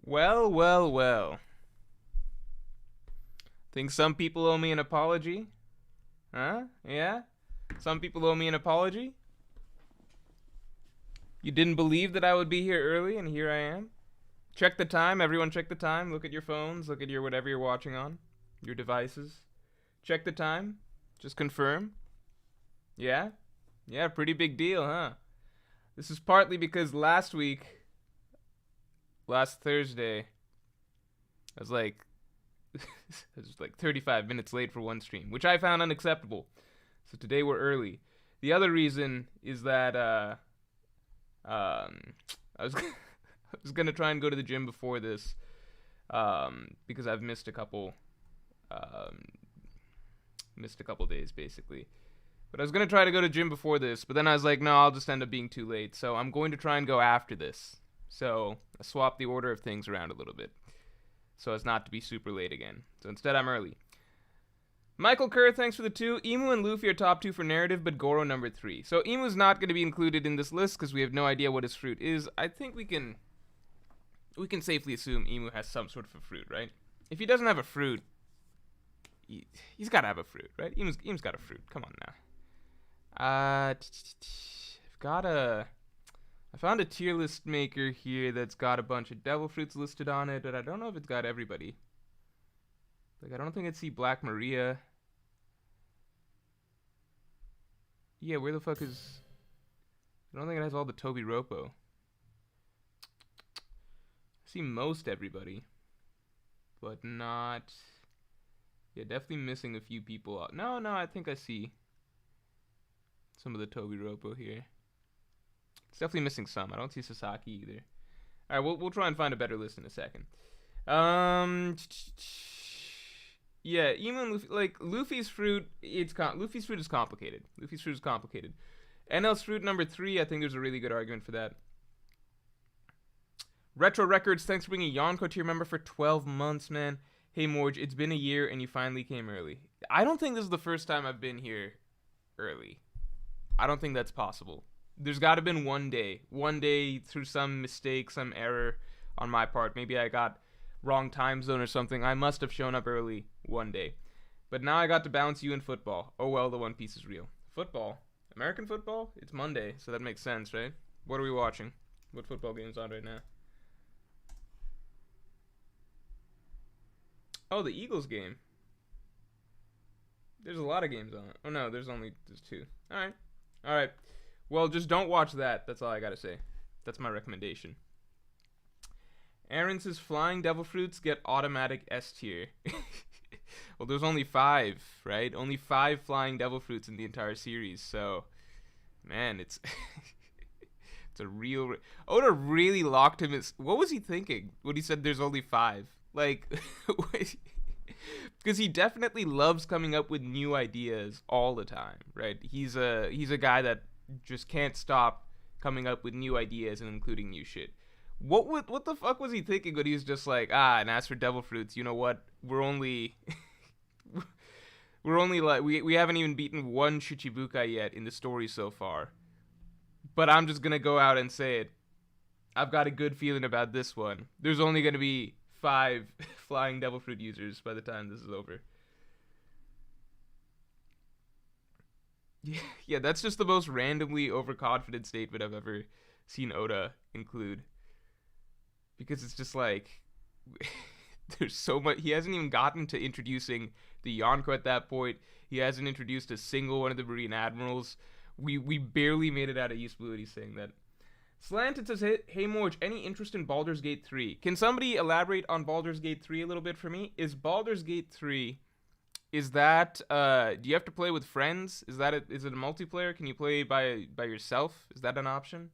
Well, well, well. Think some people owe me an apology? Huh? Yeah? Some people owe me an apology? You didn't believe that I would be here early, and here I am? Check the time. Everyone check the time. Look at your phones. Look at your whatever you're watching on. Your devices. Check the time. Just confirm. Yeah? Yeah, pretty big deal, huh? This is partly because last Thursday, I was like 35 minutes late for one stream, which I found unacceptable. So today we're early. The other reason is that I was I was gonna try and go to the gym before this, because I've missed a couple days basically. But I was gonna try to go to the gym before this, but then I was like, no, I'll just end up being too late. So I'm going to try and go after this. So I swapped the order of things around a little bit, so as not to be super late again. So instead, I'm early. Michael Kerr, thanks for the 2. Emu and Luffy are top 2 for narrative, but Goro number 3. So Emu's not going to be included in this list because we have no idea what his fruit is. I think we can safely assume Emu has some sort of a fruit, right? If he doesn't have a fruit, he's got to have a fruit, right? Emu's got a fruit. Come on now. I found a tier list maker here that's got a bunch of devil fruits listed on it, but I don't know if it's got everybody. Like, I don't think I'd see Black Maria. Yeah, where the fuck is... I don't think it has all the Toby Ropo. I see most everybody, but not... Yeah, definitely missing a few people. No, I think I see some of the Toby Ropo here. It's definitely missing some. I don't see Sasaki either. Alright, we'll try and find a better list in a second. Yeah, Emu and Luffy, like, Luffy's fruit is complicated. NL's fruit number 3, I think there's a really good argument for that. Retro Records, thanks for being a Yonko tier member for 12 months, man. Hey, Morj, it's been a year and you finally came early. I don't think this is the first time I've been here early. I don't think that's possible. There's got to have been one day through some mistake, some error on my part. Maybe I got wrong time zone or something. I must have shown up early one day. But now I got to balance you in football. Oh well, the One Piece is real. Football? American football? It's Monday, so that makes sense, right? What are we watching? What football game's on right now? Oh, the Eagles game. There's a lot of games on it. Oh no, there's 2. Alright. Well, just don't watch that. That's all I gotta say. That's my recommendation. Aaron says flying devil fruits get automatic S tier. Well, there's only 5, right? Only 5 flying devil fruits in the entire series. So, man, it's it's a real. Oda really locked him. What was he thinking when he said there's only 5? Like, because he definitely loves coming up with new ideas all the time, right? He's a guy that just can't stop coming up with new ideas and including new shit. What the fuck was he thinking when he was just like, and as for devil fruits, you know what? We're only like we haven't even beaten one Shichibukai yet in the story so far. But I'm just gonna go out and say it. I've got a good feeling about this one. There's only gonna be 5 flying devil fruit users by the time this is over. Yeah, that's just the most randomly overconfident statement I've ever seen Oda include. Because it's just like, there's so much. He hasn't even gotten to introducing the Yonko at that point. He hasn't introduced a single one of the Marine Admirals. We barely made it out of usability saying that. Slanted says, hey Morj, any interest in Baldur's Gate 3? Can somebody elaborate on Baldur's Gate 3 a little bit for me? Is Baldur's Gate 3, is that, do you have to play with friends? Is it a multiplayer? Can you play by yourself? Is that an option?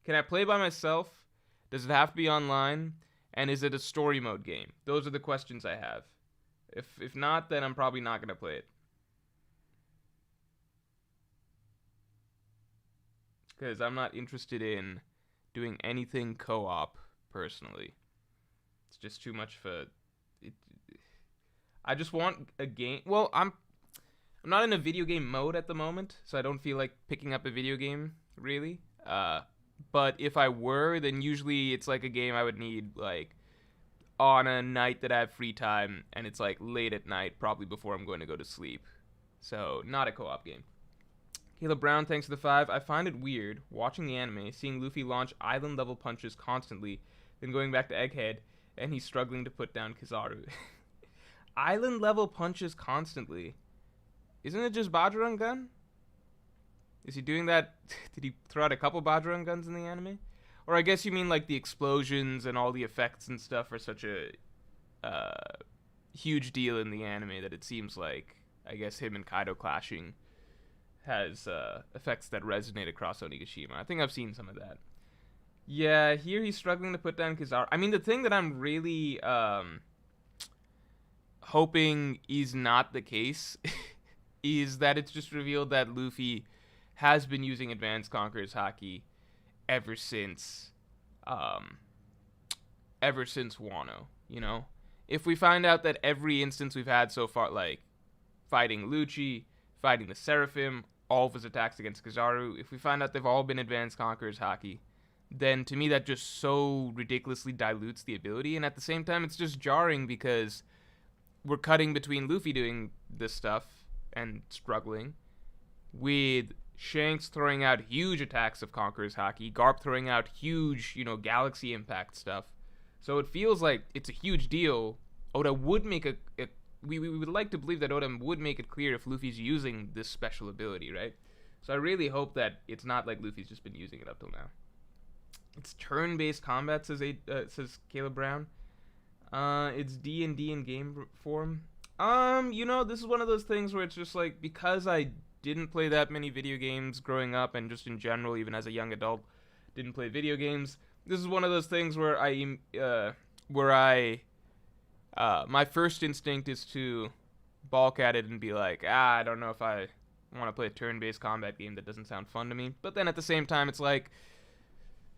Can I play by myself? Does it have to be online? And is it a story mode game? Those are the questions I have. If not, then I'm probably not going to play it. Because I'm not interested in doing anything co-op, personally. It's just too much for... I just want a game... Well, I'm not in a video game mode at the moment, so I don't feel like picking up a video game, really. But if I were, then usually it's like a game I would need like on a night that I have free time, and it's like late at night, probably before I'm going to go to sleep. So not a co-op game. Caleb Brown, thanks for the 5. I find it weird watching the anime, seeing Luffy launch island level punches constantly, then going back to Egghead, and he's struggling to put down Kizaru. Island level punches constantly. Isn't it just Bajirang Gun? Is he doing that? Did he throw out a couple Bajirang Guns in the anime? Or I guess you mean like the explosions and all the effects and stuff are such a huge deal in the anime that it seems like, I guess, him and Kaido clashing has effects that resonate across Onigashima. I think I've seen some of that. Yeah, here he's struggling to put down Kizaru. I mean, the thing that I'm really hoping is not the case is that it's just revealed that Luffy has been using Advanced Conqueror's Haki ever since Wano, you know? If we find out that every instance we've had so far, like fighting Lucci, fighting the Seraphim, all of his attacks against Kizaru, if we find out they've all been Advanced Conqueror's Haki, then to me that just so ridiculously dilutes the ability, and at the same time it's just jarring because we're cutting between Luffy doing this stuff and struggling, with Shanks throwing out huge attacks of Conqueror's Haki, Garp throwing out huge, galaxy impact stuff. So it feels like it's a huge deal. Oda would make we would like to believe that Oda would make it clear if Luffy's using this special ability, right? So I really hope that it's not like Luffy's just been using it up till now. It's turn-based combat, says Caleb Brown. It's D&D in game form. This is one of those things where it's just like, because I didn't play that many video games growing up, and just in general, even as a young adult, didn't play video games. This is one of those things where my first instinct is to balk at it and be like, I don't know if I want to play a turn-based combat game. That doesn't sound fun to me. But then at the same time, it's like,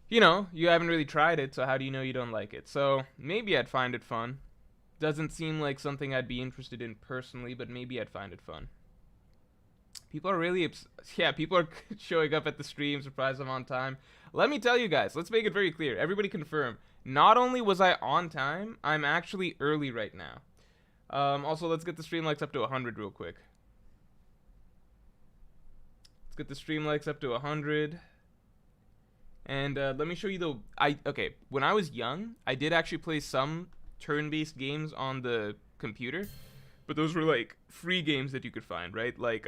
you haven't really tried it, so how do you know you don't like it? So maybe I'd find it fun. Doesn't seem like something I'd be interested in personally, but maybe I'd find it fun. People are really, people are showing up at the stream, surprised I'm on time. Let me tell you guys, let's make it very clear. Everybody confirm. Not only was I on time, I'm actually early right now. Also, let's get the stream likes up to 100 real quick. Let's get the stream likes up to 100. And let me show you when I was young, I did actually play some turn-based games on the computer. But those were like free games that you could find, right? Like,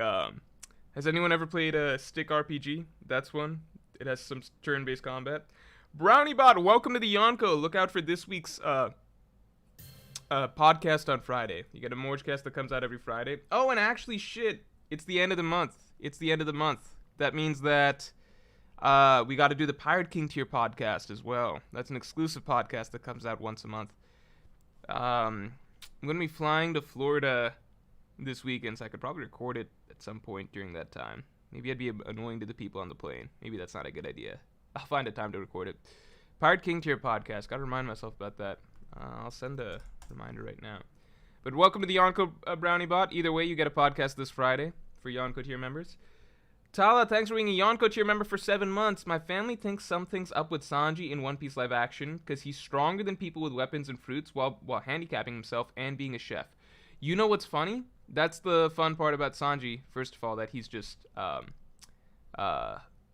has anyone ever played a Stick RPG? That's one. It has some turn-based combat. BrownieBot, welcome to the Yonko. Look out for this week's podcast on Friday. You get a Morjcast that comes out every Friday. Oh, and actually, it's the end of the month. That means that we got to do the Pirate King tier podcast as well. That's an exclusive podcast that comes out once a month. I'm going to be flying to Florida this weekend, so I could probably record it at some point during that time. Maybe I'd be annoying to the people on the plane. Maybe that's not a good idea. I'll find a time to record it. Pirate King tier podcast. Gotta remind myself about that. I'll send a reminder right now. But welcome to the Yonko BrownieBot. Either way, you get a podcast this Friday for Yonko tier members. Tala, thanks for being a Yonko tier member for 7 months. My family thinks something's up with Sanji in One Piece live action because he's stronger than people with weapons and fruits while handicapping himself and being a chef. You know what's funny? That's the fun part about Sanji, first of all, that he's just,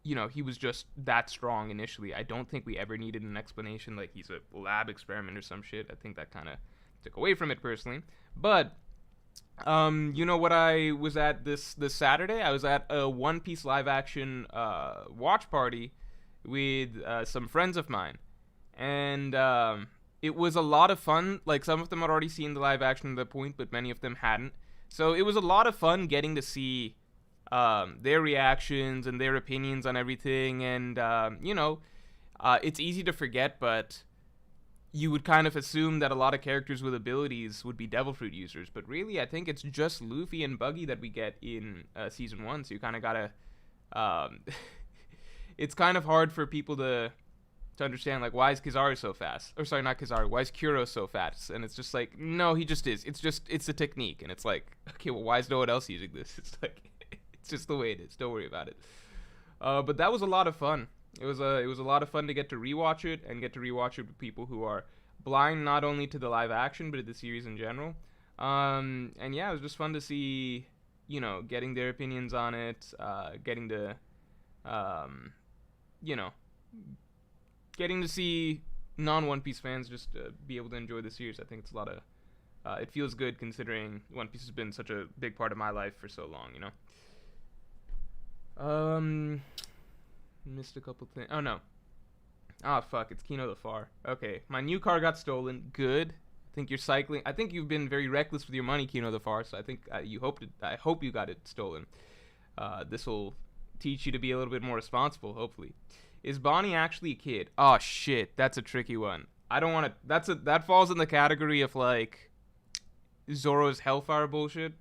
he was just that strong initially. I don't think we ever needed an explanation like he's a lab experiment or some shit. I think that kind of took away from it personally. But what I was at this Saturday? I was at a One Piece live action watch party with some friends of mine, and it was a lot of fun. Like, some of them had already seen the live action at that point, but many of them hadn't. So it was a lot of fun getting to see their reactions and their opinions on everything. And it's easy to forget, but you would kind of assume that a lot of characters with abilities would be Devil Fruit users, but really I think it's just Luffy and Buggy that we get in Season 1, so you kind of gotta... it's kind of hard for people to understand, like, why is Kizaru so fast? Or sorry, not Kizaru, why is Kuro so fast? And it's just like, no, he just is. It's a technique, and it's like, okay, well, why is no one else using this? It's like, it's just the way it is. Don't worry about it. But that was a lot of fun. It was a lot of fun to get to rewatch it and get to rewatch it with people who are blind not only to the live action but to the series in general. And yeah, it was just fun to see, getting their opinions on it, getting to, um, you know, getting to see non One Piece fans just be able to enjoy the series. I think it's a lot of. It feels good considering One Piece has been such a big part of my life for so long. Missed a couple things. Oh no. Ah, fuck. It's Kino the Far. Okay, my new car got stolen. Good. I think you're cycling. I think you've been very reckless with your money, Kino the Far. So I think I hope you got it stolen. This will teach you to be a little bit more responsible. Hopefully. Is Bonnie actually a kid? Oh shit, that's a tricky one. I don't want to. That falls in the category of like Zoro's Hellfire bullshit.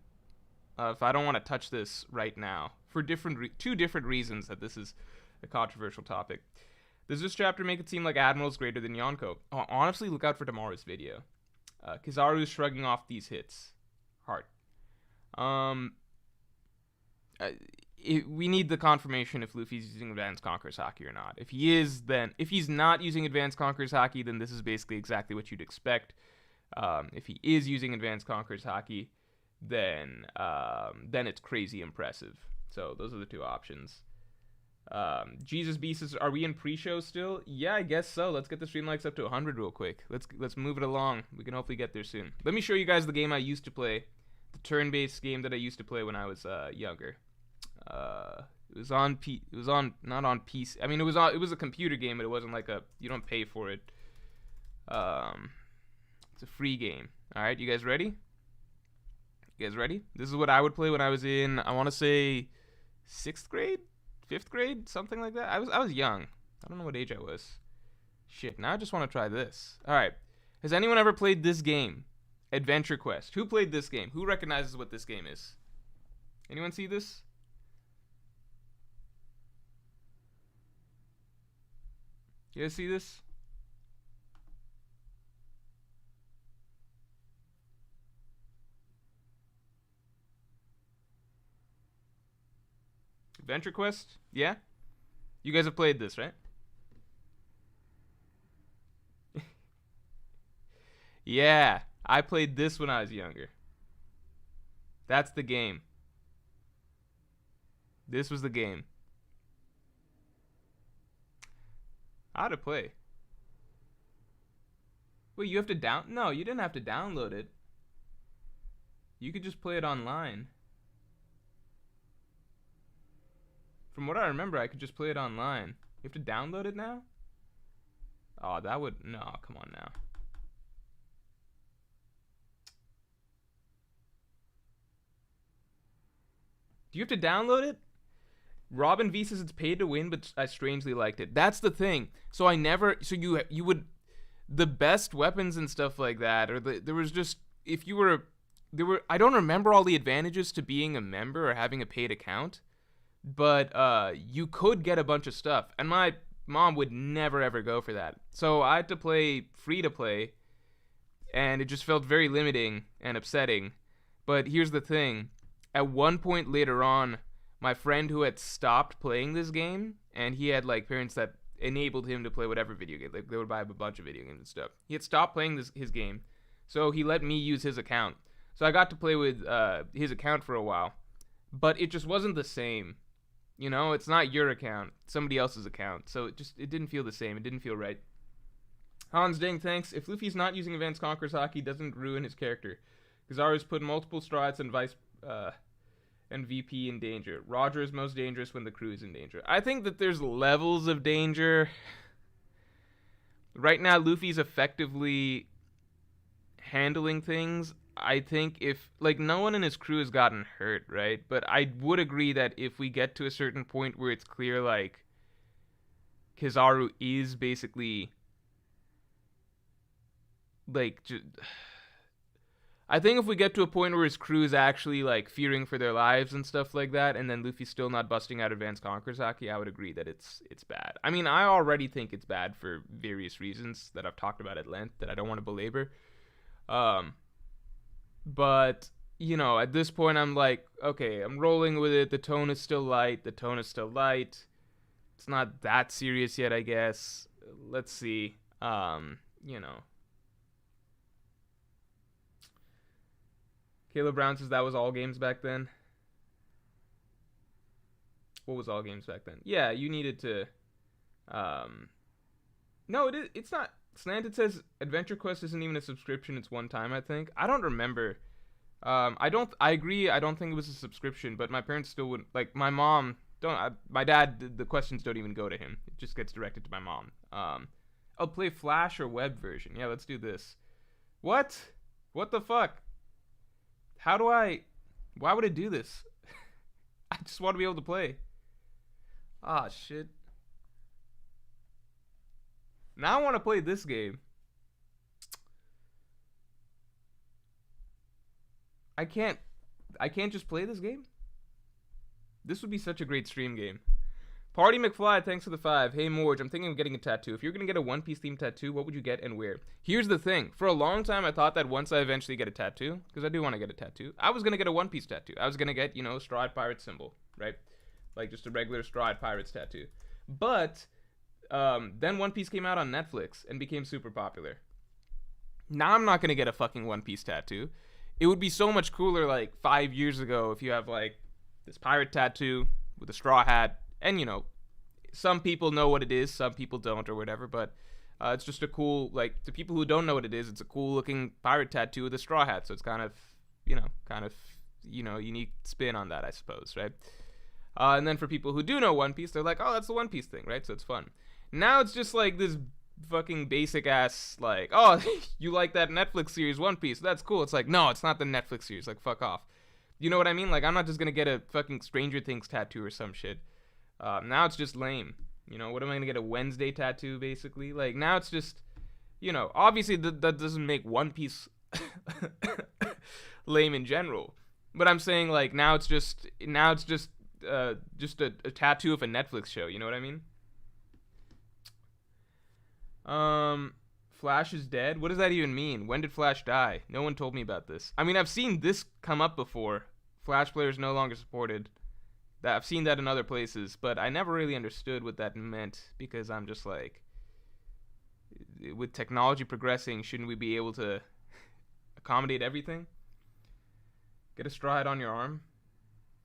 If I don't want to touch this right now for two different reasons that this is a controversial topic. Does this chapter make it seem like Admiral's greater than Yonko? Oh, honestly, look out for tomorrow's video. Kizaru's shrugging off these hits. Hard. We need the confirmation if Luffy's using Advanced Conqueror's Haki or not. If he's not using Advanced Conqueror's Haki, then this is basically exactly what you'd expect. If he is using Advanced Conqueror's Haki, then it's crazy impressive. So those are the two options. Jesus Beast, are we in pre-show still? Yeah, I guess so. Let's get the stream likes up to 100 real quick. Let's move it along. We can hopefully get there soon. Let me show you guys the game I used to play, the turn-based game that I used to play when I was younger. It was not on PC. I mean, it was a computer game, but it wasn't like you don't pay for it. It's a free game. All right, you guys ready? You guys ready? This is what I would play when I was in, I want to say, 6th grade? 5th grade? Something like that. I was young. I don't know what age I was. Shit, now I just want to try this. Alright. Has anyone ever played this game? Adventure Quest. Who played this game? Who recognizes what this game is? Anyone see this? You guys see this? Adventure Quest? Yeah? You guys have played this, right? Yeah, I played this when I was younger. That's the game. This was the game. How to play? Wait, you have to No, you didn't have to download it. You could just play it online. From what I remember, I could just play it online. You have to download it now? Oh, that would... No, come on now. Do you have to download it? Robin V says it's paid to win, but I strangely liked it. That's the thing. So I never... So you would... The best weapons and stuff like that, or there was just... If you were... I don't remember all the advantages to being a member or having a paid account. But you could get a bunch of stuff, and my mom would never ever go for that. So I had to play free to play, and it just felt very limiting and upsetting. But here's the thing: at one point later on, my friend who had stopped playing this game, and he had like parents that enabled him to play whatever video game, like they would buy a bunch of video games and stuff. He had stopped playing his game, so he let me use his account. So I got to play with his account for a while, but it just wasn't the same. You know, it's not your account, it's somebody else's account. So it didn't feel the same. It didn't feel right. Hans Ding, thanks. If Luffy's not using Advanced Conqueror's Haki, doesn't ruin his character. Kizaru's put multiple strides and VP in danger. Roger is most dangerous when the crew is in danger. I think that there's levels of danger. Right now, Luffy's effectively handling things. I think if, like, no one in his crew has gotten hurt, right? But I would agree that if we get to a certain point where it's clear, like, Kizaru is basically, like, I think if we get to a point where his crew is actually, like, fearing for their lives and stuff like that, and then Luffy's still not busting out Advanced Conqueror's Haki, I would agree that it's bad. I mean, I already think it's bad for various reasons that I've talked about at length that I don't want to belabor. But, you know, at this point, I'm like, okay, I'm rolling with it. The tone is still light. It's not that serious yet, I guess. Let's see. Caleb Brown says that was all games back then. What was all games back then? Yeah, you needed to. No, it's not. Slanted says Adventure Quest isn't even a subscription. It's one time, I think. I don't remember. I agree. I don't think it was a subscription, but my parents still wouldn't. Like, my mom, my dad, the questions don't even go to him. It just gets directed to my mom. I'll play Flash or web version. Yeah, let's do this. What? What the fuck? Why would I do this? I just want to be able to play. Ah, shit. Now I want to play this game. I can't just play this game? This would be such a great stream game. Party McFly, thanks for the 5. Hey Morj, I'm thinking of getting a tattoo. If you're going to get a One Piece themed tattoo, what would you get and where? Here's the thing. For a long time, I thought that once I eventually get a tattoo, because I do want to get a tattoo, I was going to get a One Piece tattoo. I was going to get, a Straw Hat Pirate symbol, right? Like just a regular Straw Hat Pirates tattoo. But then One Piece came out on Netflix and became super popular. Now I'm not going to get a fucking One Piece tattoo. It would be so much cooler like 5 years ago if you have like this pirate tattoo with a straw hat. And, some people know what it is, some people don't or whatever. But it's just a cool, like, to people who don't know what it is, it's a cool looking pirate tattoo with a straw hat. So it's kind of, unique spin on that, I suppose, right? And then for people who do know One Piece, they're like, oh, that's the One Piece thing, right? So it's fun. Now it's just like this fucking basic ass, like, oh, you like that Netflix series One Piece, that's cool. It's like, no, it's not the Netflix series, like, fuck off. You know what I mean? Like, I'm not just gonna get a fucking Stranger Things tattoo or some shit. Now it's just lame. What am I gonna get, a Wednesday tattoo, basically? Like, now it's just, obviously that doesn't make One Piece lame in general. But I'm saying, like, now it's just a tattoo of a Netflix show, you know what I mean? Flash is dead? What does that even mean? When did Flash die? No one told me about this. I mean, I've seen this come up before. Flash players no longer supported. I've seen that in other places, but I never really understood what that meant, because I'm just like, with technology progressing, shouldn't we be able to accommodate everything? Get a straw hat on your arm?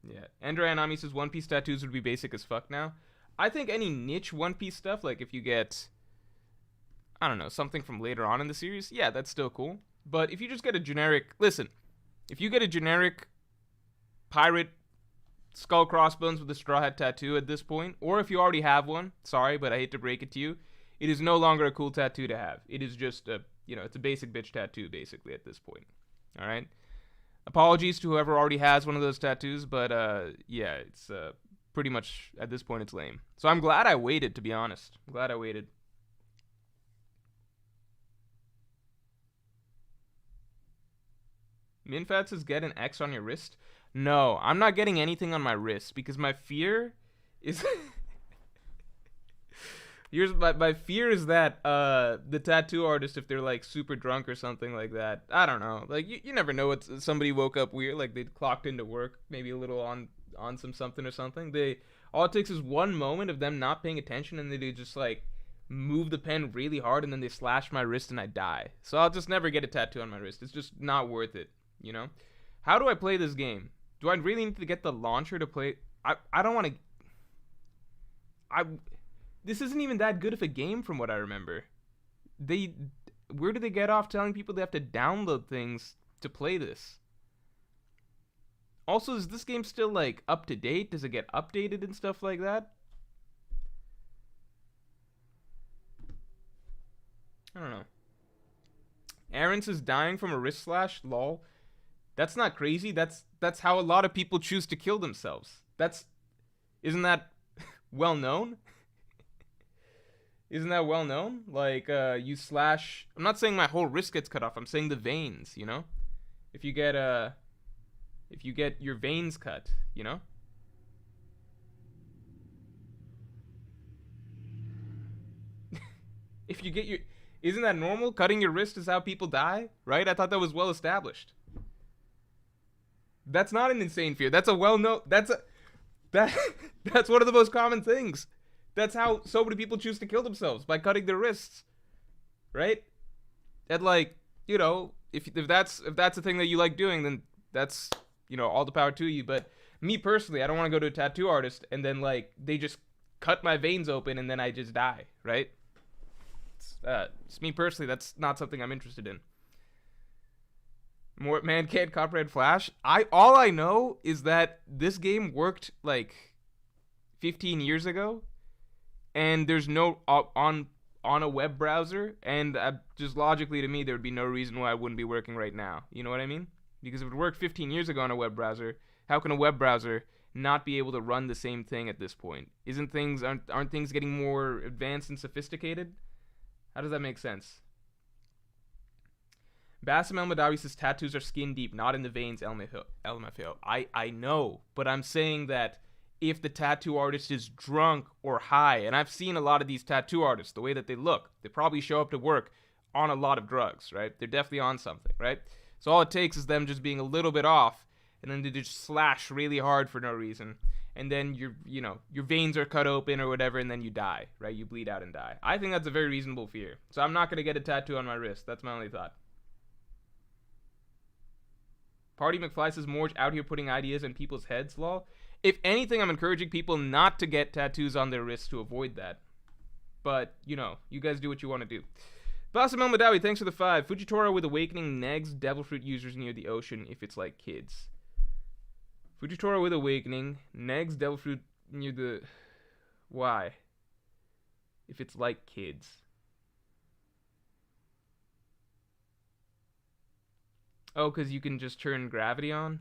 Yeah. Andrea Anami says One Piece tattoos would be basic as fuck now. I think any niche One Piece stuff, like if you get, I don't know, something from later on in the series, yeah, that's still cool. But if you just get a generic, if you get a generic pirate skull crossbones with a straw hat tattoo at this point, or if you already have one, sorry, but I hate to break it to you, it is no longer a cool tattoo to have. It is just a, it's a basic bitch tattoo, basically, at this point. All right? Apologies to whoever already has one of those tattoos, but yeah, it's pretty much, at this point, it's lame. So I'm glad I waited, to be honest. I'm glad I waited. Minfat says get an X on your wrist. No, I'm not getting anything on my wrist, because my fear is my fear is that the tattoo artist, if they're like super drunk or something like that, I don't know, like you never know, what somebody woke up weird, like they clocked into work maybe a little on something or something. All it takes is one moment of them not paying attention, and they just like move the pen really hard, and then they slash my wrist and I die. So I'll just never get a tattoo on my wrist. It's just not worth it, How do I play this game? Do I really need to get the launcher to play? I don't want to. This isn't even that good of a game from what I remember. Where do they get off telling people they have to download things to play this? Also, is this game still like up to date? Does it get updated and stuff like that? I don't know. Aaron says dying from a wrist slash, lol. That's not crazy. That's how a lot of people choose to kill themselves. Isn't that well known? Isn't that well known? Like, you slash, I'm not saying my whole wrist gets cut off. I'm saying the veins, If you get your veins cut, If you get your, isn't that normal? Cutting your wrist is how people die, right? I thought that was well established. That's not an insane fear. That's a well-known, that's one of the most common things. That's how so many people choose to kill themselves, by cutting their wrists, right? And like, if that's the thing that you like doing, then that's all the power to you. But me personally, I don't want to go to a tattoo artist and then like they just cut my veins open and then I just die, right? It's me personally, that's not something I'm interested in. More man can't comprehend Flash. All I know is that this game worked like 15 years ago, and there's no on a web browser, and just logically to me there would be no reason why it wouldn't be working right now. You know what I mean? Because if it worked 15 years ago on a web browser, how can a web browser not be able to run the same thing at this point? Aren't things getting more advanced and sophisticated? How does that make sense? Bassem El-Madawi says tattoos are skin deep, not in the veins, LMFAO. I know, but I'm saying that if the tattoo artist is drunk or high, and I've seen a lot of these tattoo artists, the way that they look, they probably show up to work on a lot of drugs, right? They're definitely on something, right? So all it takes is them just being a little bit off, and then they just slash really hard for no reason, and then your veins are cut open or whatever, and then you die, right? You bleed out and die. I think that's a very reasonable fear. So I'm not going to get a tattoo on my wrist. That's my only thought. Party McFly says, Morj out here putting ideas in people's heads, lol. If anything, I'm encouraging people not to get tattoos on their wrists to avoid that. But, you guys do what you want to do. Bassem El-Madawi, thanks for the 5. Fujitoro with Awakening negs devil fruit users near the ocean if it's like kids. Fujitoro with Awakening negs devil fruit near the... Why? If it's like kids. Oh, because you can just turn gravity on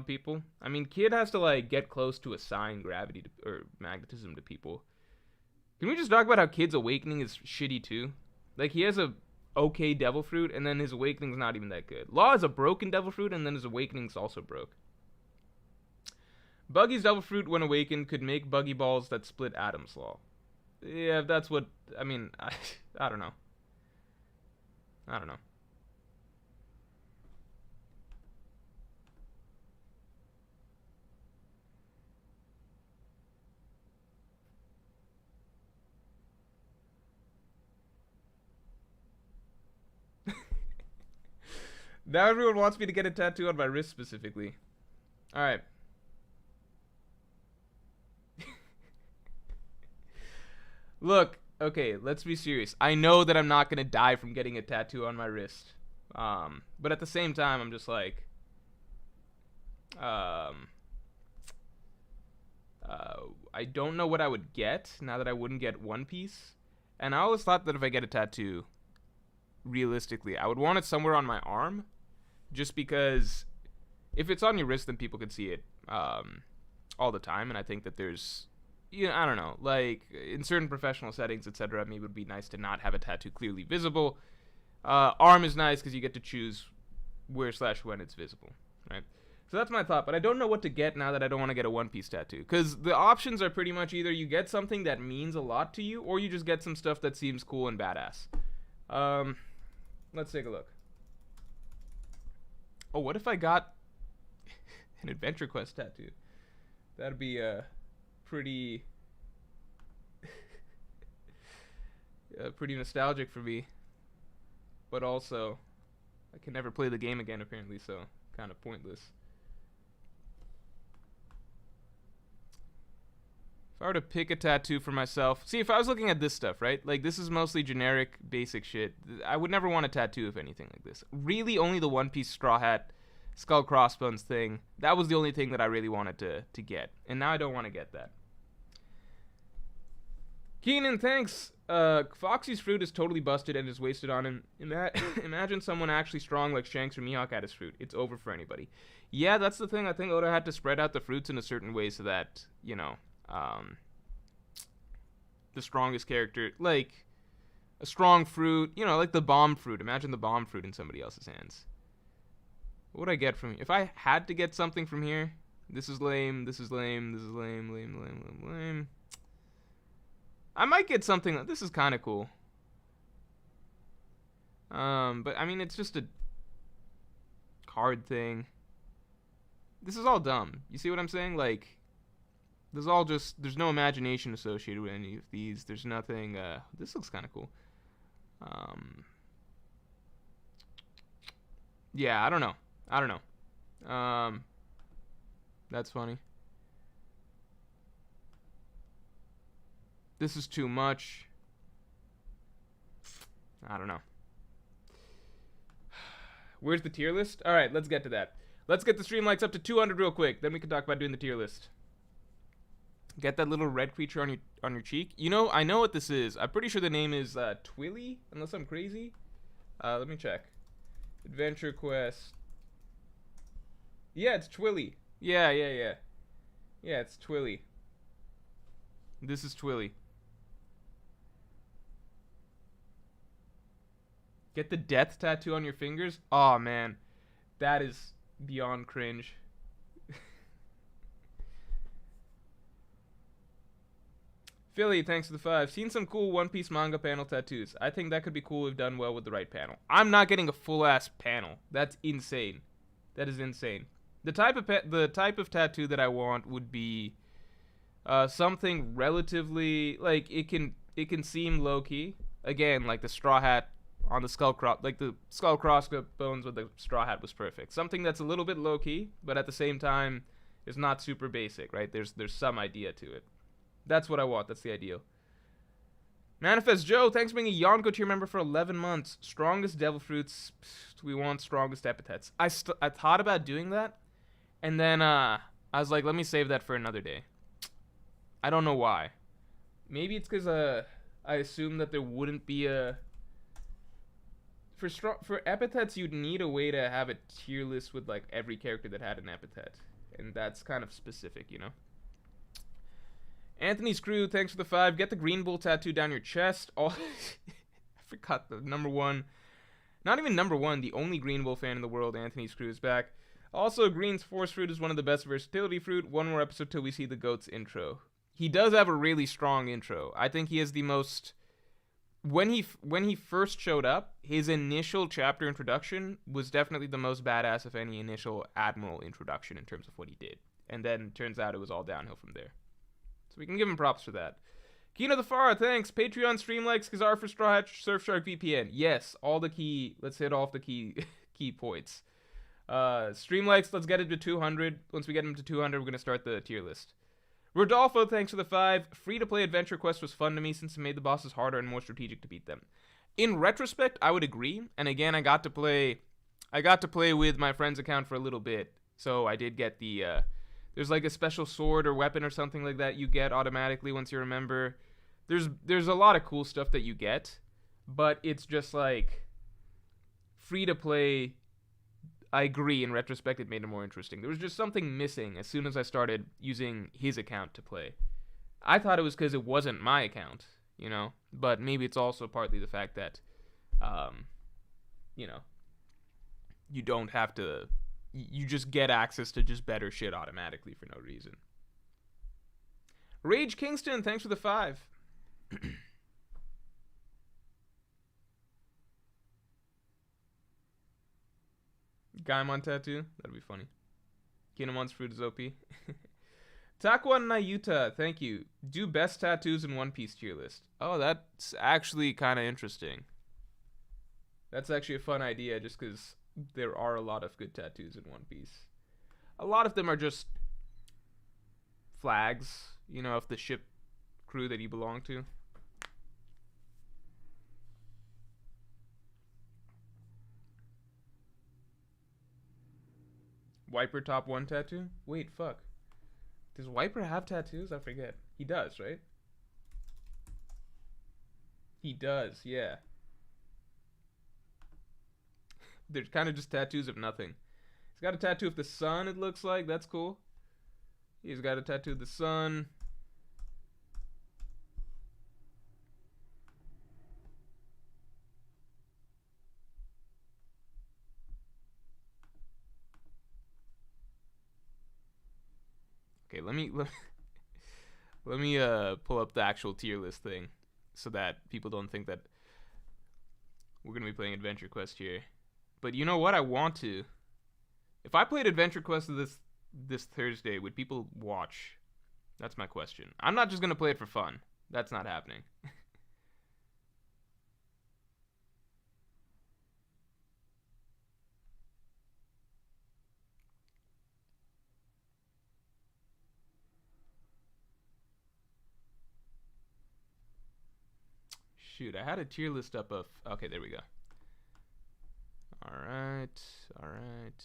people. I mean, kid has to like get close to assign gravity or magnetism to people. Can we just talk about how Kid's Awakening is shitty too? Like, he has a okay devil fruit, and then his Awakening's not even that good. Law is a broken devil fruit, and then his Awakening's also broke. Buggy's devil fruit, when awakened, could make buggy balls that split atoms, Law. Yeah, that's what... I mean, I don't know. I don't know. Now everyone wants me to get a tattoo on my wrist specifically. Alright. Look, okay, let's be serious. I know that I'm not going to die from getting a tattoo on my wrist. But at the same time, I'm just like... I don't know what I would get now that I wouldn't get One Piece. And I always thought that if I get a tattoo, realistically, I would want it somewhere on my arm. Just because if it's on your wrist, then people can see it all the time. And I think that there's, I don't know, like in certain professional settings, etc., maybe it would be nice to not have a tattoo clearly visible. Arm is nice because you get to choose where/when it's visible, right? So that's my thought, but I don't know what to get now that I don't want to get a One Piece tattoo. Because the options are pretty much either you get something that means a lot to you, or you just get some stuff that seems cool and badass. Let's take a look. Oh, what if I got an Adventure Quest tattoo? That'd be pretty pretty nostalgic for me. But also, I can never play the game again apparently, so kind of pointless. If I were to pick a tattoo for myself, see, if I was looking at this stuff, right? Like, this is mostly generic, basic shit. I would never want a tattoo of anything like this. Really, only the One Piece Straw Hat, Skull Crossbones thing. That was the only thing that I really wanted to get. And now I don't want to get that. Keenan, thanks. Foxy's fruit is totally busted and is wasted on him. Imagine someone actually strong like Shanks or Mihawk had his fruit. It's over for anybody. Yeah, that's the thing. I think Oda had to spread out the fruits in a certain way so that, the strongest character, like a strong fruit, like the bomb fruit. Imagine the bomb fruit in somebody else's hands. What would I get from here? If I had to get something from here, this is lame, this is lame, this is lame, lame. I might get something. This is kind of cool. But I mean, it's just a card thing. This is all dumb. You see what I'm saying? Like, there's no imagination associated with any of these. There's nothing. This looks kind of cool. Yeah, I don't know. That's funny. This is too much. I don't know. Where's the tier list? All right, let's get to that. Let's get the stream likes up to 200 real quick. Then we can talk about doing the tier list. Get that little red creature on your cheek. You know, I know what this is. I'm pretty sure the name is Twilly, unless I'm crazy. Let me check. Adventure Quest. Yeah, it's Twilly. Yeah. Yeah, it's Twilly. This is Twilly. Get the death tattoo on your fingers? Oh man, that is beyond cringe. Philly, thanks for the 5. Seen some cool One Piece manga panel tattoos. I think that could be cool if done well with the right panel. I'm not getting a full ass panel. That's insane. That is insane. The type of tattoo that I want would be something relatively like it can seem low key. Again, like the straw hat on the skull crossbones with the straw hat was perfect. Something that's a little bit low key, but at the same time is not super basic, right? There's some idea to it. That's what I want. That's the ideal. Manifest Joe, thanks for being a Yonko tier member for 11 months. Strongest devil fruits. We want strongest epithets. I thought about doing that, and then I was like, let me save that for another day. I don't know why. Maybe it's because I assumed that there wouldn't be a... For epithets, you'd need a way to have a tier list with like every character that had an epithet, and that's kind of specific, you know. Anthony Screw, thanks for the 5. Get the Green Bull tattoo down your chest. I forgot the number one. Not even number one, the only Green Bull fan in the world, Anthony Screw, is back. Also, Green's Force Fruit is one of the best versatility fruit. One more episode till we see the GOAT's intro. He does have a really strong intro. I think he has the most... When he first showed up, his initial chapter introduction was definitely the most badass of any initial Admiral introduction in terms of what he did. And then turns out it was all downhill from there. So we can give him props for that. Kino the Farah, thanks. Patreon stream likes, Kazar for Straw Hat, Surfshark VPN. Yes, all the key. Let's hit off the key points. Stream likes, let's get it to 200. Once we get him to 200, we're going to start the tier list. Rodolfo, thanks for the 5. Free-to-play Adventure Quest was fun to me since it made the bosses harder and more strategic to beat them. In retrospect, I would agree. And again, I got to play with my friend's account for a little bit. So I did get the... There's like a special sword or weapon or something like that you get automatically once you're a member. There's a lot of cool stuff that you get, but it's just like free to play. I agree, in retrospect it made it more interesting. There was just something missing as soon as I started using his account to play. I thought it was because it wasn't my account, you know, but maybe it's also partly the fact that you know, you don't have to... You just get access to just better shit automatically for no reason. Rage Kingston, thanks for the 5. Gaimon tattoo? That'd be funny. Kinamon's fruit is OP. Takwan Nayuta, thank you. Do best tattoos in One Piece tier list. Oh, that's actually kind of interesting. That's actually a fun idea just because... There are a lot of good tattoos in One Piece. A lot of them are just flags, you know, of the ship crew that you belong to. Wiper top 1 tattoo? Wait, fuck. Does Wiper have tattoos? I forget. He does, right? He does, yeah. They're kind of just tattoos of nothing. He's got a tattoo of the sun, it looks like. That's cool. He's got a tattoo of the sun. Okay, let me pull up the actual tier list thing so that people don't think that we're going to be playing Adventure Quest here. But you know what? I want to. If I played Adventure Quest this Thursday, would people watch? That's my question. I'm not just going to play it for fun. That's not happening. Shoot, I had a tier list up of... Okay, there we go. Alright, alright.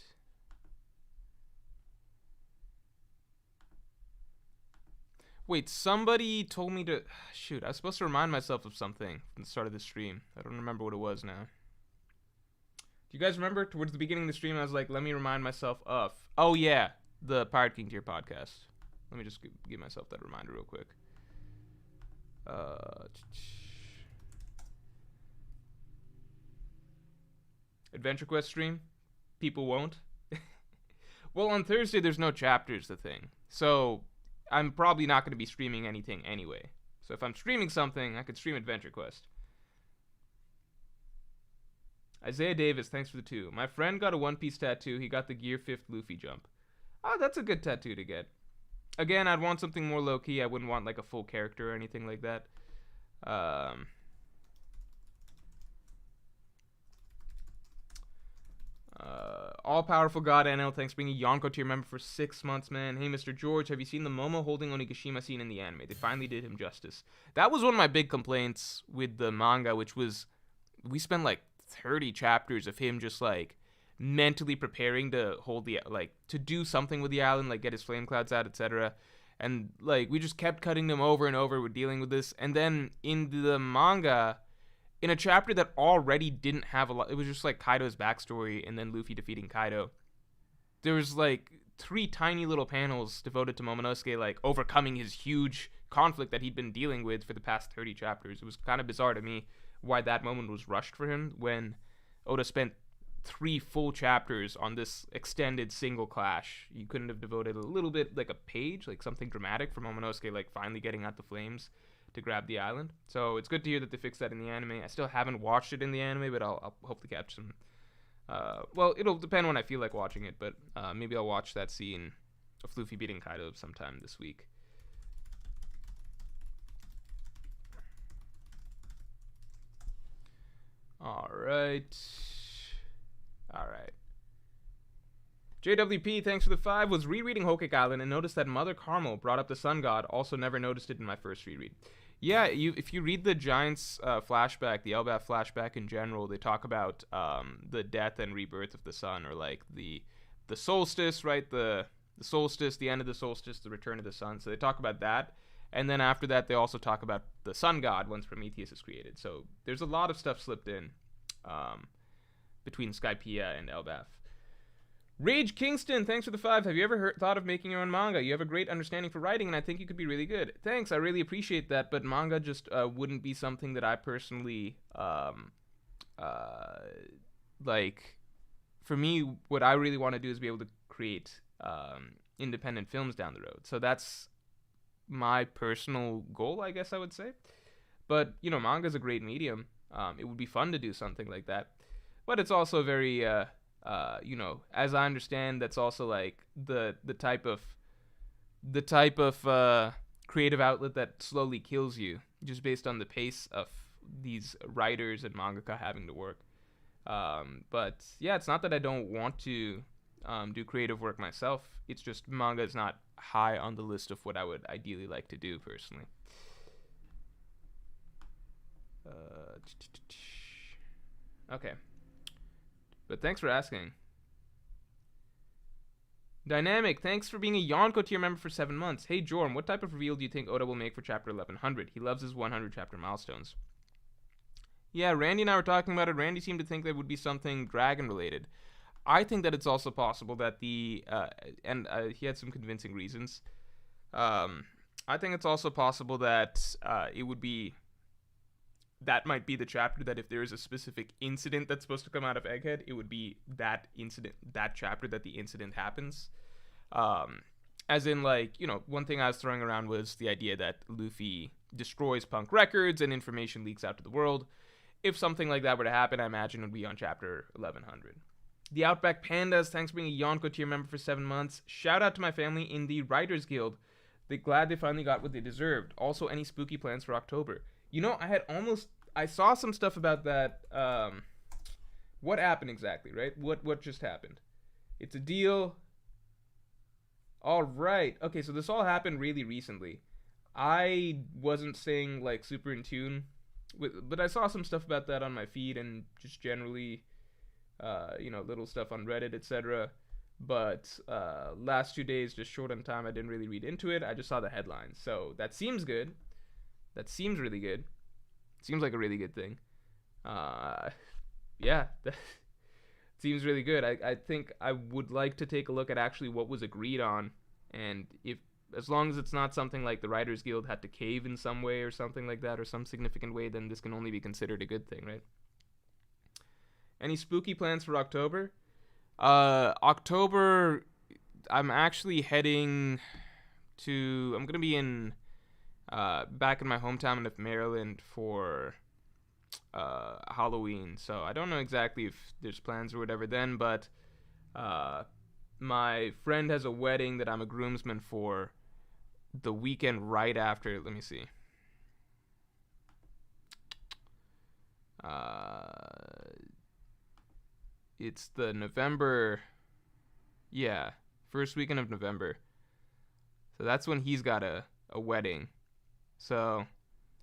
Wait, somebody told me to... Shoot, I was supposed to remind myself of something from the start of the stream. I don't remember what it was now. Do you guys remember? Towards the beginning of the stream, I was like, let me remind myself of... Oh, yeah, the Pirate King tier podcast. Let me just give myself that reminder real quick. Adventure Quest stream? People won't? Well, on Thursday, there's no chapters, the thing. So... I'm probably not going to be streaming anything anyway. So if I'm streaming something, I could stream Adventure Quest. Isaiah Davis, thanks for the 2. My friend got a One Piece tattoo. He got the Gear 5th Luffy jump. Oh, that's a good tattoo to get. Again, I'd want something more low-key. I wouldn't want like a full character or anything like that. All-powerful God NL, thanks for being a Yonko tier member for 6 months, man. Hey, Mr. George, have you seen the Momo holding Onigashima scene in the anime? They finally did him justice. That was one of my big complaints with the manga, which was we spent like 30 chapters of him just like mentally preparing to hold the, like, to do something with the island, like get his flame clouds out, etc. And like we just kept cutting them over and over. We're dealing with this, and then in the manga, in a chapter that already didn't have a lot, it was just like Kaido's backstory and then Luffy defeating Kaido. There was like 3 tiny little panels devoted to Momonosuke like overcoming his huge conflict that he'd been dealing with for the past 30 chapters. It was kind of bizarre to me why that moment was rushed for him when Oda spent 3 full chapters on this extended single clash. You couldn't have devoted a little bit, like a page, like something dramatic for Momonosuke like finally getting out the flames to grab the island. So it's good to hear that they fixed that in the anime. I still haven't watched it in the anime, but I'll hope to catch some. Well, it'll depend when I feel like watching it, but maybe I'll watch that scene of Luffy beating Kaido sometime this week. Alright. JWP, thanks for the 5. Was rereading Whole Cake Island and noticed that Mother Carmel brought up the Sun God. Also never noticed it in my first reread. Yeah, if you read the Giants flashback, the Elbaf flashback in general, they talk about the death and rebirth of the sun, or like the solstice, right? The solstice, the end of the solstice, the return of the sun. So they talk about that. And then after that, they also talk about the sun god once Prometheus is created. So there's a lot of stuff slipped in between Skypiea and Elbaf. Rage Kingston, thanks for the 5. Have you ever thought of making your own manga? You have a great understanding for writing, and I think you could be really good. Thanks, I really appreciate that, but manga just wouldn't be something that I personally, like, for me, what I really want to do is be able to create independent films down the road. So that's my personal goal, I guess I would say. But, you know, manga is a great medium. It would be fun to do something like that. But it's also very... you know, as I understand, that's also like the type of creative outlet that slowly kills you, just based on the pace of these writers and mangaka having to work. But yeah, it's not that I don't want to do creative work myself. It's just manga is not high on the list of what I would ideally like to do personally. Okay. But thanks for asking. Dynamic, thanks for being a Yonko tier member for 7 months. Hey Jorm, what type of reveal do you think Oda will make for chapter 1100? He loves his 100 chapter milestones. Yeah, Randy and I were talking about it. Randy seemed to think there would be something dragon related. I think that it's also possible that he had some convincing reasons. I think it's also possible that it would be... That might be the chapter that if there is a specific incident that's supposed to come out of Egghead, it would be that incident, that chapter that the incident happens. As in, like, you know, one thing I was throwing around was the idea that Luffy destroys Punk Records and information leaks out to the world. If something like that were to happen, I imagine it would be on chapter 1100. The Outback Pandas, thanks for being a Yonko tier member for 7 months. Shout out to my family in the Writers Guild. They glad they finally got what they deserved. Also, any spooky plans for October? I saw some stuff about that. What happened exactly, right? What just happened? It's a deal. All right. Okay, so this all happened really recently. I wasn't staying like super in tune with, but I saw some stuff about that on my feed and just generally, little stuff on Reddit, etc. But last 2 days, just short on time, I didn't really read into it. I just saw the headlines, so that seems good. That seems really good. Seems like a really good thing. Yeah, that seems really good. I think I would like to take a look at actually what was agreed on, and if as long as it's not something like the Writers Guild had to cave in some way or something like that or some significant way, then this can only be considered a good thing, right? Any spooky plans for October? October, I'm actually heading to. I'm gonna be in back in my hometown of Maryland for Halloween. So I don't know exactly if there's plans or whatever then, but my friend has a wedding that I'm a groomsman for the weekend right after. Let me see. It's the November. Yeah, first weekend of November. So that's when he's got a wedding. So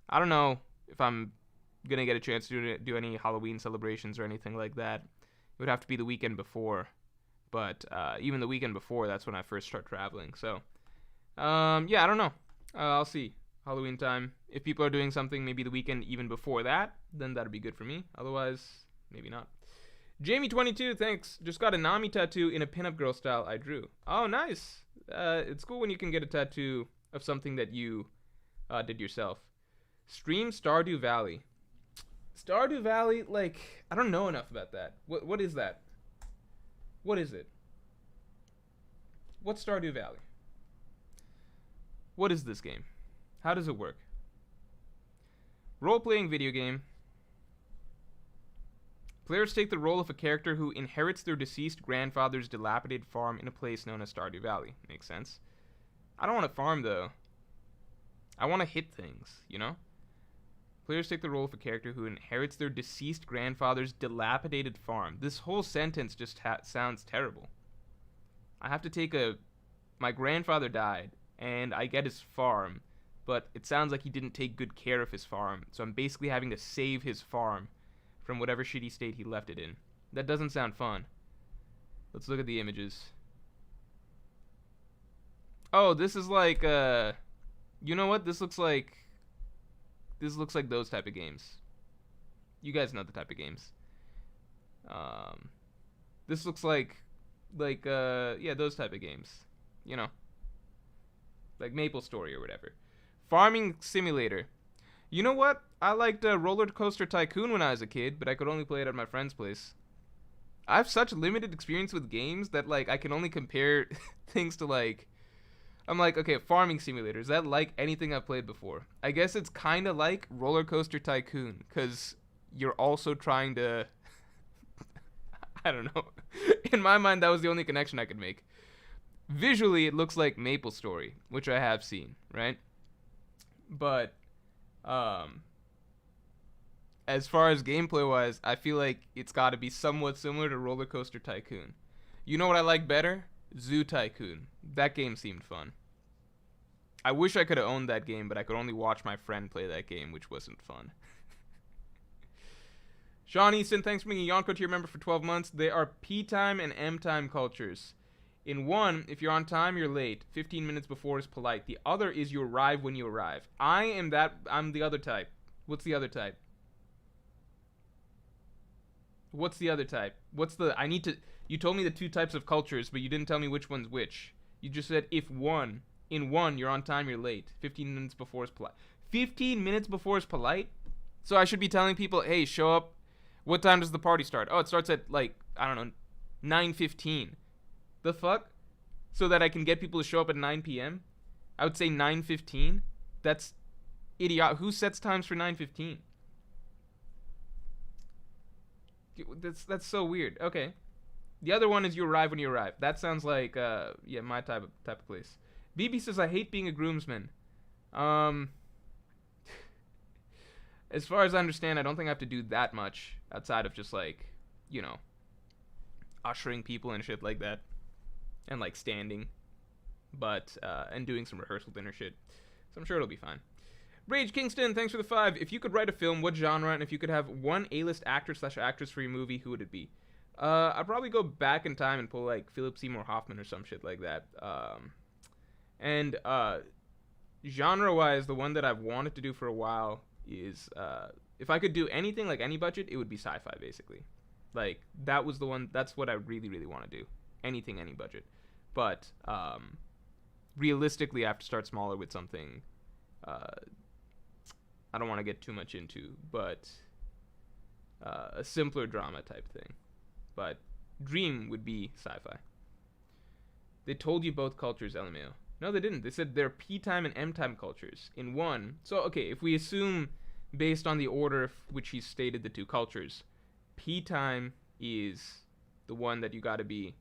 I don't know if I'm gonna get a chance to do any Halloween celebrations or anything like that. It would have to be the weekend before, but even the weekend before, that's when I first start traveling. So yeah, I don't know. I'll see. Halloween time. If people are doing something maybe the weekend even before that, then that'd be good for me. Otherwise, maybe not. Jamie22, thanks. Just got a Nami tattoo in a pinup girl style I drew. Oh, nice. It's cool when you can get a tattoo of something that you did yourself. Stream Stardew Valley. Stardew Valley, like, I don't know enough about that. What is that? What is it? What's Stardew Valley? What is this game? How does it work? Role-playing video game. Players take the role of a character who inherits their deceased grandfather's dilapidated farm in a place known as Stardew Valley. Makes sense. I don't want to farm, though. I want to hit things, you know? Players take the role of a character who inherits their deceased grandfather's dilapidated farm. This whole sentence just sounds terrible. I have to take my grandfather died, and I get his farm, but it sounds like he didn't take good care of his farm, so I'm basically having to save his farm from whatever shitty state he left it in. That doesn't sound fun. Let's look at the images. Oh, this is like, you know what? This looks like those type of games. You guys know the type of games. This looks like, yeah, those type of games. You know, like Maple Story or whatever. Farming Simulator. You know what? I liked Roller Coaster Tycoon when I was a kid, but I could only play it at my friend's place. I have such limited experience with games that, like, I can only compare things to, like, I'm like, okay, Farming Simulator, is that like anything I've played before? I guess it's kind of like Roller Coaster Tycoon, because you're also trying to, I don't know. In my mind, that was the only connection I could make. Visually, it looks like Maple Story, which I have seen, right? But, as far as gameplay-wise, I feel like it's got to be somewhat similar to Roller Coaster Tycoon. You know what I like better? Zoo Tycoon. That game seemed fun. I wish I could have owned that game, but I could only watch my friend play that game, which wasn't fun. Sean Easton, thanks for being a Yonko tier member for 12 months. They are P-time and M-time cultures. In one, if you're on time, you're late. 15 minutes before is polite. The other is you arrive when you arrive. I'm the other type. What's the other type? What's the other type? You told me the two types of cultures, but you didn't tell me which one's which. You just said in one, you're on time, you're late. 15 minutes before is polite. 15 minutes before is polite? So I should be telling people, hey, show up. What time does the party start? Oh, it starts at, like, I don't know, 9:15. The fuck? So that I can get people to show up at 9 p.m.? I would say 9:15. That's idiot. Who sets times for 9:15? That's so weird. Okay. The other one is you arrive when you arrive. That sounds like yeah, my type of place. BB says, I hate being a groomsman. As far as I understand, I don't think I have to do that much outside of just, like, you know, ushering people and shit like that. And, like, standing. But, and doing some rehearsal dinner shit. So I'm sure it'll be fine. Rage Kingston, thanks for the 5. If you could write a film, what genre? And if you could have one A-list actor/actress for your movie, who would it be? I'd probably go back in time and pull, like, Philip Seymour Hoffman or some shit like that. And genre-wise, the one that I've wanted to do for a while is, if I could do anything, like any budget, it would be sci-fi, basically. Like, that was the one, that's what I really, really want to do. Anything, any budget. But, realistically, I have to start smaller with something, I don't want to get too much into, but a simpler drama type thing. But dream would be sci-fi. They told you both cultures, LMAO. No, they didn't. They said they're P-time and M-time cultures in one. So, okay, if we assume, based on the order which he stated the two cultures, P-time is the one that you got to be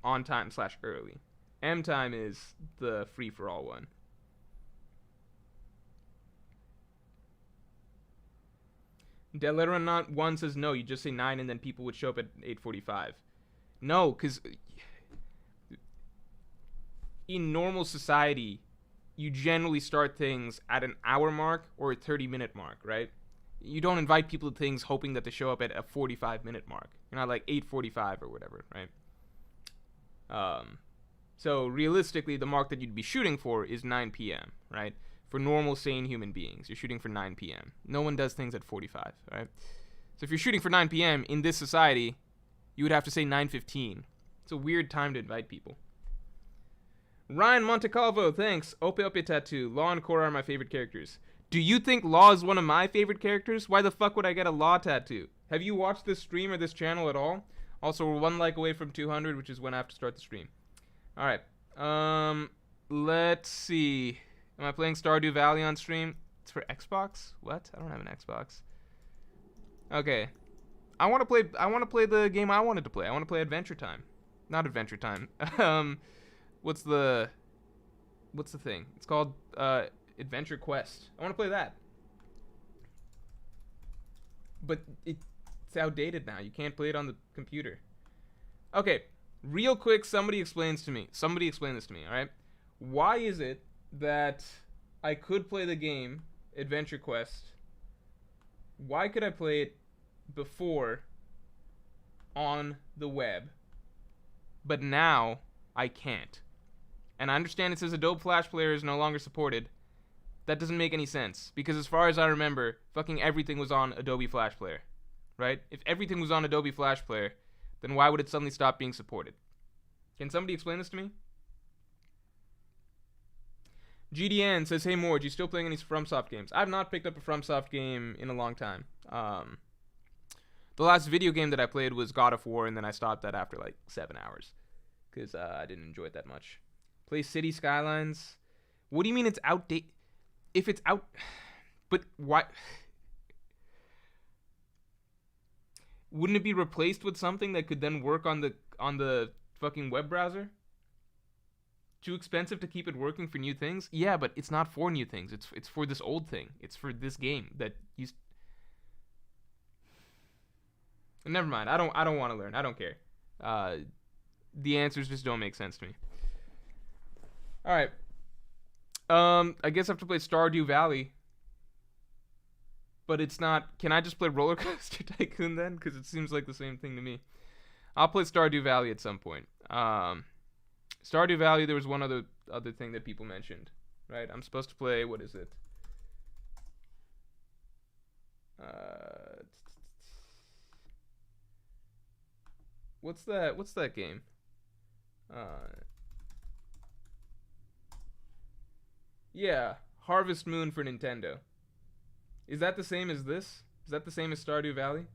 on time/early. M-time is the free-for-all one. Deleron 1 says no, you just say 9 and then people would show up at 8:45. No, because in normal society, you generally start things at an hour mark or a 30-minute mark, right? You don't invite people to things hoping that they show up at a 45-minute mark. You're not like 8:45 or whatever, right? So realistically, the mark that you'd be shooting for is 9 p.m., right? For normal, sane human beings, you're shooting for 9 p.m. No one does things at 45, right? So if you're shooting for 9 p.m. in this society, you would have to say 9:15. It's a weird time to invite people. Ryan Montecalvo, thanks. Ope Ope Tattoo. Law and Korra are my favorite characters. Do you think Law is one of my favorite characters? Why the fuck would I get a Law tattoo? Have you watched this stream or this channel at all? Also, we're 1 like away from 200, which is when I have to start the stream. Alright. Let's see. Am I playing Stardew Valley on stream? It's for Xbox? What? I don't have an Xbox. Okay. I want to play the game I wanted to play. I want to play Adventure Time. Not Adventure Time. What's the thing? It's called Adventure Quest. I want to play that. But it's outdated now. You can't play it on the computer. Okay. Real quick, somebody explain this to me, all right? Why is it that I could play the game Adventure Quest? Why could I play it before on the web, but now I can't? And I understand it says Adobe Flash Player is no longer supported. That doesn't make any sense, because as far as I remember, fucking everything was on Adobe Flash Player, right? If everything was on Adobe Flash Player, then why would it suddenly stop being supported? Can somebody explain this to me? GDN says, hey Morj, you still playing any FromSoft games? I've not picked up a FromSoft game in a long time. The last video game that I played was God of War, and then I stopped that after like 7 hours, because I didn't enjoy it that much. Play City Skylines. What do you mean it's outdated? If it's out... But why... Wouldn't it be replaced with something that could then work on the fucking web browser? Too expensive to keep it working for new things? Yeah, but it's not for new things. It's for this old thing. It's for this game that you... Never mind. I don't want to learn. I don't care. The answers just don't make sense to me. All right. I guess I have to play Stardew Valley. But it's not... Can I just play Roller Coaster Tycoon then? Because it seems like the same thing to me. I'll play Stardew Valley at some point. Stardew Valley, there was one other thing that people mentioned. Right? I'm supposed to play... What is it? What's that game? Yeah. Harvest Moon for Nintendo. Is that the same as this? Is that the same as Stardew Valley?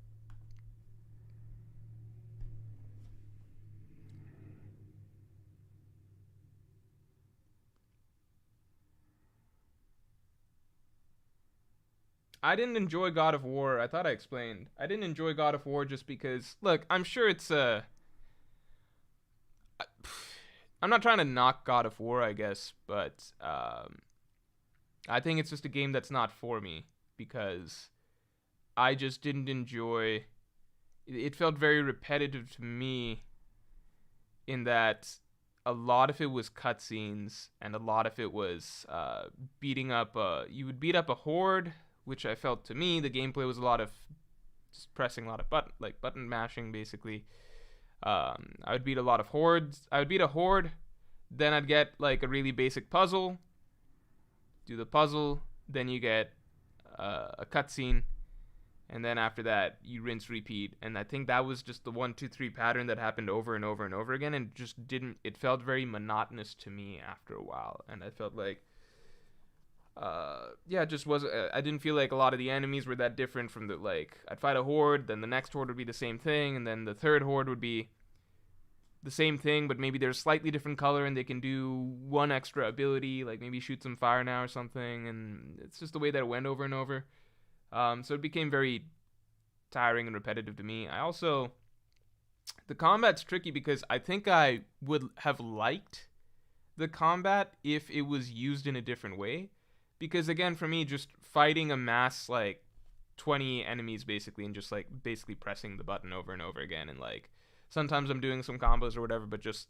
I didn't enjoy God of War. I thought I explained. I didn't enjoy God of War just because... Look, I'm sure it's I'm not trying to knock God of War, I guess, but I think it's just a game that's not for me because I just didn't enjoy. It felt very repetitive to me in that a lot of it was cutscenes and a lot of it was beating up. You would beat up a horde, which I felt to me the gameplay was a lot of just pressing a lot of button mashing basically. I would beat a lot of hordes. I would beat a horde, then I'd get like a really basic puzzle. Do the puzzle, then you get a cutscene, and then after that you rinse repeat. And I think that was just the 1 2 3 pattern that happened over and over and over again, and just didn't. It felt very monotonous to me after a while, and I felt like. It just was. I didn't feel like a lot of the enemies were that different from the like. I'd fight a horde, then the next horde would be the same thing, and then the third horde would be the same thing, but maybe they're a slightly different color and they can do one extra ability, like maybe shoot some fire now or something. And it's just the way that it went over and over. So it became very tiring and repetitive to me. I also, the combat's tricky because I think I would have liked the combat if it was used in a different way. Because again, for me, just fighting a mass like 20 enemies basically and just like basically pressing the button over and over again, and like sometimes I'm doing some combos or whatever, but just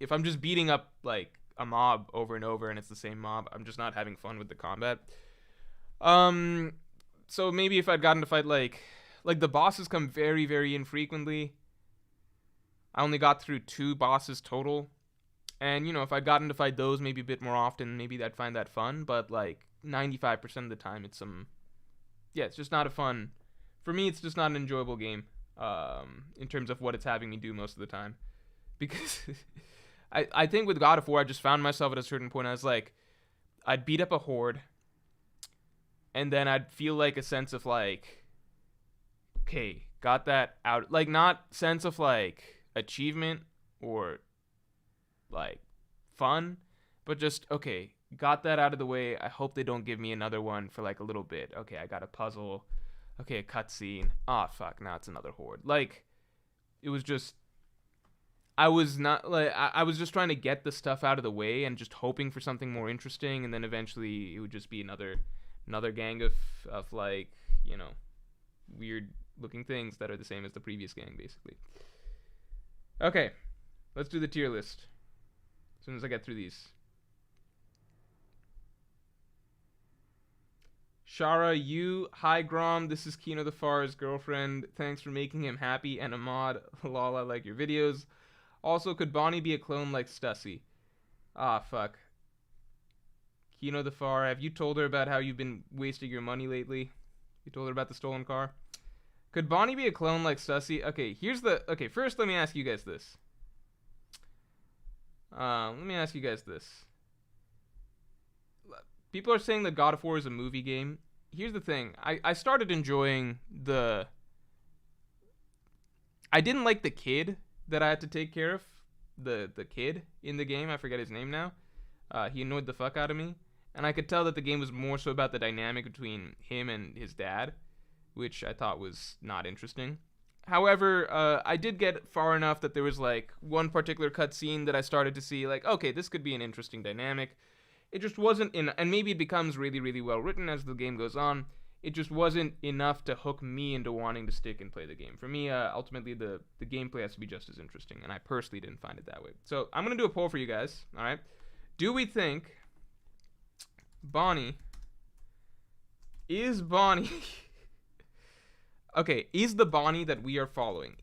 if I'm just beating up like a mob over and over and it's the same mob, I'm just not having fun with the combat. So maybe if I'd gotten to fight like the bosses come very, very infrequently. I only got through 2 bosses total. And, if I'd gotten to fight those maybe a bit more often, maybe I'd find that fun. But, like, 95% of the time, it's it's just not a fun. For me, it's just not an enjoyable game in terms of what it's having me do most of the time. Because I think with God of War, I just found myself at a certain point. I was like, I'd beat up a horde. And then I'd feel like a sense of, like, okay, got that out. Like, not sense of, like, achievement or like fun, but just okay, got that out of the way. I hope they don't give me another one for like a little bit. Okay, I got a puzzle. Okay, a cutscene. Ah, fuck, now it's another horde. Like, it was just, I was not like I was just trying to get the stuff out of the way and just hoping for something more interesting, and then eventually it would just be another gang of like weird looking things that are the same as the previous gang basically. Okay, let's do the tier list. As soon as I get through these. Shara, you. Hi, Grom. This is Kino the Far's girlfriend. Thanks for making him happy and a mod. Lol, I like your videos. Also, could Bonnie be a clone like Stussy? Ah, fuck. Kino the Far, have you told her about how you've been wasting your money lately? You told her about the stolen car? Could Bonnie be a clone like Stussy? Okay, first let me ask you guys this. People are saying that God of War is a movie game. Here's the thing. I started enjoying I didn't like the kid that I had to take care of. The kid in the game. I forget his name now. He annoyed the fuck out of me. And I could tell that the game was more so about the dynamic between him and his dad, which I thought was not interesting. However, I did get far enough that there was like one particular cutscene that I started to see like, okay, this could be an interesting dynamic. It just wasn't and maybe it becomes really, really well written as the game goes on. It just wasn't enough to hook me into wanting to stick and play the game. For me, ultimately, the gameplay has to be just as interesting, and I personally didn't find it that way. So I'm going to do a poll for you guys, all right? Do we think is Bonnie... Okay, is the Bonnie that we are following?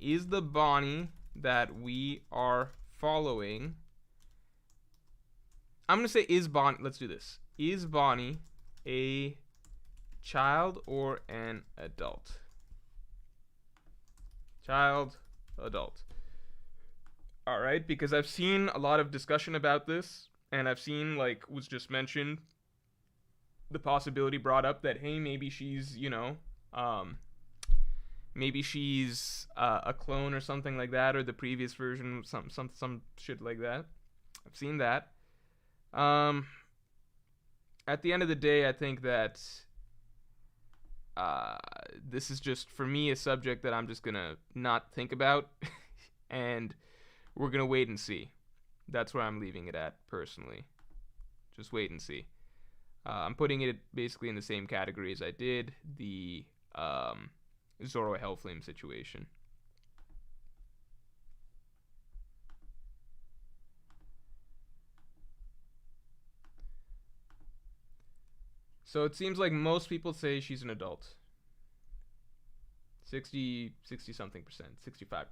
I'm going to say is Bonnie... Let's do this. Is Bonnie a child or an adult? Child, adult. Alright, because I've seen a lot of discussion about this, and I've seen, like, was just mentioned, the possibility brought up that, hey, maybe she's, maybe she's a clone or something like that, or the previous version, some shit like that. I've seen that. At the end of the day, I think that this is just, for me, a subject that I'm just gonna not think about, and we're gonna wait and see. That's where I'm leaving it at personally. Just wait and see. I'm putting it basically in the same category as I did the Zoro Hellflame situation. So it seems like most people say she's an adult. 60 something percent, 65%.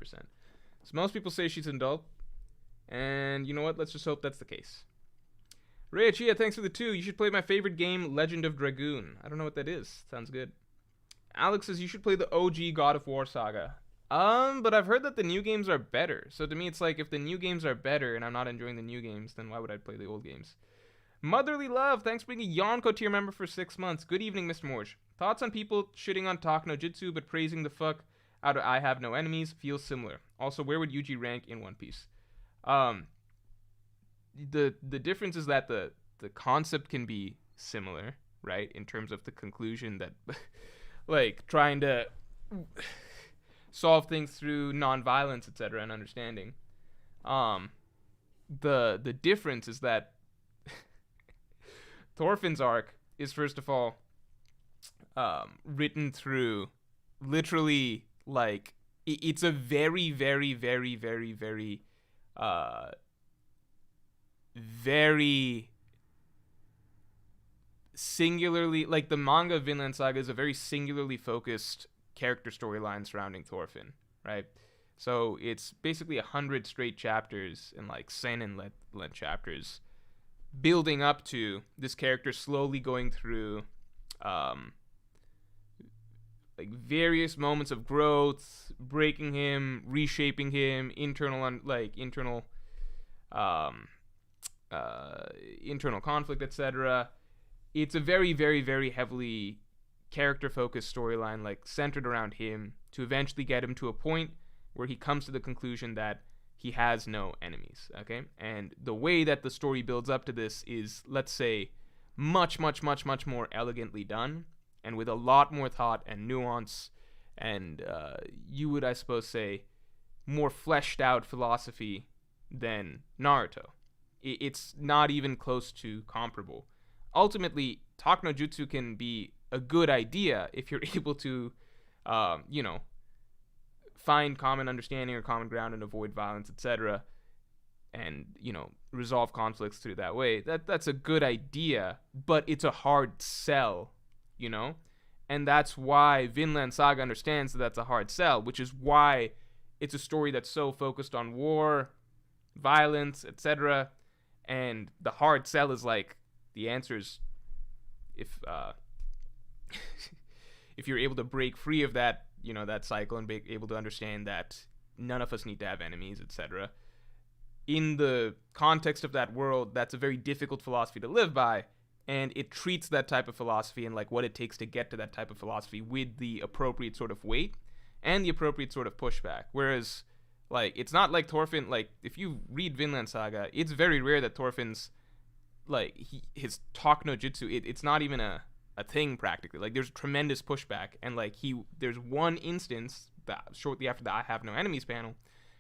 So most people say she's an adult. And you know what? Let's just hope that's the case. Ray Chia, thanks for the 2. You should play my favorite game, Legend of Dragoon. I don't know what that is. Sounds good. Alex says you should play the OG God of War saga. But I've heard that the new games are better. So to me, it's like if the new games are better and I'm not enjoying the new games, then why would I play the old games? Motherly Love, thanks for being a Yonko tier member for 6 months. Good evening, Mr. Morj. Thoughts on people shitting on Talk no Jutsu but praising the fuck out of I Have No Enemies feels similar. Also, where would Yuji rank in One Piece? The difference is that the concept can be similar, right? In terms of the conclusion that like trying to solve things through non-violence, etc., and understanding. The difference is that Thorfinn's arc is first of all written through literally like it's a very very very very very very singularly, like the manga of Vinland Saga is a very singularly focused character storyline surrounding Thorfinn, right? So it's basically 100 straight chapters and like seinen length chapters building up to this character slowly going through like various moments of growth, breaking him, reshaping him, internal conflict, etc. It's a very, very, very heavily character-focused storyline, like centered around him, to eventually get him to a point where he comes to the conclusion that he has no enemies. Okay, and the way that the story builds up to this is, let's say, much, much, much, much more elegantly done, and with a lot more thought and nuance, and you would, I suppose, say, more fleshed out philosophy than Naruto. It's not even close to comparable. Ultimately, Talk no Jutsu can be a good idea if you're able to, find common understanding or common ground and avoid violence, etc., and, resolve conflicts through that way. That's a good idea, but it's a hard sell, And that's why Vinland Saga understands that that's a hard sell, which is why it's a story that's so focused on war, violence, etc., and the hard sell is like the answers if if you're able to break free of that, that cycle and be able to understand that none of us need to have enemies, etc. In the context of that world, that's a very difficult philosophy to live by, and it treats that type of philosophy and like what it takes to get to that type of philosophy with the appropriate sort of weight and the appropriate sort of pushback. Whereas like, it's not like Thorfinn, like, if you read Vinland Saga, it's very rare that Thorfinn's, like, his Talk no Jutsu, it's not even a thing, practically. Like, there's tremendous pushback, and, like, there's one instance, that shortly after the I Have No Enemies panel,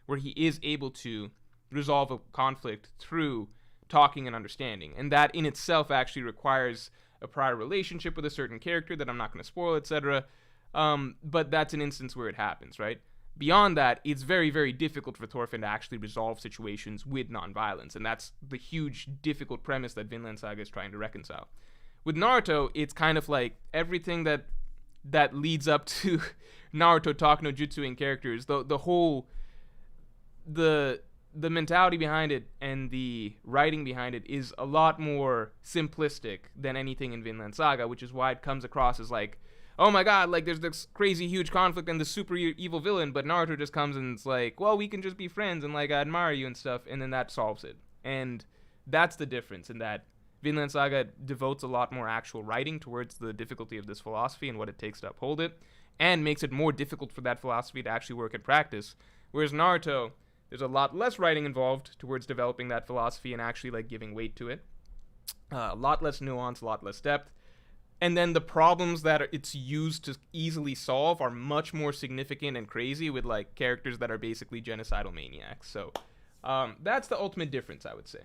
where he is able to resolve a conflict through talking and understanding, and that in itself actually requires a prior relationship with a certain character that I'm not going to spoil, etc., but that's an instance where it happens, right? Beyond that, it's very, very difficult for Thorfinn to actually resolve situations with nonviolence, and that's the huge, difficult premise that Vinland Saga is trying to reconcile. With Naruto, it's kind of like everything that leads up to Naruto Talk no Jutsu in characters, the mentality behind it and the writing behind it is a lot more simplistic than anything in Vinland Saga, which is why it comes across as like, oh my god, like there's this crazy huge conflict and this super evil villain, but Naruto just comes and it's like, well, we can just be friends and like I admire you and stuff, and then that solves it. And that's the difference, in that Vinland Saga devotes a lot more actual writing towards the difficulty of this philosophy and what it takes to uphold it, and makes it more difficult for that philosophy to actually work in practice. Whereas Naruto, there's a lot less writing involved towards developing that philosophy and actually like giving weight to it. A lot less nuance, a lot less depth. And then the problems that it's used to easily solve are much more significant and crazy, with like characters that are basically genocidal maniacs. So That's the ultimate difference, I would say.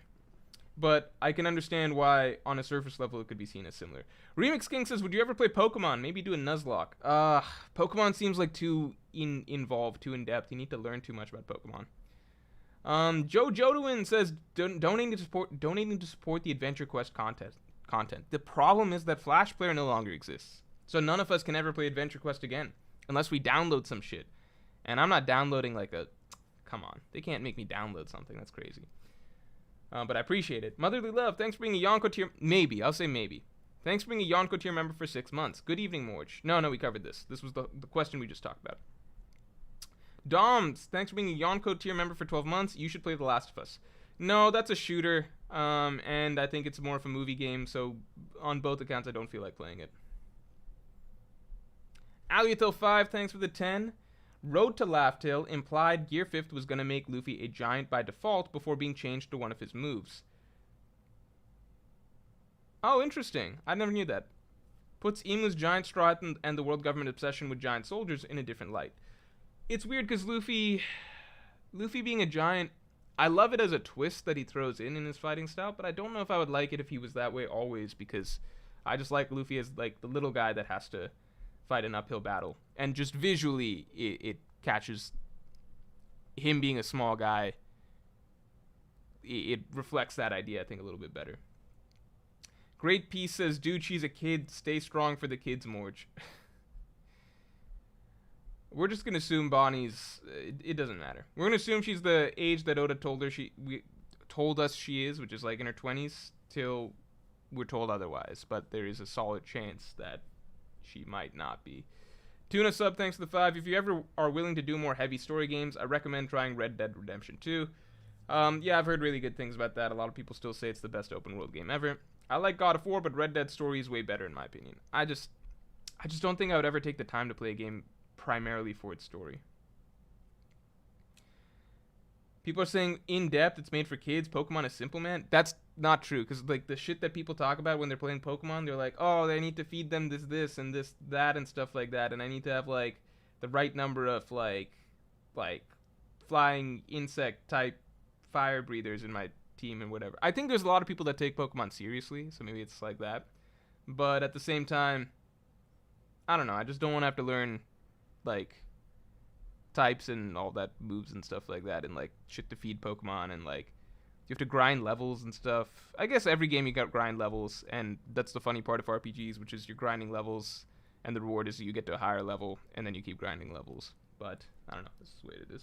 But I can understand why, on a surface level, it could be seen as similar. Remix King says, would you ever play Pokemon? Maybe do a Nuzlocke. Pokemon seems like too involved, too in-depth. You need to learn too much about Pokemon. Joe Jodwin says, donating to support the Adventure Quest content. The problem is that Flash Player no longer exists. So none of us can ever play Adventure Quest again. Unless we download some shit. And I'm not downloading like a... Come on. They can't make me download something. That's crazy. But I appreciate it. Motherly Love, thanks for being a Yonko tier... Maybe. I'll say maybe. Thanks for being a Yonko tier member for 6 months. Good evening, Morj. No, we covered this. This was the question we just talked about. Doms, thanks for being a Yonko tier member for 12 months. You should play The Last of Us. No, that's a shooter. And I think it's more of a movie game, so on both accounts I don't feel like playing it. Aliathil5, thanks for the 10. Road to Laughtail implied Gear 5th was going to make Luffy a giant by default before being changed to one of his moves. Oh, interesting. I never knew that. Puts Imu's giant stride and the world government obsession with giant soldiers in a different light. It's weird because Luffy being a giant, I love it as a twist that he throws in his fighting style, but I don't know if I would like it if he was that way always, because I just like Luffy as like the little guy that has to fight an uphill battle. And just visually, it catches him being a small guy. It reflects that idea, I think, a little bit better. Great Piece says, dude, she's a kid. Stay strong for the kids, Morj. We're just going to assume Bonnie's... It doesn't matter. We're going to assume she's the age that Oda told us she is, which is like in her 20s, till we're told otherwise. But there is a solid chance that she might not be. Tuna sub, thanks for the 5. If you ever are willing to do more heavy story games, I recommend trying Red Dead Redemption 2. Yeah, I've heard really good things about that. A lot of people still say it's the best open world game ever. I like God of War, but Red Dead story is way better in my opinion. I just don't think I would ever take the time to play a game primarily for its story. People are saying in depth, it's made for kids. Pokemon is simple, man. That's not true, because like the shit that people talk about when they're playing Pokemon, they're like, oh, I need to feed them this and this, that, and stuff like that, and I need to have like the right number of like flying insect type fire breathers in my team and whatever. I think there's a lot of people that take Pokemon seriously, so maybe it's like that. But at the same time, I don't know. I just don't want to have to learn like types and all that moves and stuff like that, and like shit to feed Pokemon, and like you have to grind levels and stuff. I guess every game you got grind levels, and that's the funny part of RPGs, which is you're grinding levels, and the reward is you get to a higher level, and then you keep grinding levels. But I don't know. This is the way it is.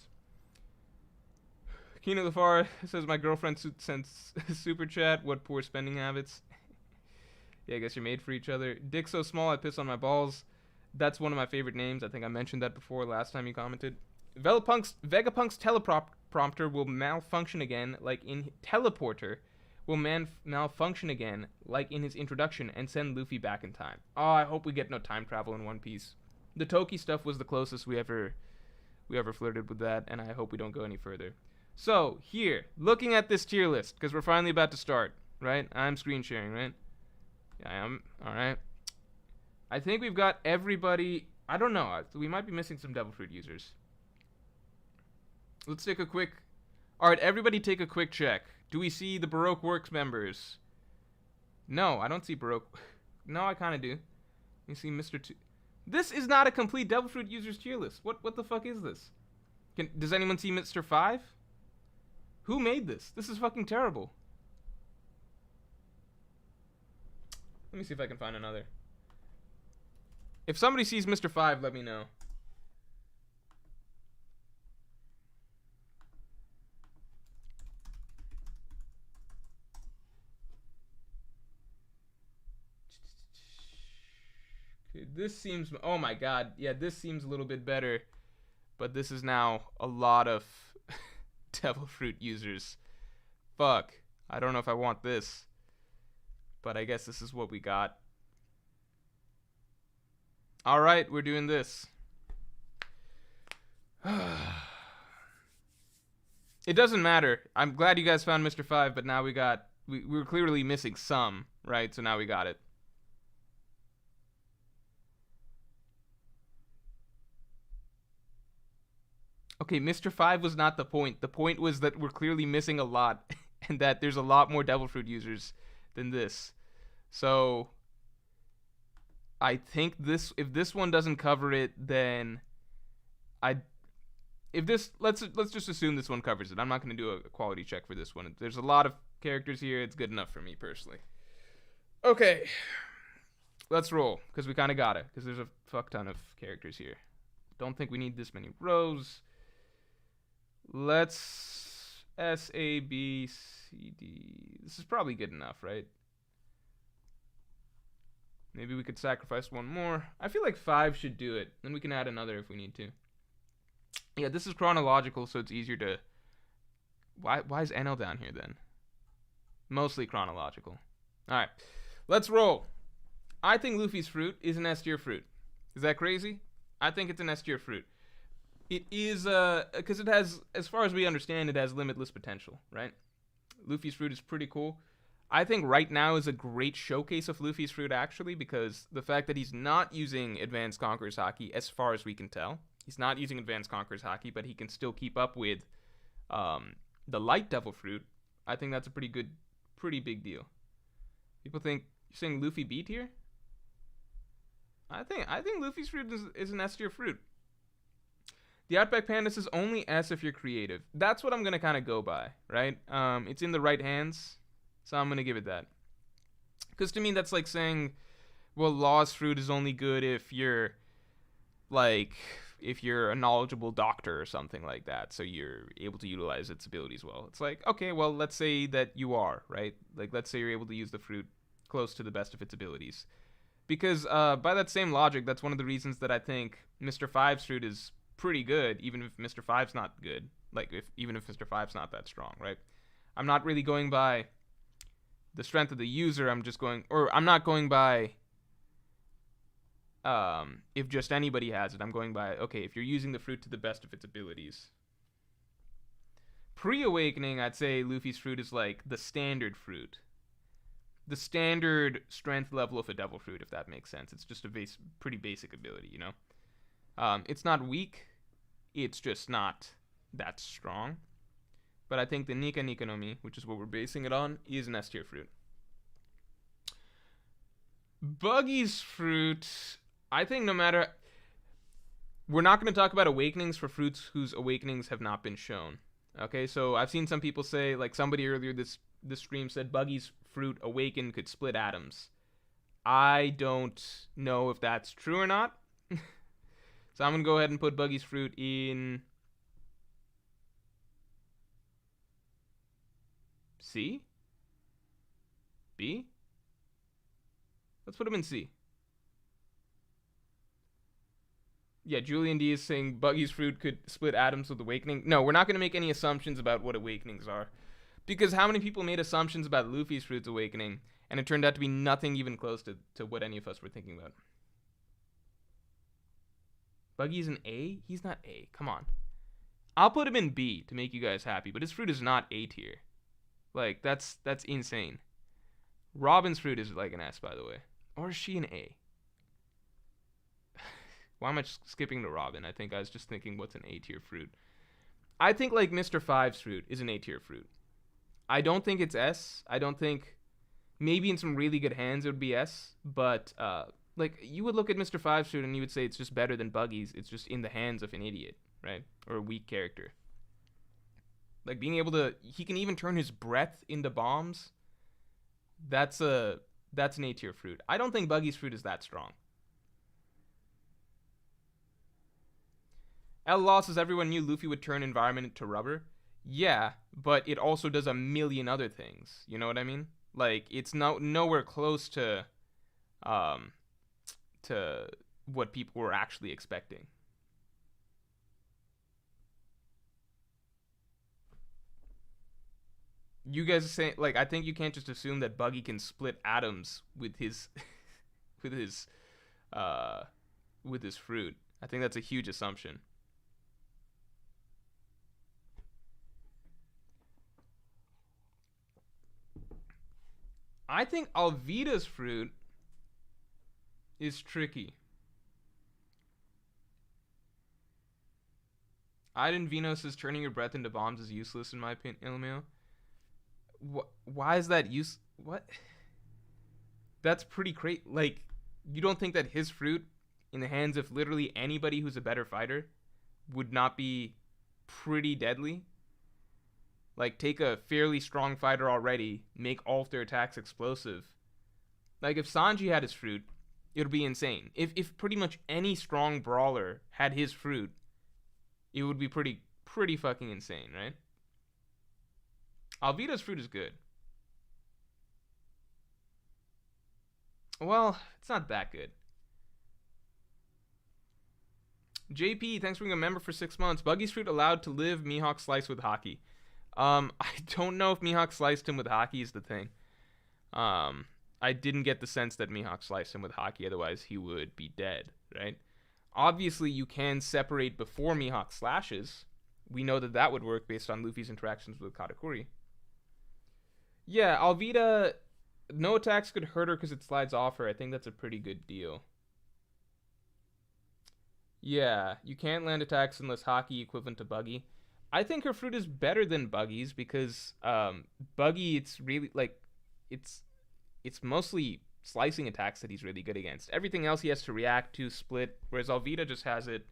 Kino Lafar says, my girlfriend sends super chat. What poor spending habits. Yeah, I guess you're made for each other. Dick so small I piss on my balls. That's one of my favorite names. I think I mentioned that before last time you commented. Vegapunk's teleprompter will malfunction again, like in teleporter will malfunction again, like in his introduction, and send Luffy back in time. Oh, I hope we get no time travel in One Piece. The Toki stuff was the closest we ever flirted with that, and I hope we don't go any further. So, here, looking at this tier list, because we're finally about to start, right? I'm screen sharing, right? Yeah, I am. Alright. I think we've got everybody... I don't know. We might be missing some Devil Fruit users. Let's take a quick... Alright, everybody take a quick check. Do we see the Baroque Works members? No, I don't see Baroque... No, I kind of do. You see Mr. This is not a complete Devil Fruit users tier list. What the fuck is this? Does anyone see Mr. 5? Who made this? This is fucking terrible. Let me see if I can find another. If somebody sees Mr. 5, let me know. Okay, this seems... Oh my god. Yeah, this seems a little bit better. But this is now a lot of... Devil Fruit users. Fuck. I don't know if I want this. But I guess this is what we got. Alright, we're doing this. It doesn't matter. I'm glad you guys found Mr. 5, but now we were clearly missing some, right? So now we got it. Okay, Mr. 5 was not the point. The point was that we're clearly missing a lot and that there's a lot more devil fruit users than this. So I think this, if this one doesn't cover it, then I if this, let's just assume this one covers it. I'm not going to do a quality check for this one. There's a lot of characters here. It's good enough for me personally. Okay, let's roll because we kind of got it because there's a fuck ton of characters here. Don't think we need this many rows. Let's S A B C D. This is probably good enough, right? Maybe we could sacrifice one more. I feel like 5 should do it. Then we can add another if we need to. Yeah, this is chronological, so it's easier to... Why is NL down here, then? Mostly chronological. Alright, let's roll. I think Luffy's fruit is an S tier fruit. Is that crazy? I think it's an S tier fruit. It is, because it has, as far as we understand, it has limitless potential, right? Luffy's fruit is pretty cool. I think right now is a great showcase of Luffy's fruit, actually, because the fact that he's not using Advanced Conqueror's Haki, as far as we can tell, he's not using Advanced Conqueror's Haki, but he can still keep up with the Light Devil Fruit. I think that's a pretty big deal. People think, you're saying Luffy B tier? I think Luffy's fruit is an S tier fruit. The Outback Pandas is only S if you're creative. That's what I'm going to kind of go by, right? It's in the right hands. So I'm going to give it that. Because to me, that's like saying, well, Law's fruit is only good if you're, like, if you're a knowledgeable doctor or something like that. So you're able to utilize its abilities well. It's like, okay, well, let's say that you are, right? Like, let's say you're able to use the fruit close to the best of its abilities. Because by that same logic, that's one of the reasons that I think Mr. 5's fruit is pretty good, even if Mr. 5's not good. Like, even if Mr. 5's not that strong, right? I'm not really going by the strength of the user. I'm not going by if just anybody has it. I'm going by, okay, if you're using the fruit to the best of its abilities. Pre-awakening, I'd say Luffy's fruit is like the standard fruit. The standard strength level of a devil fruit, if that makes sense. It's just a pretty basic ability, you know? It's not weak. It's just not that strong. But I think the Nika Nika no Mi, which is what we're basing it on, is an S tier fruit. Buggy's fruit, I think no matter... We're not going to talk about awakenings for fruits whose awakenings have not been shown. Okay, so I've seen some people say, like somebody earlier this stream said Buggy's fruit awakened could split atoms. I don't know if that's true or not. So I'm going to go ahead and put Buggy's fruit in... C? B? Let's put him in C. Yeah, Julian D is saying Buggy's fruit could split atoms with awakening. No, we're not going to make any assumptions about what awakenings are. Because how many people made assumptions about Luffy's fruit's awakening, and it turned out to be nothing even close to what any of us were thinking about. Buggy's an A? He's not A. Come on. I'll put him in B to make you guys happy, but his fruit is not A tier. Like, that's insane. Robin's fruit is like an S, by the way. Or is she an A? Why am I skipping to Robin? I think I was just thinking, what's an A tier fruit? I think, like, Mr. 5's fruit is an A tier fruit. I don't think it's S. I don't think... Maybe in some really good hands it would be S. But, like, you would look at Mr. 5's fruit and you would say it's just better than Buggy's. It's just in the hands of an idiot, right? Or a weak character. Like, being able to... He can even turn his breath into bombs. That's an A tier fruit. I don't think Buggy's fruit is that strong. L Law says everyone knew Luffy would turn environment into rubber. Yeah, but it also does a million other things. You know what I mean? Like, it's nowhere close to what people were actually expecting. You guys are saying, like, I think you can't just assume that Buggy can split atoms with his with his fruit. I think that's a huge assumption. I think Alvida's fruit is tricky. Iden Vino says turning your breath into bombs is useless in my opinion, LMAO. Why is that use? What? That's pretty crazy. Like, you don't think that his fruit, in the hands of literally anybody who's a better fighter, would not be pretty deadly? Like, take a fairly strong fighter already, make all of their attacks explosive. Like, if Sanji had his fruit, it would be insane. If pretty much any strong brawler had his fruit, it would be pretty fucking insane, right? Alvida's fruit is good. Well, it's not that good. JP, thanks for being a member for 6 months. Buggy's fruit allowed to live. Mihawk sliced with hockey. I don't know if Mihawk sliced him with hockey is the thing. I didn't get the sense that Mihawk sliced him with hockey, otherwise he would be dead, right? Obviously, you can separate before Mihawk slashes. We know that that would work based on Luffy's interactions with Katakuri. Yeah, Alvida, no attacks could hurt her because it slides off her. I think that's a pretty good deal. Yeah, you can't land attacks unless hockey equivalent to Buggy. I think her fruit is better than Buggy's because Buggy, it's really like it's mostly slicing attacks that he's really good against. Everything else he has to react to, split, whereas Alvida just has it,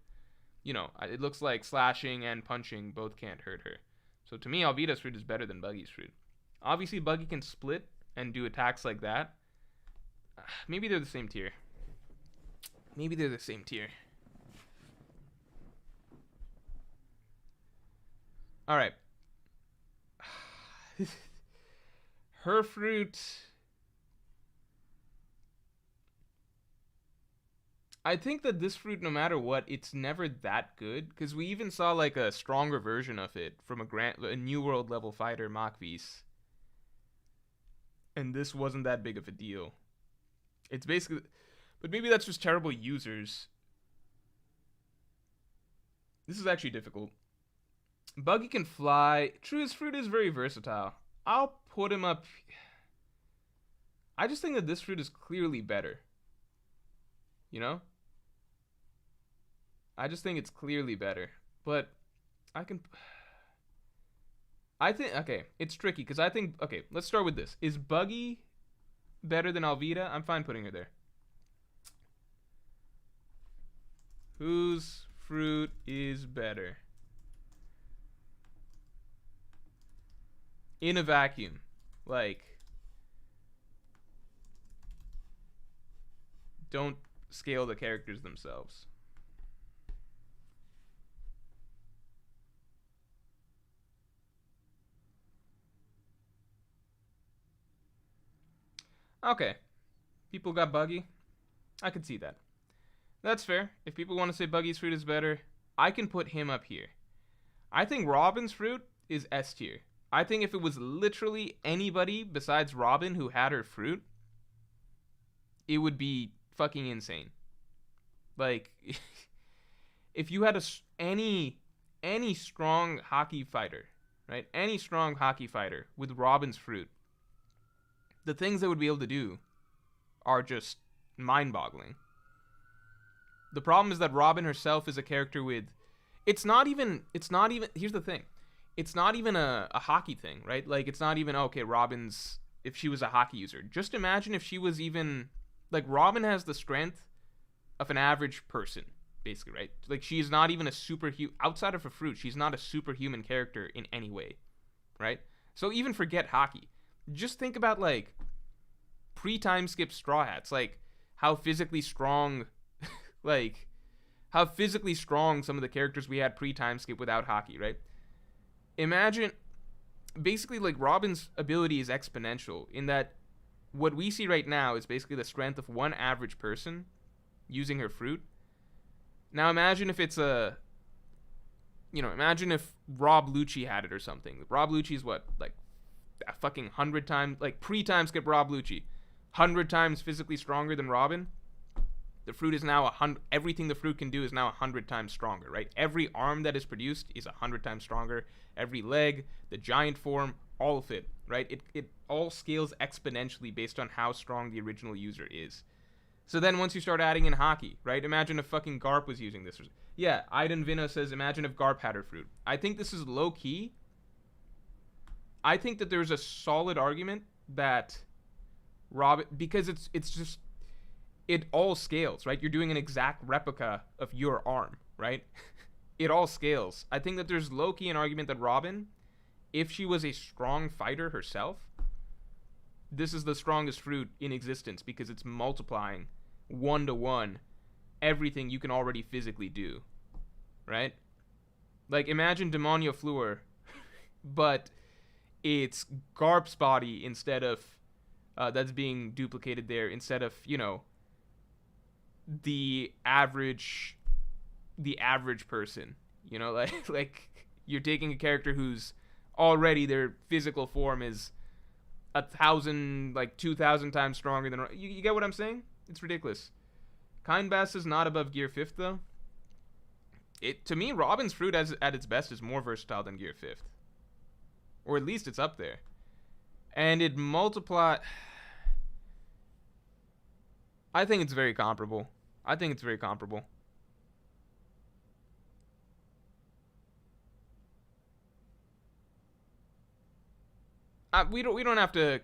you know, it looks like slashing and punching both can't hurt her. So to me, Alvida's fruit is better than Buggy's fruit. Obviously, Buggy can split and do attacks like that. Maybe they're the same tier. Maybe they're the same tier. All right. Her fruit. I think that this fruit, no matter what, it's never that good because we even saw like a stronger version of it from a New World level fighter, Machvis, and this wasn't that big of a deal. It's basically, but maybe that's just terrible users. This is actually difficult. Buggy can fly. True, his fruit is very versatile. I'll put him up. I just think that this fruit is clearly better. You know? I just think it's clearly better. But I think, okay, it's tricky because I think, okay, let's start with this. Is Buggy better than Alvida? I'm fine putting her there. Whose fruit is better? In a vacuum. Like, don't scale the characters themselves. Okay. People got Buggy. I could see that. That's fair. If people want to say Buggy's fruit is better, I can put him up here. I think Robin's fruit is S tier. I think if it was literally anybody besides Robin who had her fruit, it would be fucking insane. Like, if you had any strong hockey fighter, right? Any strong hockey fighter with Robin's fruit, the things they would be able to do are just mind-boggling. The problem is that Robin herself is a character with, it's not even, here's the thing. It's not even a hockey thing, right? Like, it's not even, okay, Robin's, if she was a hockey user. Just imagine if she was even, like, Robin has the strength of an average person, basically, right? Like, she is not even a superhuman, outside of her fruit, she's not a superhuman character in any way, right? So even forget hockey. Just think about, like, pre-time skip Straw Hats, like, how physically strong, like, how physically strong some of the characters we had pre-time skip without hockey, right? Imagine, basically, like, Robin's ability is exponential in that what we see right now is basically the strength of one average person using her fruit. Now imagine if it's imagine if Rob Lucci had it or something. Rob Lucci's what, like, a fucking 100 times, like, pre-time skip Rob Lucci, 100 times physically stronger than Robin. The fruit is now 100. Everything the fruit can do is now 100 times stronger, right? Every arm that is produced is 100 times stronger. Every leg, the giant form, all of it, right? It all scales exponentially based on how strong the original user is. So then once you start adding in hockey, right? Imagine if fucking Garp was using this. Yeah, Aiden Vino says, imagine if Garp had her fruit. I think this is low key. I think that there's a solid argument that Robin, because it's just, it all scales, right? You're doing an exact replica of your arm, right? It all scales. I think that there's low key an argument that Robin, if she was a strong fighter herself, this is the strongest fruit in existence because it's multiplying 1-to-1 everything you can already physically do, right? Like, imagine Demonio Fleur, but it's Garp's body instead of, that's being duplicated there, instead of, you know, the average person, you know, like you're taking a character who's already, their physical form is 1,000, like 2,000 times stronger than, you get what I'm saying? It's ridiculous. Kind Bass is not above Gear 5th though. To me, Robin's fruit at its best is more versatile than Gear 5th, or at least it's up there, and it multiply. I think it's very comparable. We don't have to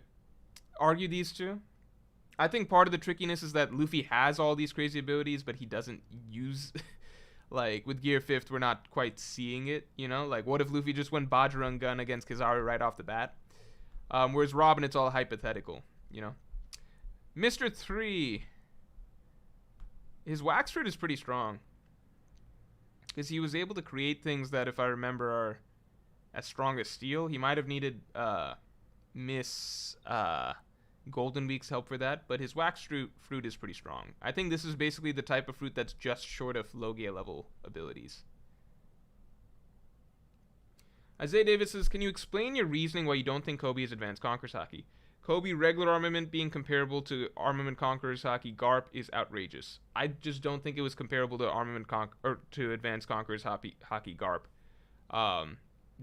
argue these two. I think part of the trickiness is that Luffy has all these crazy abilities, but he doesn't use. Like, with Gear 5th, we're not quite seeing it, you know? Like, what if Luffy just went Bajirang Gun against Kizaru right off the bat? Whereas Robin, it's all hypothetical, you know? Mr. 3. His wax fruit is pretty strong. Because he was able to create things that, if I remember, are as strong as steel. He might have needed Miss Golden Week's help for that, but his wax fruit is pretty strong. I think this is basically the type of fruit that's just short of Logia level abilities. Isaiah Davis says, can you explain your reasoning why you don't think Kobe is Advanced Conquerors Hockey? Kobe regular armament being comparable to Armament Conquerors Hockey Garp is outrageous. I just don't think it was comparable to to Advanced Conquerors Hockey Garp.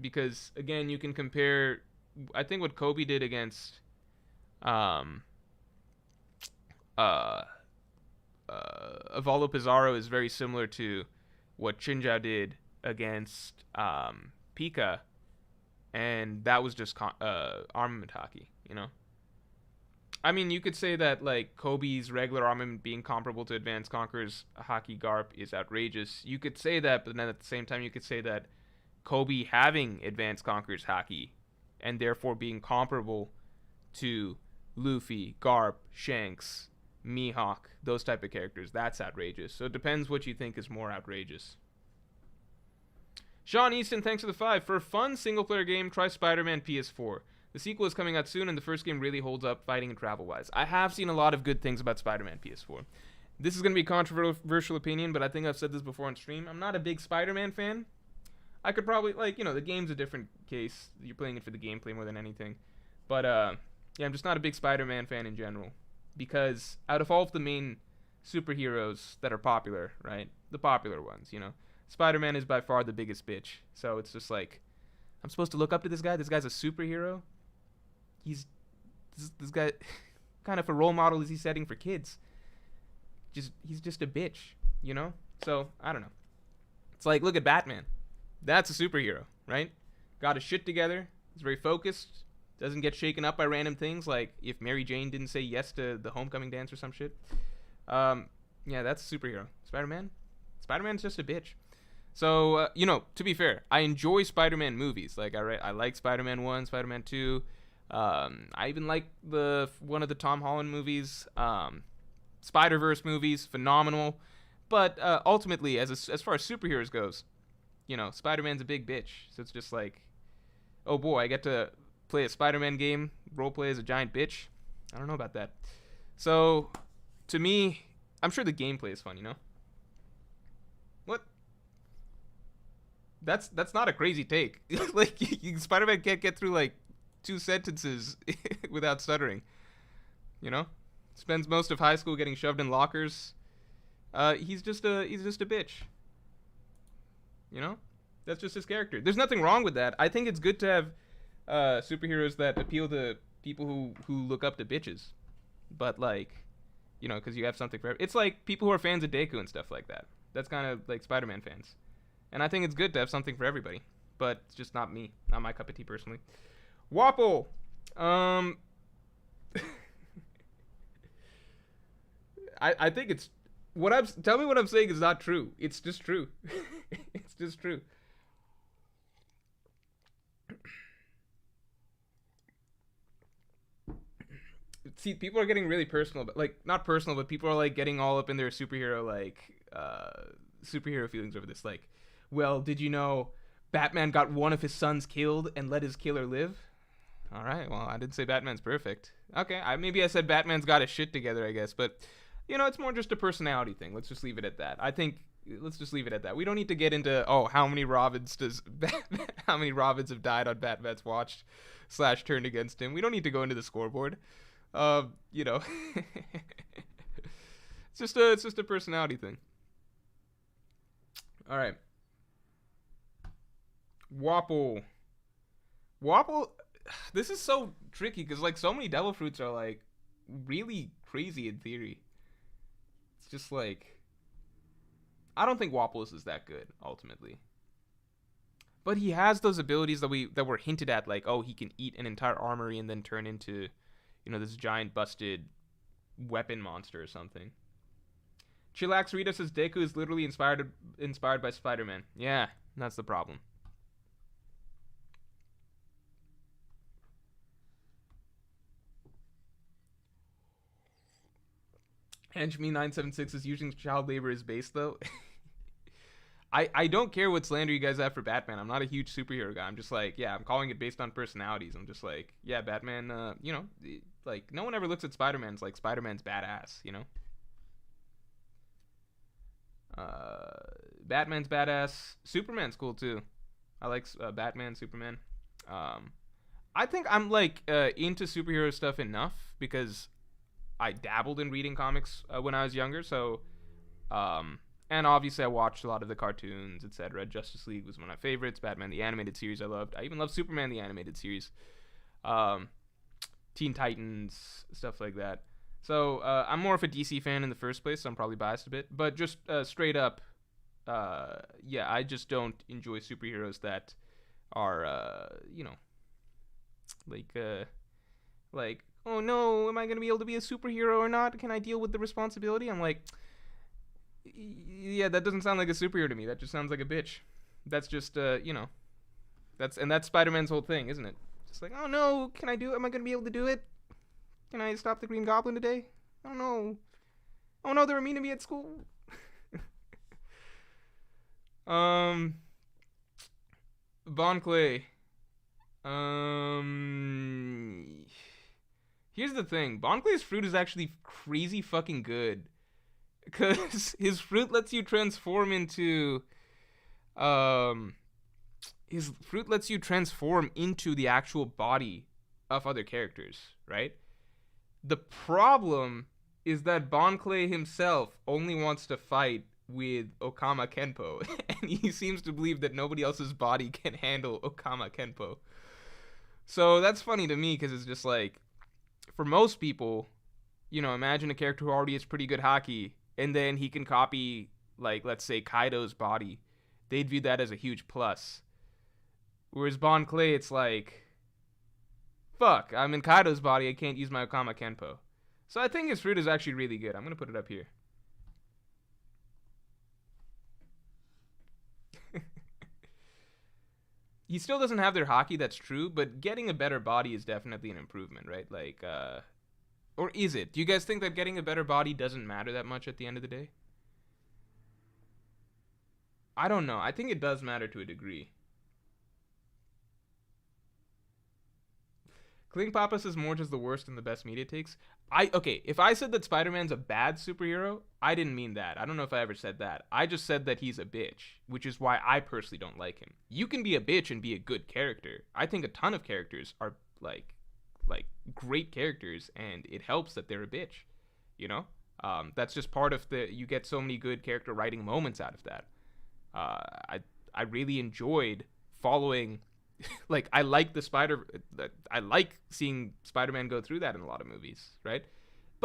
Because again, you can compare, I think what Kobe did against Avalo Pizarro is very similar to what Chinjao did against Pika, and that was just armament hockey, you know? I mean, you could say that, like, Kobe's regular armament being comparable to Advanced Conquerors Hockey Garp is outrageous. You could say that, but then at the same time, you could say that Kobe having Advanced Conquerors Hockey and therefore being comparable to Luffy, Garp, Shanks, Mihawk, those type of characters, that's outrageous. So it depends what you think is more outrageous. Sean Easton, thanks for the 5. For a fun single-player game, try Spider-Man PS4. The sequel is coming out soon, and the first game really holds up fighting and travel-wise. I have seen a lot of good things about Spider-Man PS4. This is going to be a controversial opinion, but I think I've said this before on stream. I'm not a big Spider-Man fan. I could probably, like, you know, the game's a different case. You're playing it for the gameplay more than anything. But, yeah, I'm just not a big Spider-Man fan in general. Because out of all of the main superheroes that are popular, right, the popular ones, you know, Spider-Man is by far the biggest bitch. So it's just like, I'm supposed to look up to this guy? This guy's a superhero? This guy, kind of a role model is he setting for kids? He's just a bitch, you know? So, I don't know. It's like, look at Batman. That's a superhero, right? Got his shit together. He's very focused. Doesn't get shaken up by random things, like if Mary Jane didn't say yes to the homecoming dance or some shit. Yeah, that's a superhero. Spider-Man's just a bitch. So, you know, to be fair, I enjoy Spider-Man movies. Like, I like Spider-Man 1, Spider-Man 2. I even like one of the Tom Holland movies. Spider-Verse movies, phenomenal. But ultimately, as far as superheroes goes, you know, Spider-Man's a big bitch. So it's just like, oh boy, I get to play a Spider-Man game, roleplay as a giant bitch. I don't know about that. So, to me, I'm sure the gameplay is fun, you know? What? That's not a crazy take. Like, Spider-Man can't get through, like, 2 sentences without stuttering. You know? Spends most of high school getting shoved in lockers. He's just a bitch. You know? That's just his character. There's nothing wrong with that. I think it's good to have superheroes that appeal to people who look up to bitches. But, like, you know, because you have something for. It's like people who are fans of Deku and stuff like that. That's kind of like Spider-Man fans, and I think it's good to have something for everybody. But it's just not me, not my cup of tea personally. Wapple, I think it's what I'm. Tell me what I'm saying is not true. It's just true. It's just true. See, people are getting really personal, but like not personal, but people are like getting all up in their superhero feelings over this. Like, well, did you know Batman got one of his sons killed and let his killer live? All right, well, I didn't say Batman's perfect. Okay, maybe I said Batman's got his shit together, I guess, but you know, it's more just a personality thing. Let's just leave it at that. I think let's just leave it at that. We don't need to get into how many Robins how many Robins have died on Batman's watch / turned against him. We don't need to go into the scoreboard. You know, it's just a personality thing. All right, Wapple. This is so tricky because like so many devil fruits are like really crazy in theory. It's just like I don't think Wapples is that good ultimately. But he has those abilities that were hinted at, like, oh, he can eat an entire armory and then turn into, you know, this giant busted weapon monster or something. Chillax Rita says Deku is literally inspired by Spider-Man. Yeah, that's the problem. Henchme976 is using child labor as base, though. I don't care what slander you guys have for Batman. I'm not a huge superhero guy. I'm just like, yeah, I'm calling it based on personalities. I'm just like, yeah, Batman, you know, like, no one ever looks at Spider-Man as like, Spider-Man's badass, you know? Batman's badass. Superman's cool, too. I like Batman, Superman. I think I'm, like, into superhero stuff enough because I dabbled in reading comics when I was younger, so, and obviously I watched a lot of the cartoons, etc. Justice League was one of my favorites. Batman the Animated Series I loved. I even loved Superman the Animated Series. Teen Titans, stuff like that. So I'm more of a DC fan in the first place, so I'm probably biased a bit. But just straight up, yeah, I just don't enjoy superheroes that are, you know, like, oh no, am I going to be able to be a superhero or not? Can I deal with the responsibility? I'm like, yeah, that doesn't sound like a superhero to me. That just sounds like a bitch. That's just, you know, that's Spider-Man's whole thing, isn't it? Just like, oh no, can I do it? Am I going to be able to do it? Can I stop the Green Goblin today? Oh no. Oh no, they were mean to me at school. Bon Clay. Here's the thing. Bon Clay's fruit is actually crazy fucking good. Because his fruit lets you transform into... His fruit lets you transform into the actual body of other characters, right? The problem is that Bon Clay himself only wants to fight with Okama Kenpo. And he seems to believe that nobody else's body can handle Okama Kenpo. So that's funny to me because it's just like... For most people, you know, imagine a character who already is pretty good hockey, and then he can copy, like, let's say, Kaido's body. They'd view that as a huge plus. Whereas Bon Clay, it's like, fuck, I'm in Kaido's body, I can't use my Okama Kenpo. So I think his fruit is actually really good. I'm going to put it up here. He still doesn't have their hockey, that's true, but getting a better body is definitely an improvement, right? Like, or is it? Do you guys think that getting a better body doesn't matter that much at the end of the day? I don't know. I think it does matter to a degree. Kling Papa says Morj is the worst and the best media takes. Okay, if I said that Spider-Man's a bad superhero, I didn't mean that. I don't know if I ever said that. I just said that he's a bitch, which is why I personally don't like him. You can be a bitch and be a good character. I think a ton of characters are like great characters, and it helps that they're a bitch. You know, that's just part of you get so many good character writing moments out of that. I really enjoyed following. Like, I like seeing Spider-Man go through that in a lot of movies, right?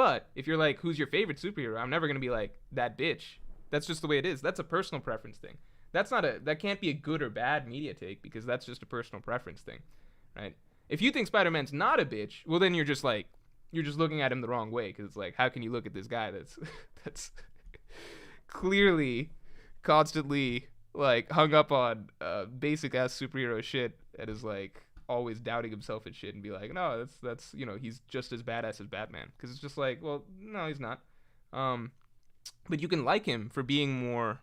But if you're like, who's your favorite superhero? I'm never gonna be like that bitch. That's just the way it is. That's a personal preference thing. That can't be a good or bad media take because that's just a personal preference thing, right? If you think Spider-Man's not a bitch, well then you're just looking at him the wrong way because it's like, how can you look at this guy that's clearly constantly like hung up on basic ass superhero shit and is like always doubting himself and shit and be like, no, that's he's just as badass as Batman, because it's just like, well, no, he's not. But you can like him for being more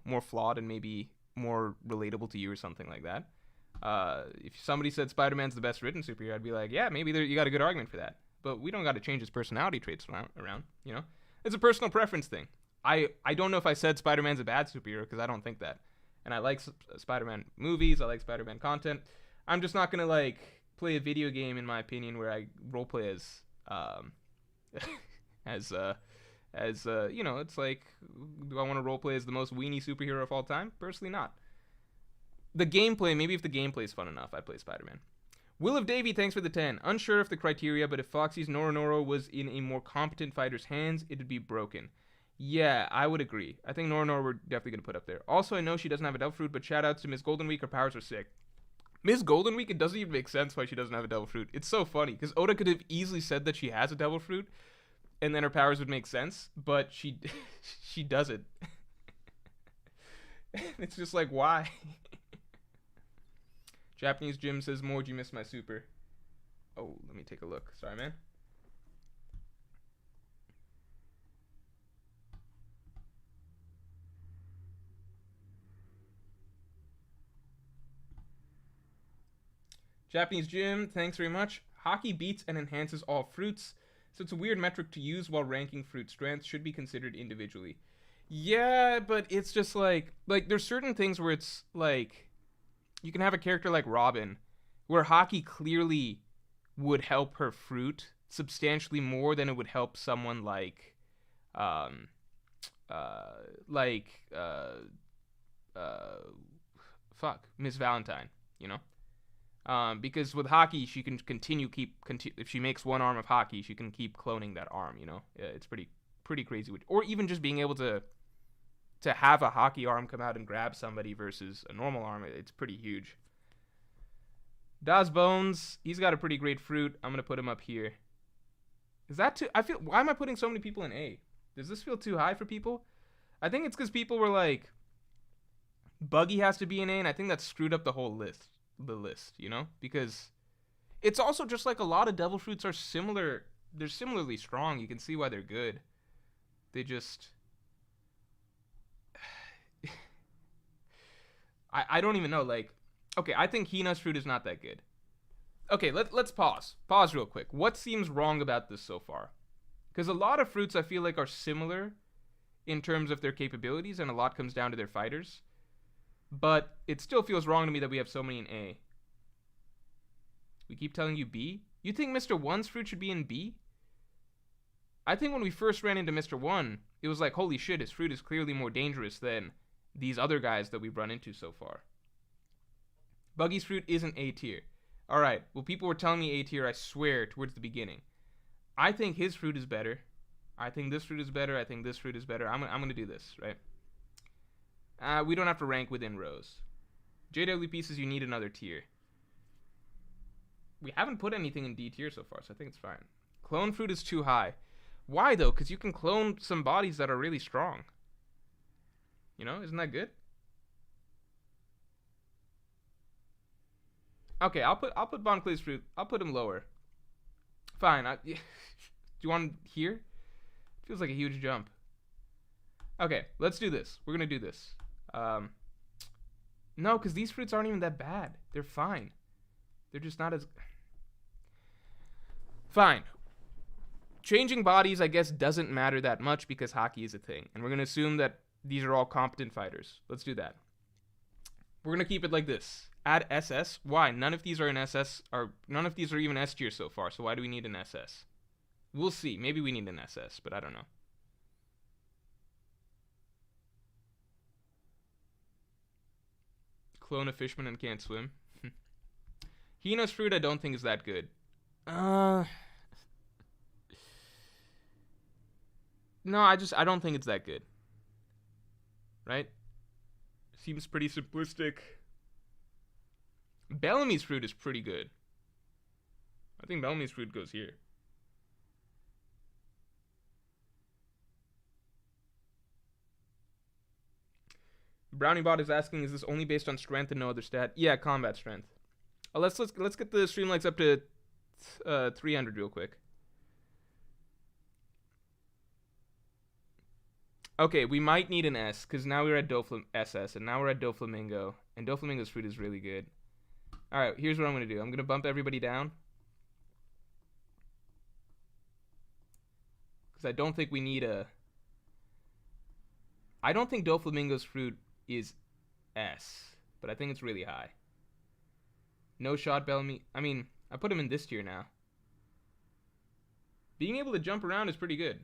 more flawed and maybe more relatable to you or something like that. If somebody said Spider-Man's the best written superhero, I'd be like, yeah, maybe you got a good argument for that. But we don't got to change his personality traits around. It's a personal preference thing. I don't know if I said Spider-Man's a bad superhero because I don't think that. And I like Spider-Man movies. I like Spider-Man content. I'm just not gonna like play a video game, in my opinion, where I roleplay as it's like, do I want to roleplay as the most weenie superhero of all time? Personally, not. The gameplay, maybe if the gameplay is fun enough, I'd play Spider-Man. Will of Davy, thanks for the 10. Unsure of the criteria, but if Foxy's Noro was in a more competent fighter's hands, it'd be broken. Yeah, I would agree. I think Noro we're definitely going to put up there. Also, I know she doesn't have a Devil Fruit, but shout outs to Miss Golden Week. Her powers are sick. Miss Golden Week, it doesn't even make sense why she doesn't have a Devil Fruit. It's so funny, because Oda could have easily said that she has a Devil Fruit, and then her powers would make sense, but she doesn't. It's just like, why? Japanese Jim says, Morj, you missed my super. Oh, let me take a look. Sorry, man. Japanese Jim, thanks very much. Hockey beats and enhances all fruits, so it's a weird metric to use while ranking fruit strength. Should be considered individually. Yeah, but it's just like there's certain things where it's like, you can have a character like Robin, where hockey clearly would help her fruit substantially more than it would help someone like, Miss Valentine, because with hockey she can continue if she makes one arm of hockey, she can keep cloning that arm. It's pretty crazy. Or even just being able to have a hockey arm come out and grab somebody versus a normal arm, it's pretty huge. Das Bones, he's got a pretty great fruit. I'm gonna put him up here. Is that too? Why am I putting so many people in A? Does this feel too high for people? I think it's because people were like, Buggy has to be in A, and I think that screwed up the whole list. Because it's also just like a lot of devil fruits are similar. They're similarly strong. You can see why they're good. They just, I don't even know. Like, okay, I think Hina's fruit is not that good. Okay, let's pause. Pause real quick. What seems wrong about this so far? Because a lot of fruits I feel like are similar in terms of their capabilities, and a lot comes down to their fighters. But it still feels wrong to me that we have so many in A. We keep telling you B? You think Mr. 1's fruit should be in B? I think when we first ran into Mr. 1, it was like, holy shit, his fruit is clearly more dangerous than these other guys that we've run into so far. Buggy's fruit isn't A tier. Alright, well, people were telling me A tier, I swear, towards the beginning. I think his fruit is better. I think this fruit is better. I think this fruit is better. I'm going to do this, right? We don't have to rank within rows. JWP says you need another tier. We haven't put anything in D tier so far, so I think it's fine. Clone fruit is too high. Why, though? Because you can clone some bodies that are really strong. Isn't that good? Okay, I'll put Bon Clay's fruit. I'll put him lower. Fine. Do you want him here? Feels like a huge jump. Okay, let's do this. We're gonna do this. No, because these fruits aren't even that bad. They're fine. They're just not as... Fine. Changing bodies, I guess, doesn't matter that much because hockey is a thing. And we're going to assume that these are all competent fighters. Let's do that. We're going to keep it like this. Add SS. Why? None of these are in SS. None of these are even S tier so far, so why do we need an SS? We'll see. Maybe we need an SS, but I don't know. Clone a fishman and can't swim. Hina's fruit I don't think is that good. No, I don't think it's that good. Right? Seems pretty simplistic. Bellamy's fruit is pretty good. I think Bellamy's fruit goes here. BrownieBot is asking, is this only based on strength and no other stat? Yeah, combat strength. Let's get the stream likes up to 300 real quick. Okay, we might need an S, because now we're at SS, and now we're at Doflamingo, and Doflamingo's fruit is really good. Alright, here's what I'm going to do. I'm going to bump everybody down. Because I don't think we need a... I don't think Doflamingo's fruit is S, but I think it's really high. No shot Bellamy. I mean, I put him in this tier now. Being able to jump around is pretty good.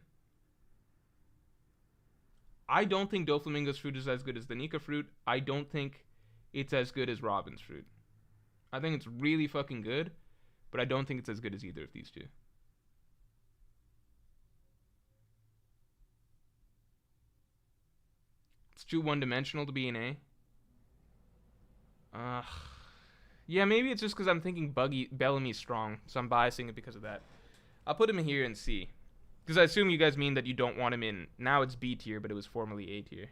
I don't think Doflamingo's fruit is as good as the Nika fruit. I don't think it's as good as Robin's fruit. I think it's really fucking good, but I don't think it's as good as either of these two. It's too one-dimensional to be an A. Yeah, maybe it's just because I'm thinking Bellamy's strong, so I'm biasing it because of that. I'll put him in here and C. Because I assume you guys mean that you don't want him in. Now it's B tier, but it was formerly A tier.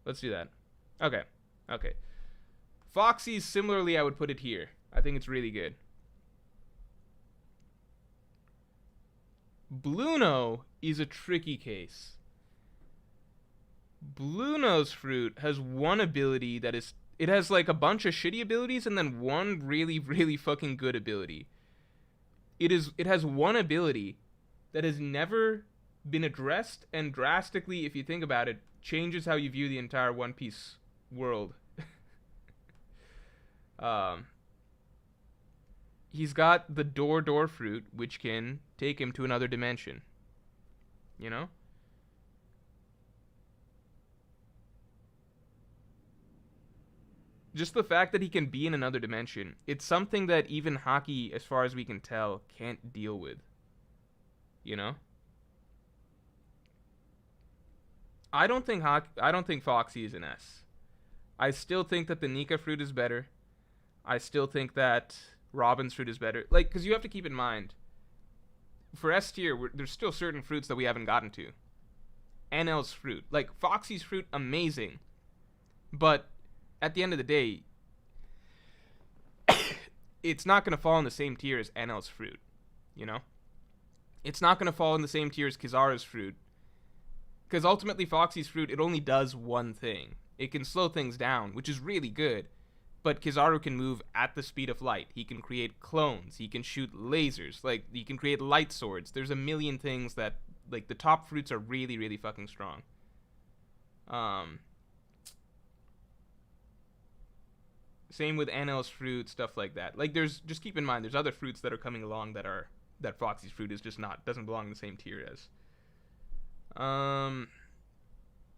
Let's do that. Okay. Okay. Foxy's, similarly, I would put it here. I think it's really good. Bluno is a tricky case. Bluno's fruit has one ability that is... It has like a bunch of shitty abilities and then one really, really fucking good ability. It has one ability that has never been addressed and drastically, if you think about it, changes how you view the entire One Piece world. He's got the door fruit, which can take him to another dimension. You know? Just the fact that he can be in another dimension, it's something that even Haki, as far as we can tell, can't deal with. You know? I don't think Foxy is an S. I still think that the Nika fruit is better. I still think that Robin's fruit is better. Like, because you have to keep in mind, for S tier, there's still certain fruits that we haven't gotten to. NL's fruit. Like, Foxy's fruit, amazing. But at the end of the day, it's not going to fall in the same tier as NL's fruit. You know? It's not going to fall in the same tier as Kizaru's fruit. Because ultimately, Foxy's fruit, it only does one thing. It can slow things down, which is really good. But Kizaru can move at the speed of light. He can create clones. He can shoot lasers. Like, he can create light swords. There's a million things that, like, the top fruits are really, really fucking strong. Same with NL's fruit, stuff like that. Like, just keep in mind, there's other fruits that are coming along that Foxy's fruit is just doesn't belong in the same tier as.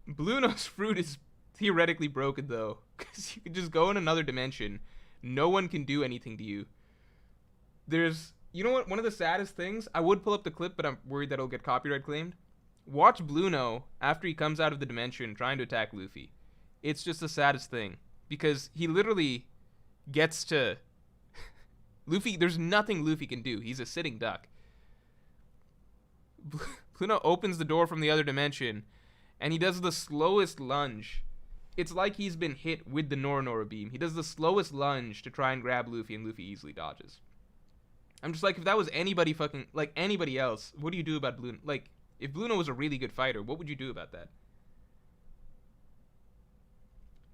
Bluno's fruit is theoretically broken, though, because you can just go in another dimension. No one can do anything to you. You know what? One of the saddest things, I would pull up the clip, but I'm worried that it'll get copyright claimed. Watch Bluno after he comes out of the dimension trying to attack Luffy. It's just the saddest thing, because he literally gets to... Luffy, there's nothing Luffy can do. He's a sitting duck. Bluno opens the door from the other dimension, and he does the slowest lunge. It's like he's been hit with the Nora beam. He does the slowest lunge to try and grab Luffy, and Luffy easily dodges. I'm just like, if that was anybody fucking, like, anybody else, what do you do about Bluno? Like, if Bluno was a really good fighter, what would you do about that?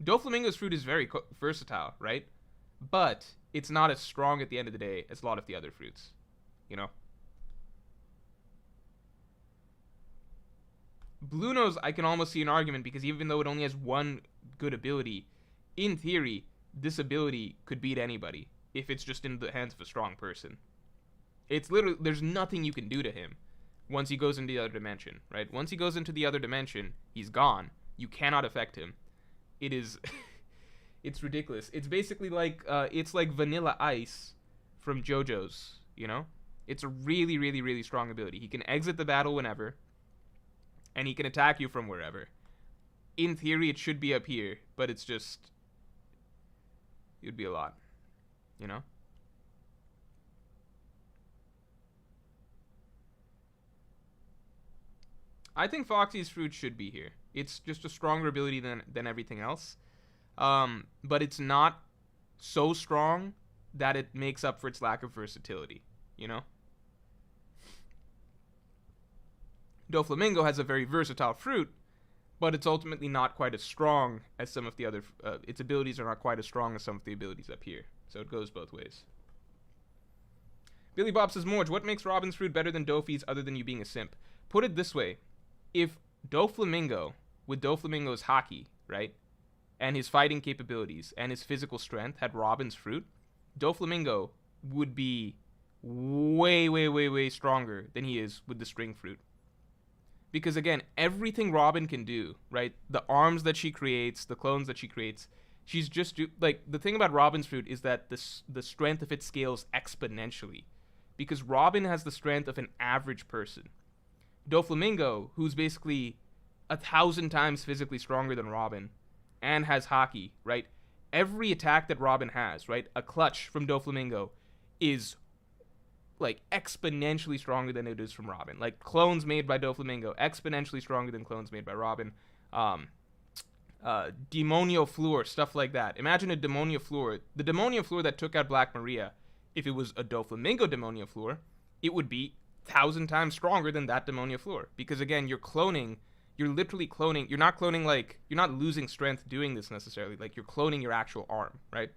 Doflamingo's fruit is very versatile, right? But it's not as strong at the end of the day as a lot of the other fruits, you know? Bluno's, I can almost see an argument, because even though it only has one good ability, in theory, this ability could beat anybody if it's just in the hands of a strong person. It's literally, there's nothing you can do to him once he goes into the other dimension, right? Once he goes into the other dimension, he's gone. You cannot affect him. It is, it's ridiculous. It's basically like, it's like Vanilla Ice from JoJo's, you know? It's a really, really, really strong ability. He can exit the battle whenever. and he can attack you from wherever. In theory, it should be up here, but it's just, it would be a lot, you know? I think Foxy's Fruit should be here. It's just a stronger ability than everything else. But it's not so strong that it makes up for its lack of versatility, you know? Doflamingo has a very versatile fruit, but it's ultimately not quite as strong as some of the other... its abilities are not quite as strong as some of the abilities up here. So it goes both ways. Billy Bob says, Morj, what makes Robin's Fruit better than Dofi's other than you being a simp? Put it this way. If Doflamingo, with Doflamingo's hockey, right, and his fighting capabilities and his physical strength had Robin's Fruit, Doflamingo would be way, way, way, way stronger than he is with the String Fruit. Because again, everything Robin can do, right, the arms that she creates, the clones that she creates, she's just, like, the thing about Robin's Fruit is that the strength of it scales exponentially. Because Robin has the strength of an average person. Doflamingo, who's basically 1,000 times physically stronger than Robin, and has hockey, right? Every attack that Robin has, right? A clutch from Doflamingo is, like, exponentially stronger than it is from Robin. Like, clones made by Doflamingo, exponentially stronger than clones made by Robin. Demonio Floor, stuff like that. Imagine a Demonio Floor. The Demonio Floor that took out Black Maria, if it was a Doflamingo Demonio Floor, it would be 1,000 times stronger than that Demonio Floor. Because again, you're literally cloning, you're not cloning, like, you're not losing strength doing this necessarily, like, you're cloning your actual arm, right?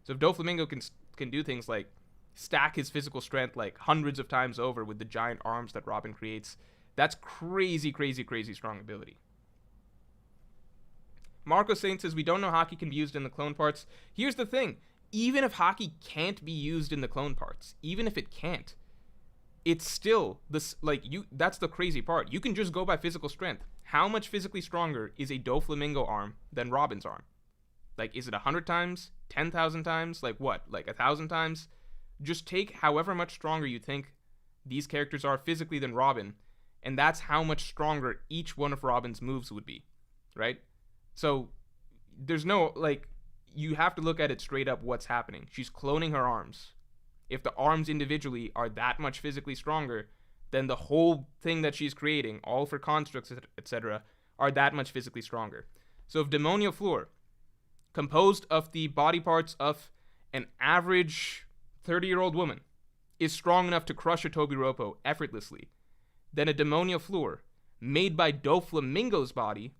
So if Doflamingo can do things like stack his physical strength, like, hundreds of times over with the giant arms that Robin creates, that's crazy, crazy, crazy strong ability. Marco Saint says, we don't know hockey can be used in the clone parts. Here's the thing, even if hockey can't be used in the clone parts, even if it can't, it's still this, like, that's the crazy part. You can just go by physical strength. How much physically stronger is a Doflamingo arm than Robin's arm? Like, is it 100 times? 10,000 times? Like what? Like 1,000 times? Just take however much stronger you think these characters are physically than Robin, and that's how much stronger each one of Robin's moves would be, right? So there's no, like, you have to look at it straight up what's happening. She's cloning her arms. If the arms individually are that much physically stronger, then the whole thing that she's creating, all for constructs, etc., are that much physically stronger. So if Demonio Floor, composed of the body parts of an average 30-year-old woman, is strong enough to crush a Tobiropo effortlessly, then a Demonio Floor, made by Doflamingo's body,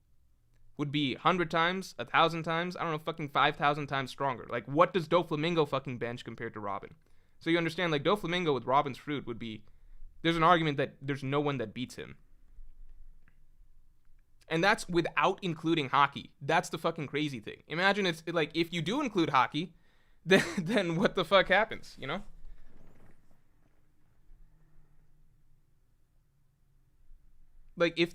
would be 100 times, 1,000 times, I don't know, fucking 5,000 times stronger. Like, what does Doflamingo fucking bench compared to Robin? So you understand, like, Doflamingo with Robin's Fruit would be... There's an argument that there's no one that beats him. And that's without including hockey. That's the fucking crazy thing. Imagine it's, like, if you do include hockey, then what the fuck happens, you know? Like, if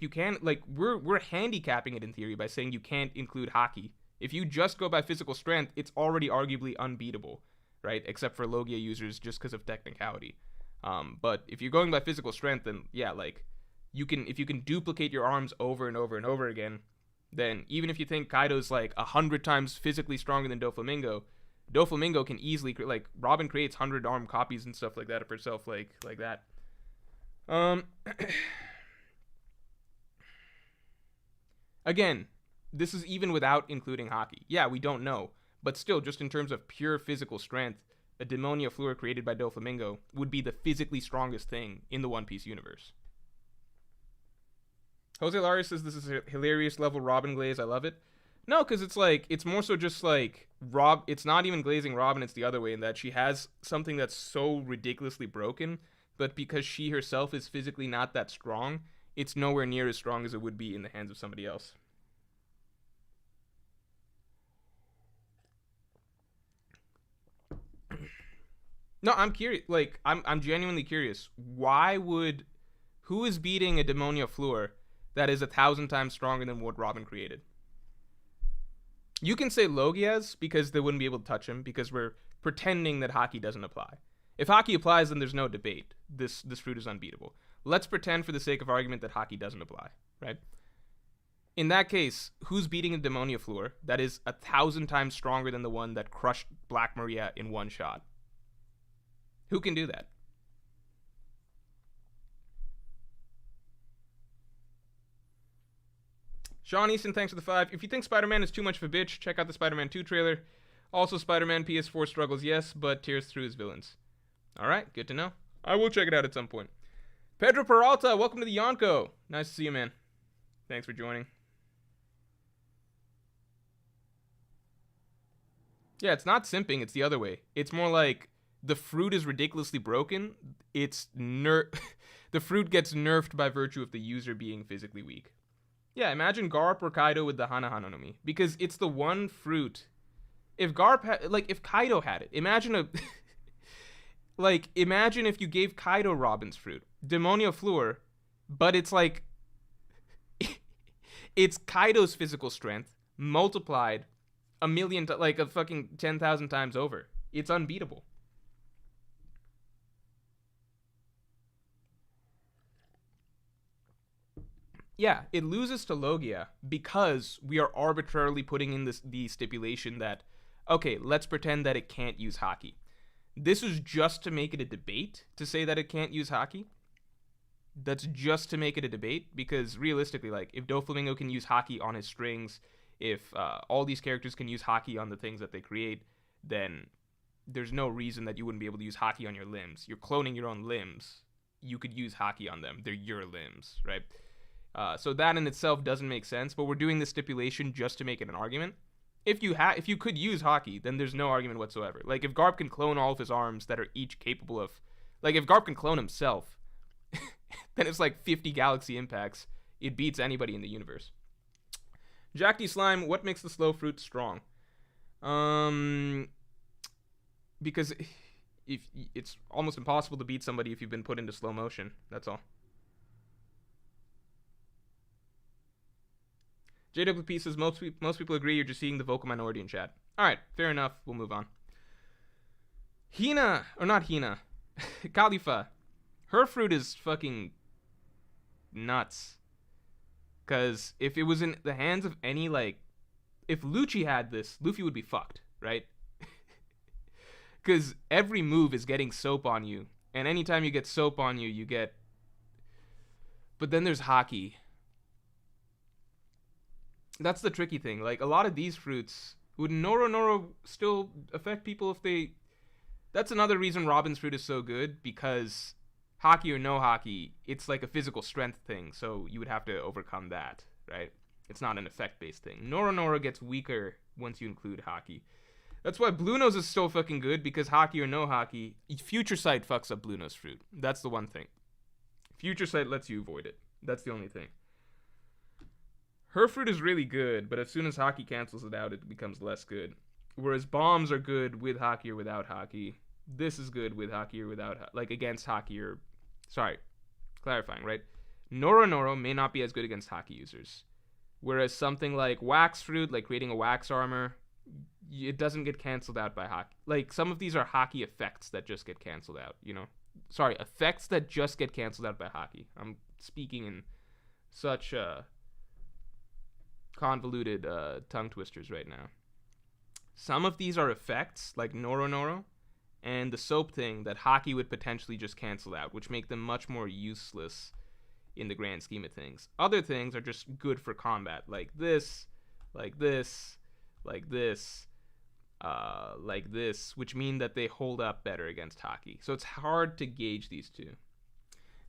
you can, like, we're handicapping it in theory by saying you can't include hockey. If you just go by physical strength, it's already arguably unbeatable, right? Except for Logia users just because of technicality. But if you're going by physical strength, then yeah, like, if you can duplicate your arms over and over and over again, then even if you think Kaido's like 100 times physically stronger than Doflamingo, Doflamingo can easily, like, Robin creates 100 arm copies and stuff like that of herself, like that. Again, this is even without including hockey. Yeah, we don't know, but still, just in terms of pure physical strength, a Demonio Floor created by Doflamingo would be the physically strongest thing in the One Piece universe. Jose Larios says this is a hilarious level Robin glaze. I love it. No, because it's like, it's more so just like it's not even glazing Robin, it's the other way in that she has something that's so ridiculously broken, but because she herself is physically not that strong, it's nowhere near as strong as it would be in the hands of somebody else. No, I'm curious. Like, I'm genuinely curious. Who is beating a Demonio Floor that is 1,000 times stronger than what Robin created? You can say Logias because they wouldn't be able to touch him because we're pretending that hockey doesn't apply. If hockey applies, then there's no debate. This fruit is unbeatable. Let's pretend for the sake of argument that Haki doesn't apply, right? In that case, who's beating a Demonia Floor that is 1,000 times stronger than the one that crushed Black Maria in one shot? Who can do that? Sean Easton, thanks for the 5. If you think Spider-Man is too much of a bitch, check out the Spider-Man 2 trailer. Also, Spider-Man PS4 struggles, yes, but tears through his villains. Alright, good to know. I will check it out at some point. Pedro Peralta, welcome to the Yonko. Nice to see you, man. Thanks for joining. Yeah, it's not simping, it's the other way. It's more like the fruit is ridiculously broken. The fruit gets nerfed by virtue of the user being physically weak. Yeah, imagine Garp or Kaido with the Hana Hana no Mi. Because it's the one fruit. If Garp if Kaido had it, imagine imagine if you gave Kaido Robin's fruit. Demonia Floor, but it's like it's Kaido's physical strength multiplied a million, a fucking 10,000 times over. It's unbeatable. Yeah, it loses to Logia because we are arbitrarily putting in the stipulation that, okay, let's pretend that it can't use Haki. This is just to make it a debate to say that it can't use Haki. That's just to make it a debate, because realistically, if Doflamingo can use Haki on his strings, if all these characters can use Haki on the things that they create, then there's no reason that you wouldn't be able to use Haki on your limbs. You're cloning your own limbs. You could use Haki on them. They're your limbs, right? So that in itself doesn't make sense, but we're doing this stipulation just to make it an argument. If you could use Haki, then there's no argument whatsoever. If Garp can clone all of his arms that are each capable of... if Garp can clone himself, then it's 50 galaxy impacts. It beats anybody in the universe. Jack D. Slime, what makes the slow fruit strong? Because if it's almost impossible to beat somebody if you've been put into slow motion. That's all. JWP says most people agree you're just seeing the vocal minority in chat. Alright, fair enough. We'll move on. Hina, or not Hina, Khalifa. Her fruit is fucking nuts. Because if it was in the hands of any, if Lucci had this, Luffy would be fucked, right? Because every move is getting soap on you. And anytime you get soap on you, you get... But then there's Haki. That's the tricky thing. A lot of these fruits, would Noro still affect people if they... That's another reason Robin's fruit is so good, because Haki or no Haki, it's a physical strength thing, so you would have to overcome that, right? It's not an effect-based thing. Noro gets weaker once you include Haki. That's why Blue Nose is so fucking good, because Haki or no Haki, Future Sight fucks up Blue Nose fruit. That's the one thing. Future Sight lets you avoid it. That's the only thing. Her fruit is really good, but as soon as Haki cancels it out, it becomes less good. Whereas bombs are good with Haki or without Haki. This is good with Haki or without, against Haki or... Sorry, clarifying, right? Noro may not be as good against Haki users. Whereas something like Wax Fruit, creating a Wax Armor, it doesn't get canceled out by Haki. Some of these are Haki effects that just get canceled out, Sorry, effects that just get canceled out by Haki. I'm speaking in such... convoluted tongue twisters right now. Some of these are effects, like Noro, and the soap thing that Haki would potentially just cancel out, which make them much more useless in the grand scheme of things. Other things are just good for combat, like this, which mean that they hold up better against Haki. So it's hard to gauge these two.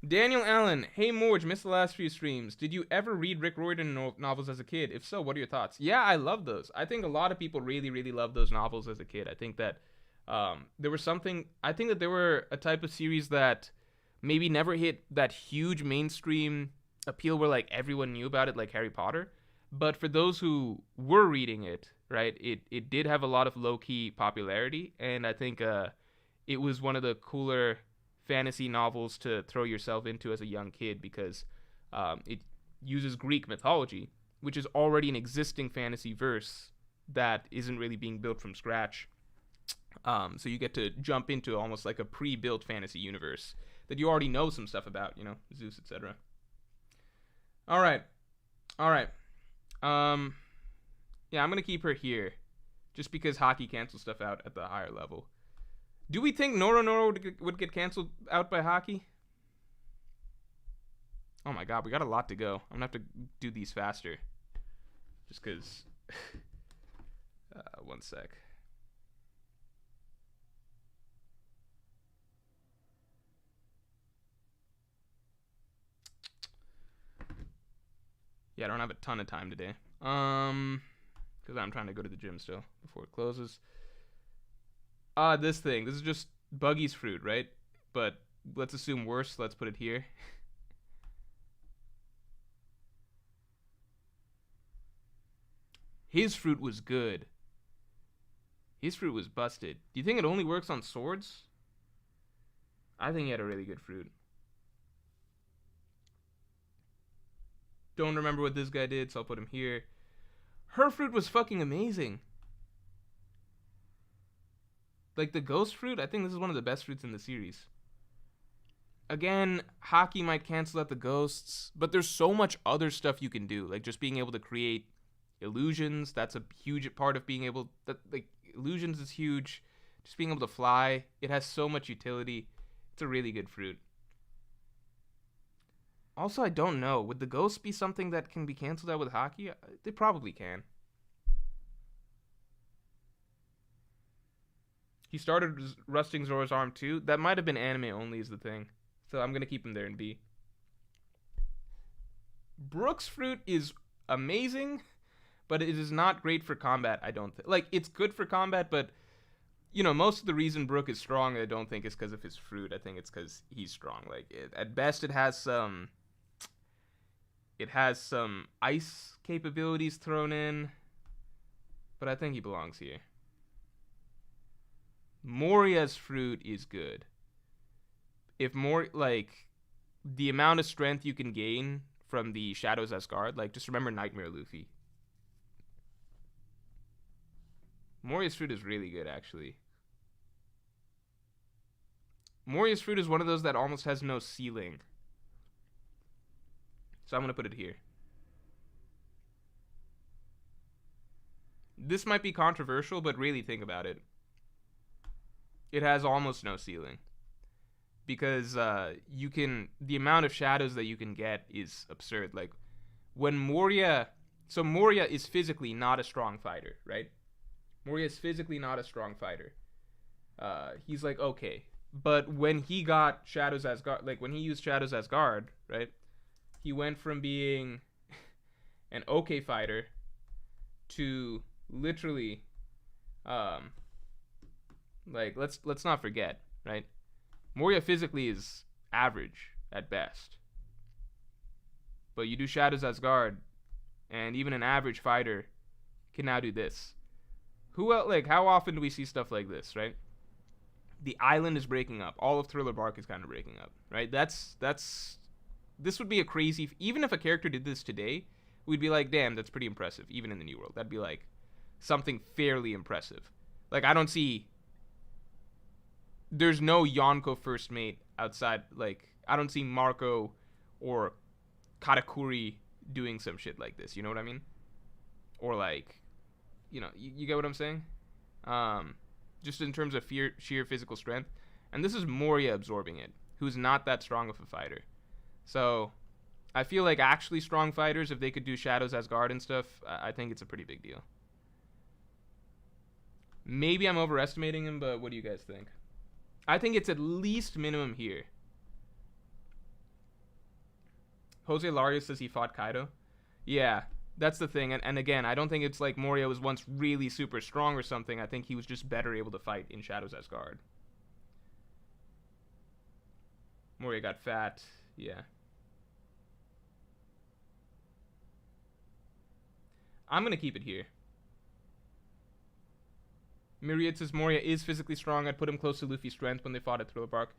Daniel Allen, hey Morj, missed the last few streams. Did you ever read Rick Riordan novels as a kid? If so, what are your thoughts? Yeah, I love those. I think a lot of people really, really love those novels as a kid. I think that there were a type of series that maybe never hit that huge mainstream appeal where everyone knew about it, like Harry Potter. But for those who were reading it, right, it did have a lot of low-key popularity, and I think it was one of the cooler fantasy novels to throw yourself into as a young kid, because it uses Greek mythology, which is already an existing fantasy verse that isn't really being built from scratch. So you get to jump into almost like a pre-built fantasy universe that you already know some stuff about, Zeus, etc. All right. Yeah, I'm gonna keep her here, just because Haki cancels stuff out at the higher level. Do we think Noro would get canceled out by Haki? Oh my god, we got a lot to go. I'm gonna have to do these faster, just because. One sec. Yeah, I don't have a ton of time today. Because I'm trying to go to the gym still before it closes. This is just Buggy's fruit, right? But let's assume worse. Let's put it here. His fruit was good. His fruit was busted. Do you think it only works on swords? I think he had a really good fruit. Don't remember what this guy did, so I'll put him here. Her fruit was fucking amazing. Like the ghost fruit, I think this is one of the best fruits in the series. Again, Haki might cancel out the ghosts, but there's so much other stuff you can do. Like just being able to create illusions, that's a huge part of being able illusions is huge. Just being able to fly, it has so much utility. It's a really good fruit. Also, I don't know. Would the ghosts be something that can be canceled out with Haki? They probably can. He started rusting Zora's arm too. That might have been anime only is the thing. So I'm going to keep him there in B. Brook's fruit is amazing, but it is not great for combat, I don't think. Like, it's good for combat, but, most of the reason Brook is strong, I don't think, is because of his fruit. I think it's because he's strong. Like, at best, it has some ice capabilities thrown in, but I think he belongs here. Moria's fruit is good. If the amount of strength you can gain from the Shadows Asgard, just remember Nightmare Luffy. Moria's fruit is really good, actually. Moria's fruit is one of those that almost has no ceiling. So I'm going to put it here. This might be controversial, but really think about it. It has almost no ceiling. Because the amount of shadows that you can get is absurd. Like, when Moria is physically not a strong fighter, right? Moria is physically not a strong fighter. He's like, okay. But when he got Shadows Asgard, when he used Shadows Asgard, right? He went from being an okay fighter to literally, let's not forget, right? Moria physically is average at best. But you do Shadows Asgard, and even an average fighter can now do this. Who else, how often do we see stuff like this, right? The island is breaking up. All of Thriller Bark is kind of breaking up, right? This would be a crazy, even if a character did this today, we'd be like, damn, that's pretty impressive, even in the New World. That'd be something fairly impressive. I don't see, there's no Yonko first mate outside, I don't see Marco or Katakuri doing some shit like this, you know what I mean? Or you get what I'm saying? Just in terms of sheer physical strength. And this is Moria absorbing it, who's not that strong of a fighter. So, I feel like actually strong fighters, if they could do Shadows Asgard and stuff, I think it's a pretty big deal. Maybe I'm overestimating him, but what do you guys think? I think it's at least minimum here. Jose Larios says he fought Kaido. Yeah, that's the thing. And again, I don't think it's like Moria was once really super strong or something. I think he was just better able to fight in Shadows Asgard. Moria got fat. Yeah. I'm going to keep it here. Myriad says Moria is physically strong. I'd put him close to Luffy's strength when they fought at Thriller Bark.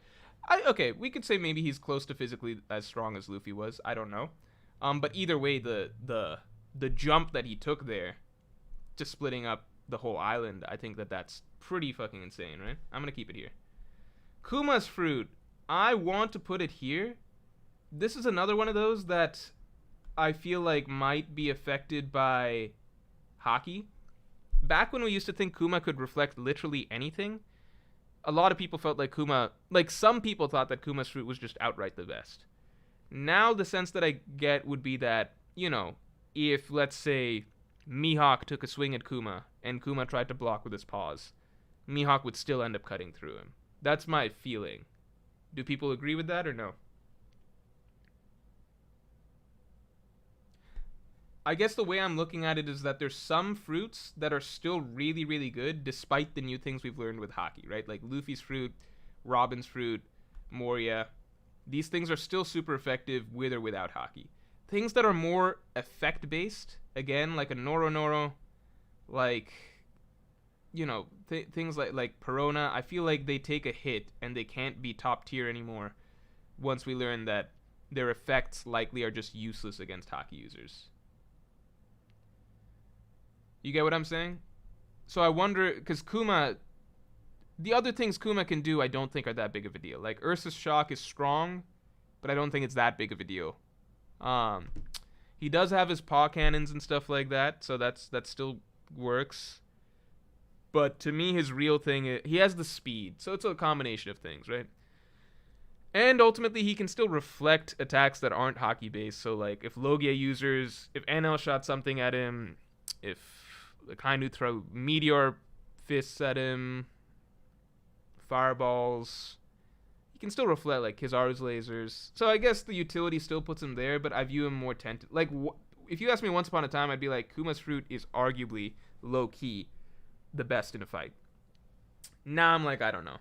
Okay, we could say maybe he's close to physically as strong as Luffy was. I don't know. But either way, the jump that he took there to splitting up the whole island, I think that's pretty fucking insane, right? I'm going to keep it here. Kuma's fruit. I want to put it here. This is another one of those that I feel like might be affected by hockey. Back when we used to think Kuma could reflect literally anything, a lot of people felt like some people thought that Kuma's fruit was just outright the best. Now the sense that I get would be that, if, let's say, Mihawk took a swing at Kuma and Kuma tried to block with his paws, Mihawk would still end up cutting through him. That's my feeling. Do people agree with that or no? I guess the way I'm looking at it is that there's some fruits that are still really, really good despite the new things we've learned with hockey, right? Like Luffy's fruit, Robin's fruit, Moria. These things are still super effective with or without hockey. Things that are more effect based, again, like a Noro Noro, like, things like Perona, I feel like they take a hit and they can't be top tier anymore once we learn that their effects likely are just useless against hockey users. You get what I'm saying? So I wonder, because the other things Kuma can do I don't think are that big of a deal. Like Ursa's Shock is strong, but I don't think it's that big of a deal. He does have his paw cannons and stuff like that, so that still works. But to me, his real thing he has the speed, so it's a combination of things, right? And ultimately, he can still reflect attacks that aren't hockey based. So like if Logia users, if NL shot something at him, if the Kainu throw meteor fists at him, fireballs, he can still reflect like Kizaru's lasers. So I guess the utility still puts him there, but I view him more tentative. Like if you asked me once upon a time, I'd be like Kuma's fruit is arguably low key the best in a fight. Now I'm like, I don't know.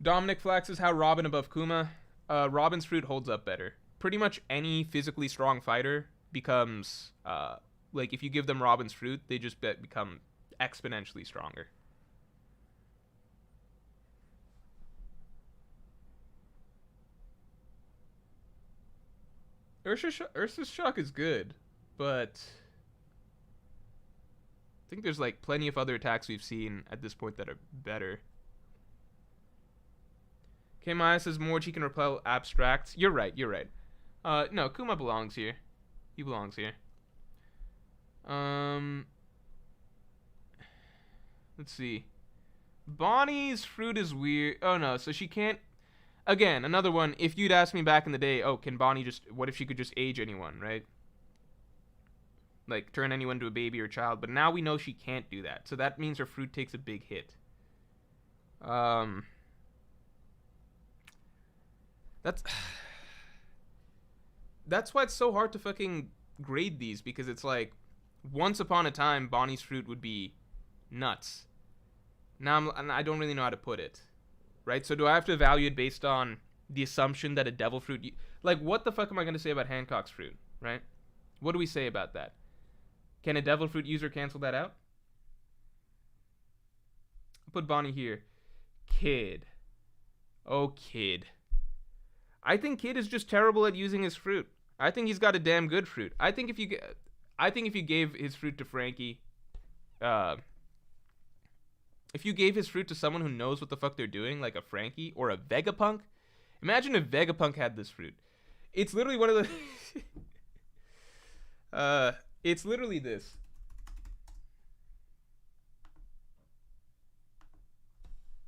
Dominic flaxes how Robin above Kuma. Robin's fruit holds up better. Pretty much any physically strong fighter becomes like if you give them Robin's fruit, they just become exponentially stronger. Ursa's Shock is good, but I think there's like plenty of other attacks we've seen at this point that are better. Okay, Maya says Morj, he can repel abstracts. You're right. No, Kuma belongs here. He belongs here. Let's see. Bonnie's fruit is weird. Oh no, so she can't. Again, another one. If you'd asked me back in the day, can Bonnie just? What if she could just age anyone, right? Like turn anyone to a baby or child. But now we know she can't do that. So that means her fruit takes a big hit. That's why it's so hard to fucking grade these, because it's like once upon a time Bonnie's fruit would be nuts. Now I don't really know how to put it, right? So do I have to evaluate based on the assumption that a devil fruit like what the fuck am I going to say about Hancock's fruit, right? What do we say about that? Can a devil fruit user cancel that out? I'll put Bonnie here. Kid. Oh, Kid. I think Kid is just terrible at using his fruit. I think he's got a damn good fruit. I think if you gave his fruit to Frankie, if you gave his fruit to someone who knows what the fuck they're doing, like a Frankie or a Vegapunk, imagine if Vegapunk had this fruit. It's literally one of the. It's literally this.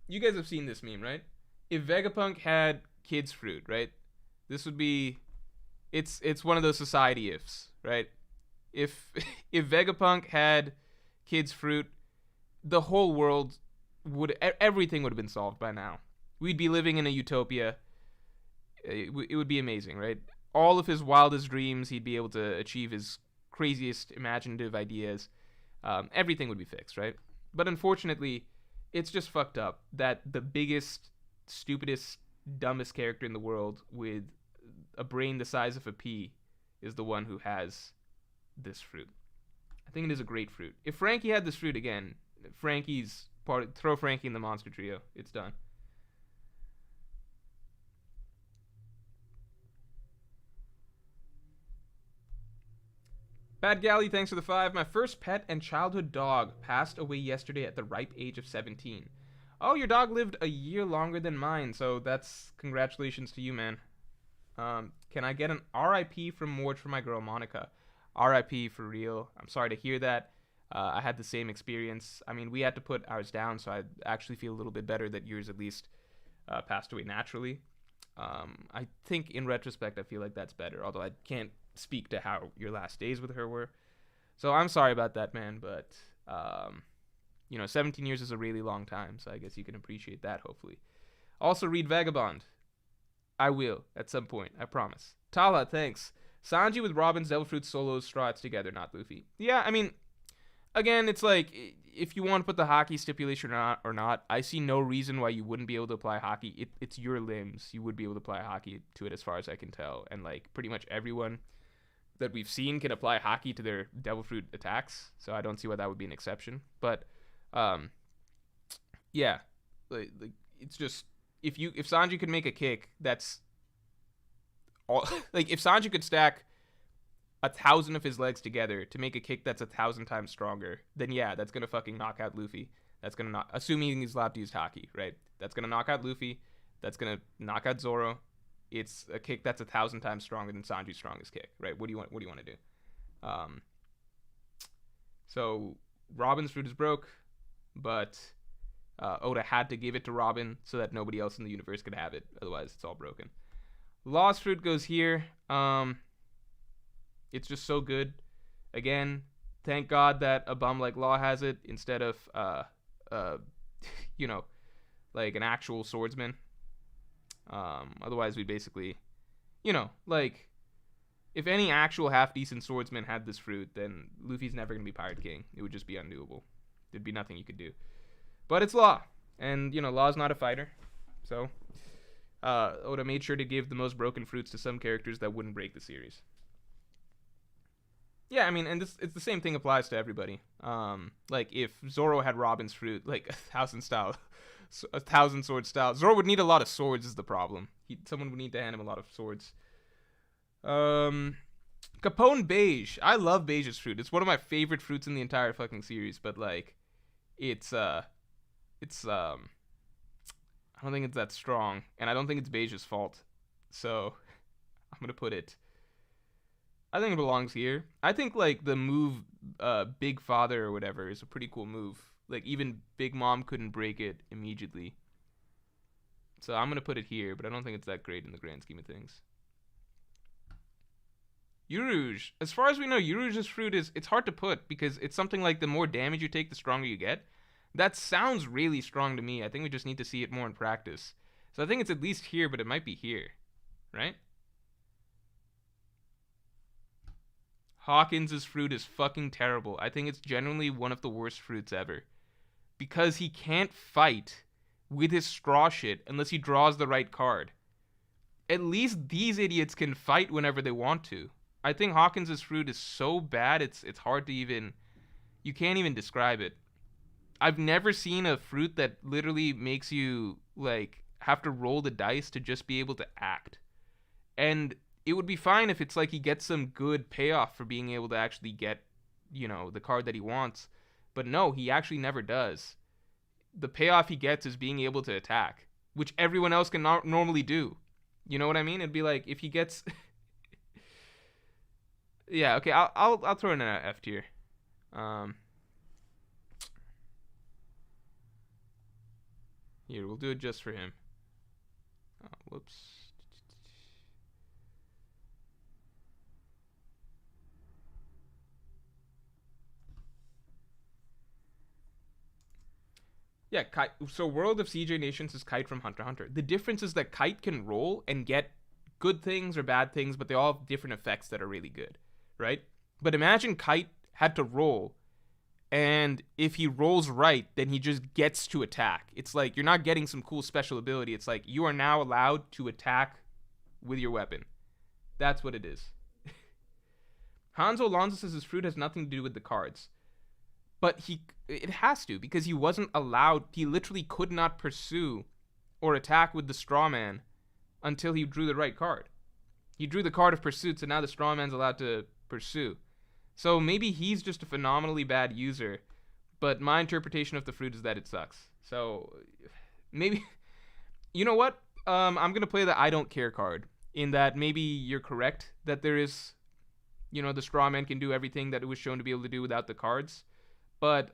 You guys have seen this meme, right? If Vegapunk had Kid's fruit, right? This would be. It's one of those society ifs, right? If Vegapunk had Kid's fruit, the whole world everything would have been solved by now. We'd be living in a utopia. It would be amazing, right? All of his wildest dreams, he'd be able to achieve his craziest imaginative ideas. Everything would be fixed, right? But unfortunately, it's just fucked up that the biggest, stupidest, dumbest character in the world with a brain the size of a pea is the one who has this fruit. I think it is a great fruit. If Frankie had this fruit again, throw Frankie in the monster trio. It's done. Bad Galley, thanks for the 5. My first pet and childhood dog passed away yesterday at the ripe age of 17. Oh, your dog lived a year longer than mine, so that's congratulations to you, man. Can I get an RIP from Morj for my girl Monica? RIP for real. I'm sorry to hear that. I had the same experience. I mean, we had to put ours down, so I actually feel a little bit better that yours at least passed away naturally. I think in retrospect, I feel like that's better, although I can't speak to how your last days with her were. So I'm sorry about that, man, but 17 years is a really long time, so I guess you can appreciate that, hopefully. Also, read Vagabond. I will, at some point, I promise. Tala, thanks. Sanji with Robin's Devil Fruit solos, Straw Hats together, not Luffy. Yeah, I mean, again, it's like, if you want to put the hockey stipulation or not, I see no reason why you wouldn't be able to apply hockey. It's your limbs. You would be able to apply hockey to it as far as I can tell. And, like, pretty much everyone that we've seen can apply hockey to their Devil Fruit attacks, so I don't see why that would be an exception. But, yeah, like it's just, if Sanji could make a kick that's all, like, if Sanji could stack 1,000 of his legs together to make a kick that's 1,000 times stronger, then yeah, that's gonna fucking knock out Luffy. That's gonna knock, assuming he's allowed to use haki, right? That's gonna knock out Luffy. That's gonna knock out Zoro. It's a kick that's 1,000 times stronger than Sanji's strongest kick, right? What do you want to do? So Robin's fruit is broke, but Oda had to give it to Robin so that nobody else in the universe could have it. Otherwise, it's all broken. Law's fruit goes here. It's just so good. Again, thank God that a bum like Law has it instead of, like an actual swordsman. Otherwise, we basically, like, if any actual half-decent swordsman had this fruit, then Luffy's never going to be Pirate King. It would just be undoable. There'd be nothing you could do. But it's Law, and, Law's not a fighter. So, Oda made sure to give the most broken fruits to some characters that wouldn't break the series. Yeah, I mean, and it's the same thing applies to everybody. Like, if Zoro had Robin's fruit, like, 1,000 sword style, Zoro would need a lot of swords is the problem. Someone would need to hand him a lot of swords. Capone Beige. I love Beige's fruit. It's one of my favorite fruits in the entire fucking series, but, like, it's I don't think it's that strong, and I don't think it's Beige's fault. So, I'm gonna put it, I think it belongs here. I think, like, the move, Big Father or whatever is a pretty cool move. Like, even Big Mom couldn't break it immediately. So I'm going to put it here, but I don't think it's that great in the grand scheme of things. Urouge. As far as we know, Urouge's fruit it's hard to put because it's something like the more damage you take, the stronger you get. That sounds really strong to me. I think we just need to see it more in practice. So I think it's at least here, but it might be here. Right? Hawkins' fruit is fucking terrible. I think it's genuinely one of the worst fruits ever. Because he can't fight with his straw shit unless he draws the right card. At least these idiots can fight whenever they want to. I think Hawkins' fruit is so bad, it's hard to even, you can't even describe it. I've never seen a fruit that literally makes you, like, have to roll the dice to just be able to act. And it would be fine if it's like he gets some good payoff for being able to actually get, the card that he wants. But no, he actually never does. The payoff he gets is being able to attack, which everyone else can normally do. You know what I mean? It'd be like if he gets... Yeah, okay, I'll throw in an F tier. Here, we'll do it just for him. Oh, whoops. Yeah, Kite. So World of CJ Nations is Kite from Hunter x Hunter. The difference is that Kite can roll and get good things or bad things, but they all have different effects that are really good, right? But imagine Kite had to roll, and if he rolls right, then he just gets to attack. It's like you're not getting some cool special ability. It's like you are now allowed to attack with your weapon. That's what it is. Hanzo Alonso says his fruit has nothing to do with the cards. But it has to, because he wasn't allowed, he literally could not pursue or attack with the straw man until he drew the right card. He drew the card of pursuit, so now the straw man's allowed to pursue. So maybe he's just a phenomenally bad user, but my interpretation of the fruit is that it sucks. So maybe you know what? I'm gonna play the I don't care card. In that maybe you're correct that there is, the straw man can do everything that it was shown to be able to do without the cards. But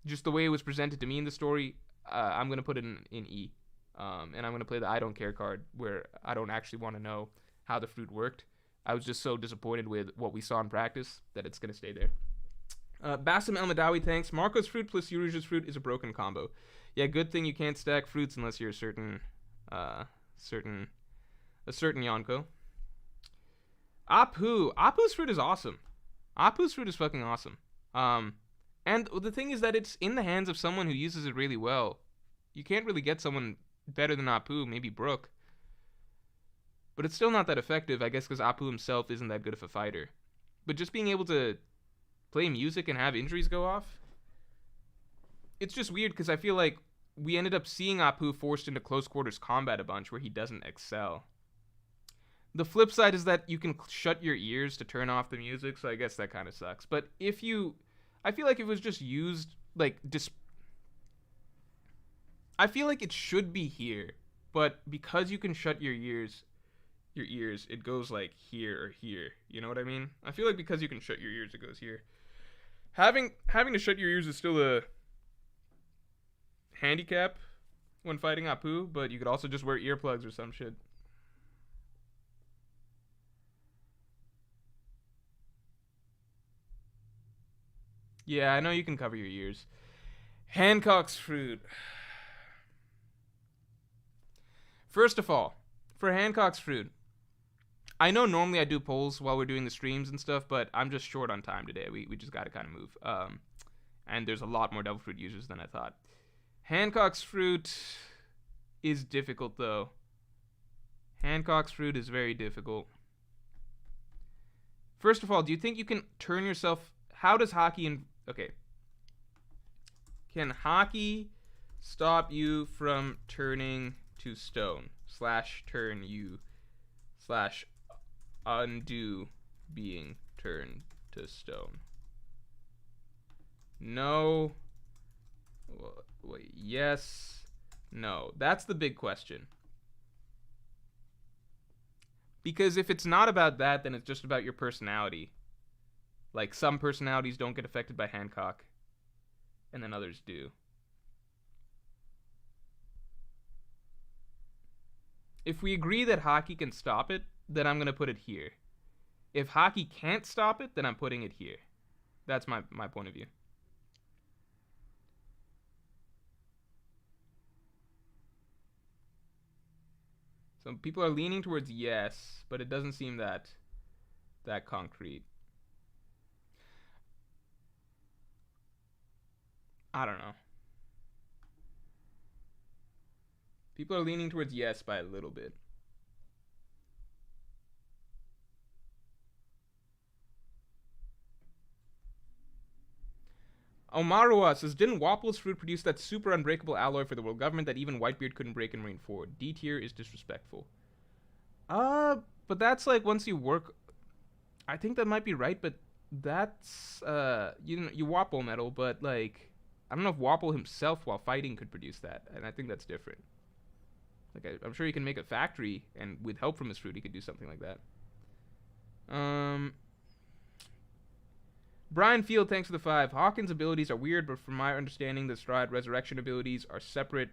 just the way it was presented to me in the story, I'm gonna put it in E. And I'm gonna play the I don't care card where I don't actually want to know how the fruit worked. I was just so disappointed with what we saw in practice that it's gonna stay there. Bassem El Madawi, thanks. Marco's fruit plus Yuruja's fruit is a broken combo. Yeah, good thing you can't stack fruits unless you're a certain Yonko. Apu's fruit is awesome. Apu's fruit is fucking awesome. And the thing is that it's in the hands of someone who uses it really well. You can't really get someone better than Apu, maybe Brook. But it's still not that effective, I guess, because Apu himself isn't that good of a fighter. But just being able to play music and have injuries go off, it's just weird because I feel like we ended up seeing Apu forced into close quarters combat a bunch where he doesn't excel. The flip side is that you can shut your ears to turn off the music, so I guess that kind of sucks. But I feel like if it was just used, I feel like it should be here, but because you can shut your ears, it goes like here or here. You know what I mean? I feel like because you can shut your ears, it goes here. Having to shut your ears is still a handicap when fighting Apu, but you could also just wear earplugs or some shit. Yeah, I know you can cover your ears. Hancock's fruit. First of all, for Hancock's fruit, I know normally I do polls while we're doing the streams and stuff, but I'm just short on time today. We just gotta kind of move. And there's a lot more devil fruit users than I thought. Hancock's fruit is difficult, though. Hancock's fruit is very difficult. First of all, do you think you can turn yourself... How does hockey... Okay. Can hockey stop you from turning to stone? / turn you / undo being turned to stone? No. Wait, yes. No. That's the big question. Because if it's not about that, then it's just about your personality. Like, some personalities don't get affected by Hancock, and then others do. If we agree that hockey can stop it, then I'm going to put it here. If hockey can't stop it, then I'm putting it here. That's my point of view. So people are leaning towards yes, but it doesn't seem that concrete. I don't know. People are leaning towards yes by a little bit. Omarua says, didn't Wapple's fruit produce that super unbreakable alloy for the world government that even Whitebeard couldn't break and rain forward? D tier is disrespectful. But that's like once you work... I think that might be right, but that's... you Wapple metal, but like... I don't know if Wapple himself while fighting could produce that, and I think that's different. Like, I'm sure he can make a factory, and with help from his fruit, he could do something like that. Brian Field, thanks for the 5. Hawkins' abilities are weird, but from my understanding, the Strahd resurrection abilities are separate.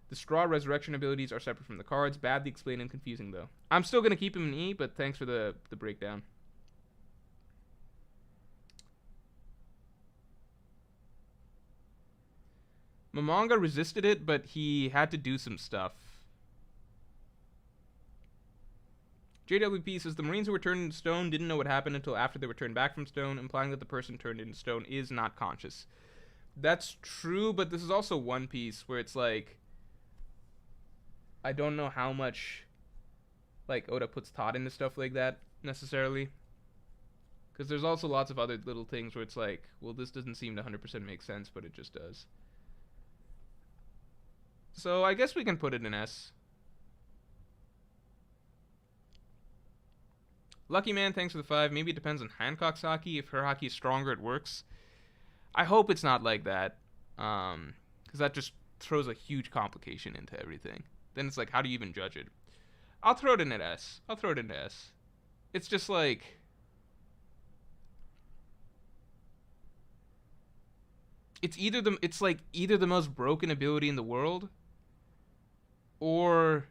The Straw resurrection abilities are separate from the cards. Badly explained and confusing, though. I'm still going to keep him in E, but thanks for the breakdown. Momonga resisted it, but he had to do some stuff. JWP says the Marines who were turned into stone didn't know what happened until after they were turned back from stone, implying that the person turned into stone is not conscious. That's true, but this is also One Piece where it's like... I don't know how much like Oda puts thought into stuff like that necessarily. Because there's also lots of other little things where it's like, well, this doesn't seem to 100% make sense, but it just does. So I guess we can put it in S. Lucky Man, thanks for the 5. Maybe it depends on Hancock's hockey. If her hockey is stronger, it works. I hope it's not like that, because that just throws a huge complication into everything. Then it's like, how do you even judge it? I'll throw it in at S. I'll throw it into S. It's just like, it's like either the most broken ability in the world, or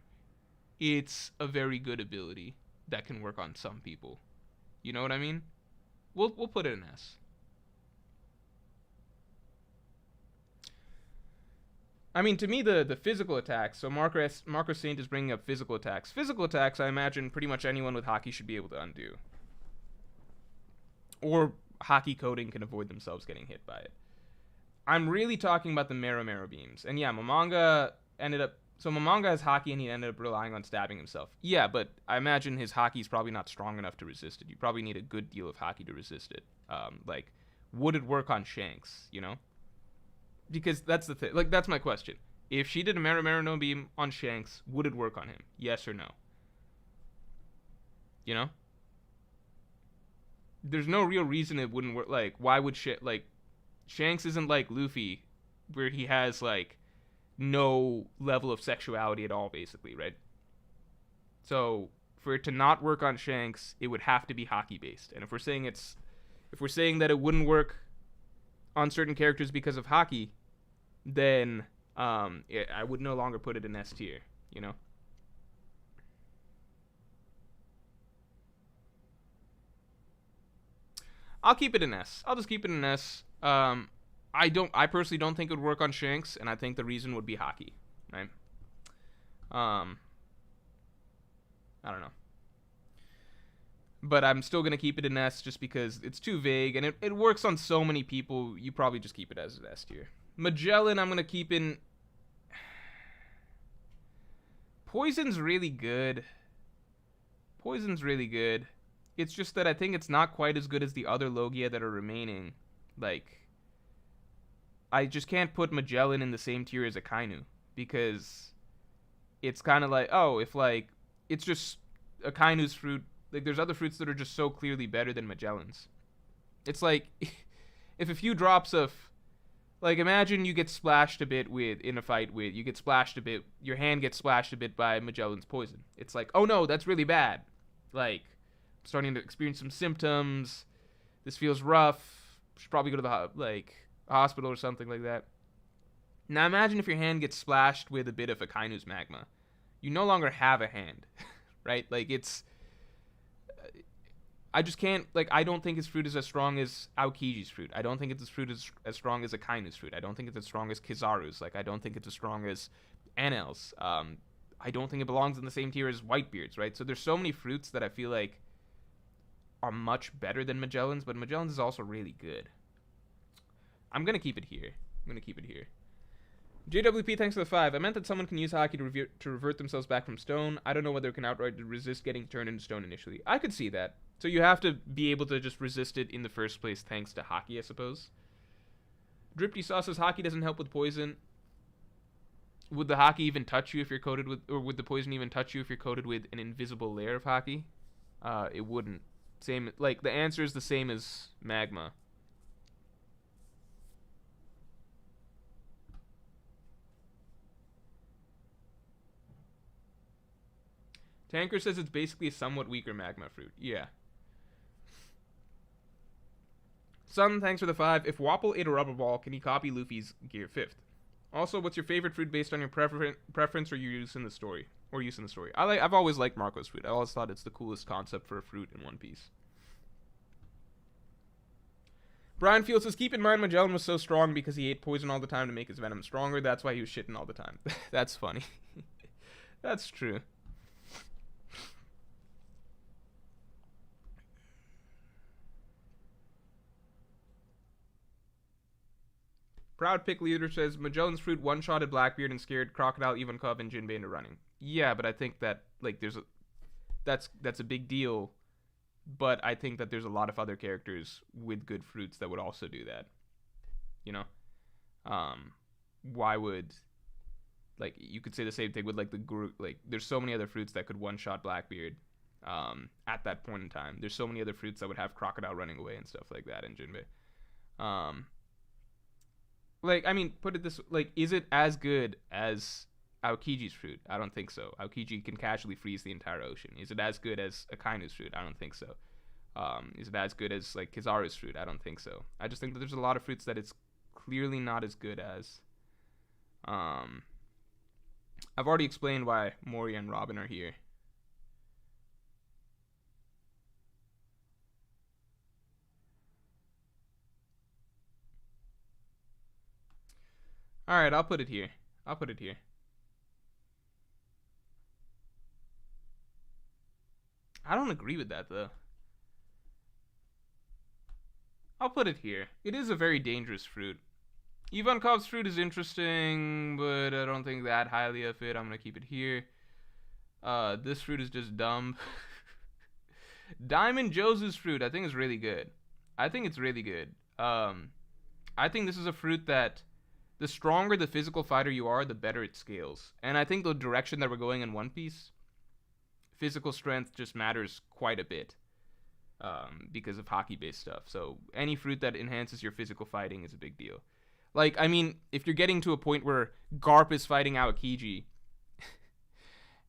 it's a very good ability that can work on some people. You know what I mean? We'll put it in S. I mean, to me, the physical attacks. So Marco Saint is bringing up physical attacks. Physical attacks, I imagine pretty much anyone with hockey should be able to undo, or hockey coding can avoid themselves getting hit by it. I'm really talking about the Mero beams. And yeah, Momonga ended up. So Momonga has hockey and he ended up relying on stabbing himself. Yeah, but I imagine his hockey is probably not strong enough to resist it. You probably need a good deal of hockey to resist it. Like, would it work on Shanks, you know? Because that's the thing. Like, that's my question. If she did a Mero no beam on Shanks, would it work on him? Yes or no? You know? There's no real reason it wouldn't work. Like, why would Shanks isn't like Luffy, where he has like no level of sexuality at all, basically, right? So for it to not work on Shanks, it would have to be hockey based. And if we're saying that it wouldn't work on certain characters because of hockey, then I would no longer put it in S tier, you know? I'll keep it in S. I'll just keep it in S. I personally don't think it would work on Shanks, and I think the reason would be hockey, right? I don't know. But I'm still going to keep it in S just because it's too vague, and it works on so many people, you probably just keep it as an S tier. Magellan, I'm going to keep in... Poison's really good. It's just that I think it's not quite as good as the other Logia that are remaining. Like, I just can't put Magellan in the same tier as Akainu, because it's kind of like, oh, if like, it's just Akainu's fruit. Like, there's other fruits that are just so clearly better than Magellan's. It's like, if a few drops of, like, imagine you get splashed a bit in a fight with, your hand gets splashed a bit by Magellan's poison. It's like, oh no, that's really bad. Like, I'm starting to experience some symptoms. This feels rough. Should probably go to the, hospital or something like that. Now imagine if your hand gets splashed with a bit of Akainu's magma. You no longer have a hand, right? Like, it's... I just can't, I don't think his fruit is as strong as Aokiji's fruit. I don't think his fruit is as strong as Akainu's fruit. I don't think it's as strong as Kizaru's. I don't think it's as strong as Anel's. I don't think it belongs in the same tier as Whitebeard's, right? So there's so many fruits that I feel like are much better than Magellan's, but Magellan's is also really good. I'm going to keep it here. JWP, thanks for the 5. I meant that someone can use hockey to revert themselves back from stone. I don't know whether it can outright resist getting turned into stone initially. I could see that. So you have to be able to just resist it in the first place thanks to hockey, I suppose. Dripty Sauce says hockey doesn't help with poison. Would the hockey even touch you if you're coated with... Or would the poison even touch you if you're coated with an invisible layer of hockey? It wouldn't. Same... the answer is the same as magma. Tanker says it's basically a somewhat weaker magma fruit. Yeah. Sun, thanks for the 5. If Wapple ate a rubber ball, can he copy Luffy's gear 5th? Also, what's your favorite fruit based on your preference or your use in the story? I've always liked Marco's fruit. I always thought it's the coolest concept for a fruit in One Piece. Brian Field says, keep in mind Magellan was so strong because he ate poison all the time to make his venom stronger. That's why he was shitting all the time. That's funny. That's true. Proud Pick Leader says, Magellan's fruit one-shotted Blackbeard and scared Crocodile, Ivankov, and Jinbei into running. Yeah, but I think that, that's a big deal, but I think that there's a lot of other characters with good fruits that would also do that. You know? Why would... you could say the same thing with, the Guru... there's so many other fruits that could one-shot Blackbeard at that point in time. There's so many other fruits that would have Crocodile running away and stuff like that in Jinbei. Like, I mean, put it this, like, is it as good as Aokiji's fruit? I don't think so. Aokiji can casually freeze the entire ocean. Is it as good as Akainu's fruit? I don't think so. Is it as good as like Kizaru's fruit? I don't think so. I just think that there's a lot of fruits that it's clearly not as good as. Um, I've already explained why Mori and Robin are here. All right, I'll put it here. I'll put it here. I don't agree with that though. I'll put it here. It is a very dangerous fruit. Ivankov's fruit is interesting, but I don't think that highly of it. I'm gonna keep it here. This fruit is just dumb. Diamond Josu's fruit, I think is really good. I think it's really good. I think this is a fruit that the stronger the physical fighter you are, the better it scales. And I think the direction that we're going in One Piece, physical strength just matters quite a bit because of hockey-based stuff. So any fruit that enhances your physical fighting is a big deal. Like, I mean, if you're getting to a point where Garp is fighting Aokiji,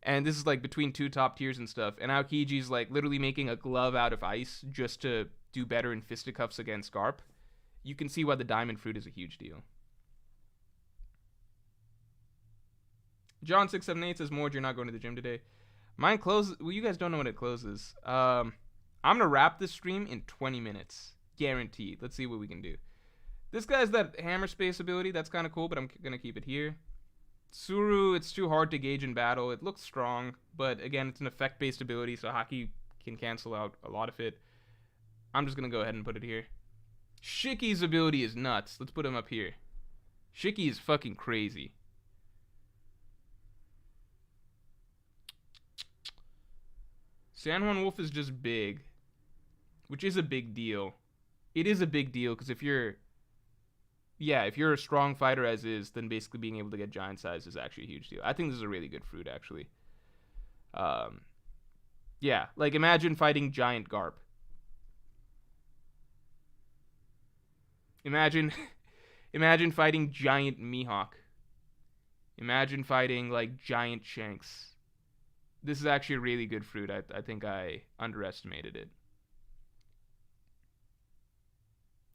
and this is like between two top tiers and stuff, and Aokiji's like literally making a glove out of ice just to do better in fisticuffs against Garp, you can see why the diamond fruit is a huge deal. John678 says, Morj, you're not going to the gym today. Mine closes. Well, you guys don't know when it closes. I'm going to wrap this stream in 20 minutes. Guaranteed. Let's see what we can do. This guy's that hammer space ability. That's kind of cool, but I'm going to keep it here. Tsuru, it's too hard to gauge in battle. It looks strong, but again, it's an effect-based ability, so Haki can cancel out a lot of it. I'm just going to go ahead and put it here. Shiki's ability is nuts. Let's put him up here. Shiki is fucking crazy. San Juan Wolf is just big, which is a big deal. It is a big deal because if you're a strong fighter as is, then basically being able to get giant size is actually a huge deal. I think this is a really good fruit, actually. Yeah, like imagine fighting giant Garp. Imagine fighting giant Mihawk. Imagine fighting like giant Shanks. This is actually a really good fruit. I think I underestimated it.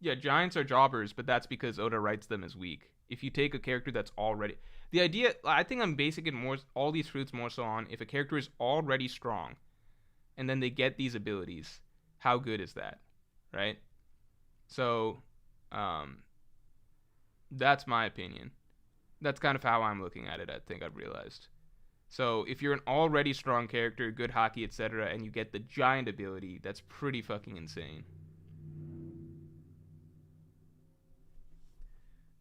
Yeah, giants are jobbers, but that's because Oda writes them as weak. If you take a character that's already... The idea... I think I'm basing it more... All these fruits more so on if a character is already strong, and then they get these abilities, how good is that? Right? So, that's my opinion. That's kind of how I'm looking at it, I think I've realized. So if you're an already strong character, good hockey, etc., and you get the giant ability, that's pretty fucking insane.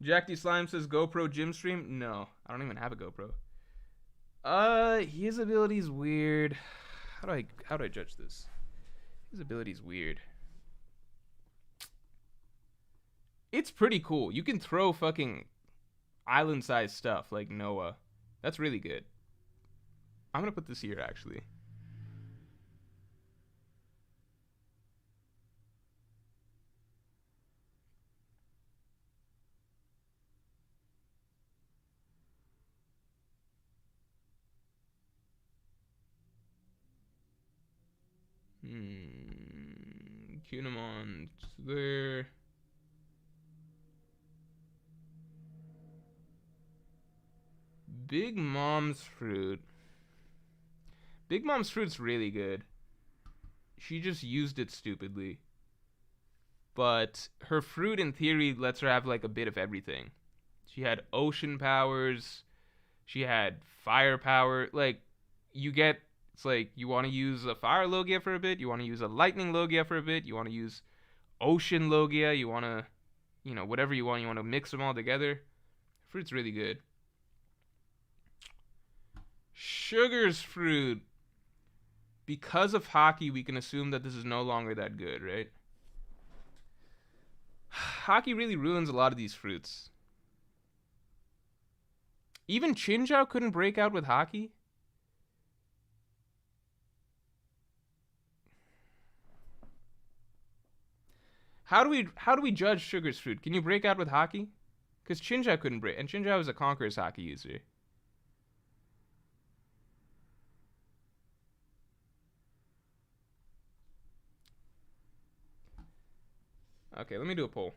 Jack D. Slime says GoPro gym stream? No, I don't even have a GoPro. His ability's weird. How do I judge this? His ability's weird. It's pretty cool. You can throw fucking island-sized stuff like Noah. That's really good. I'm gonna put this here, actually. Cunamon there. Big Mom's fruit. Big Mom's fruit's really good. She just used it stupidly. But her fruit, in theory, lets her have like a bit of everything. She had ocean powers. She had fire power. Like, you get... It's like, you want to use a fire Logia for a bit. You want to use a lightning Logia for a bit. You want to use ocean Logia. You want to... You know, whatever you want. You want to mix them all together. Fruit's really good. Sugar's fruit. Because of hockey, we can assume that this is no longer that good, right? Hockey really ruins a lot of these fruits. Even Chinjao couldn't break out with hockey? How do we judge Sugar's fruit? Can you break out with hockey? Because Chinja couldn't break, and Chinja was a Conqueror's Haki user. Okay, let me do a poll.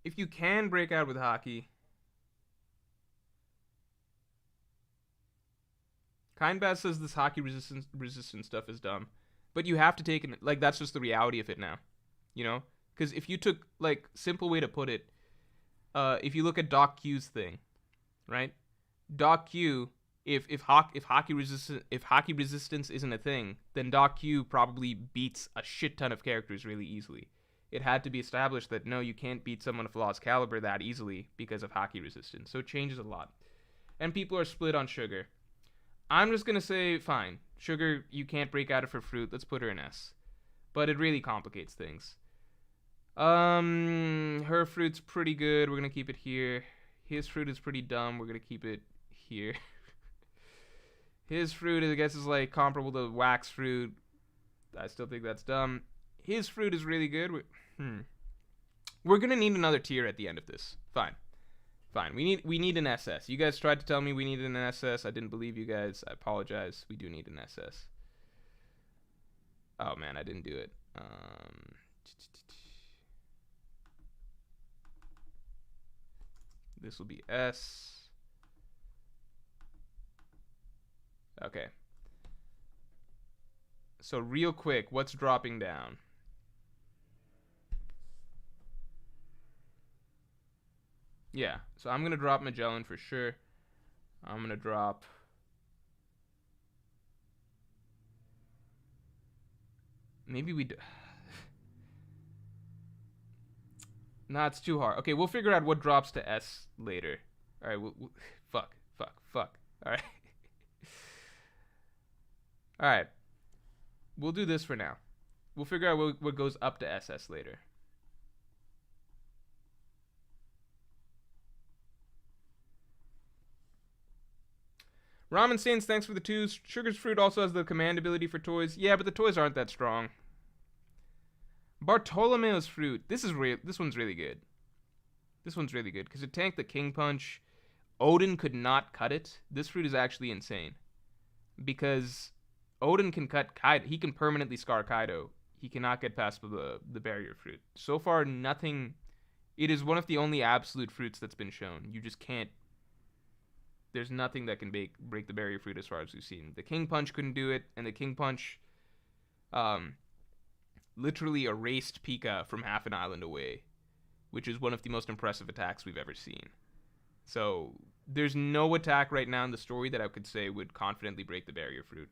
If you can break out with Haki, Kindbaz says this Haki resistance stuff is dumb, but you have to take it, like, that's just the reality of it now, you know? Because if you took, like, simple way to put it, if you look at Doc Q's thing, right? Doc Q, if Haki resistance isn't a thing, then Doc Q probably beats a shit ton of characters really easily. It had to be established that no, you can't beat someone of Law's caliber that easily because of Haki resistance. So it changes a lot. And people are split on Sugar. I'm just going to say, fine. Sugar, you can't break out of her fruit. Let's put her in S. But it really complicates things. Her fruit's pretty good. We're going to keep it here. His fruit is pretty dumb. We're going to keep it here. His fruit, I guess, is like comparable to Wax fruit. I still think that's dumb. His fruit is really good. We're gonna need another tier at the end of this. Fine. We need an SS. You guys tried to tell me we needed an SS. I didn't believe you guys. I apologize. We do need an SS. Oh man, I didn't do it. This will be S. Okay. So real quick, what's dropping down? Yeah, so I'm going to drop Magellan for sure. I'm going to drop... Maybe we do... Nah, it's too hard. Okay, we'll figure out what drops to S later. Alright, fuck. Alright. Alright. We'll do this for now. We'll figure out what goes up to SS later. Ramen Saints, thanks for the 2s. Sugar's Fruit also has the command ability for toys. Yeah, but the toys aren't that strong. Bartolomeo's Fruit. This one's really good. This one's really good because it tanked the King Punch. Odin could not cut it. This fruit is actually insane. Because Odin can cut Kaido. He can permanently scar Kaido. He cannot get past the barrier fruit. So far, nothing... It is one of the only absolute fruits that's been shown. You just can't... There's nothing that can break the barrier fruit as far as we've seen. The King Punch couldn't do it, and the King Punch literally erased Pika from half an island away, which is one of the most impressive attacks we've ever seen. So there's no attack right now in the story that I could say would confidently break the barrier fruit.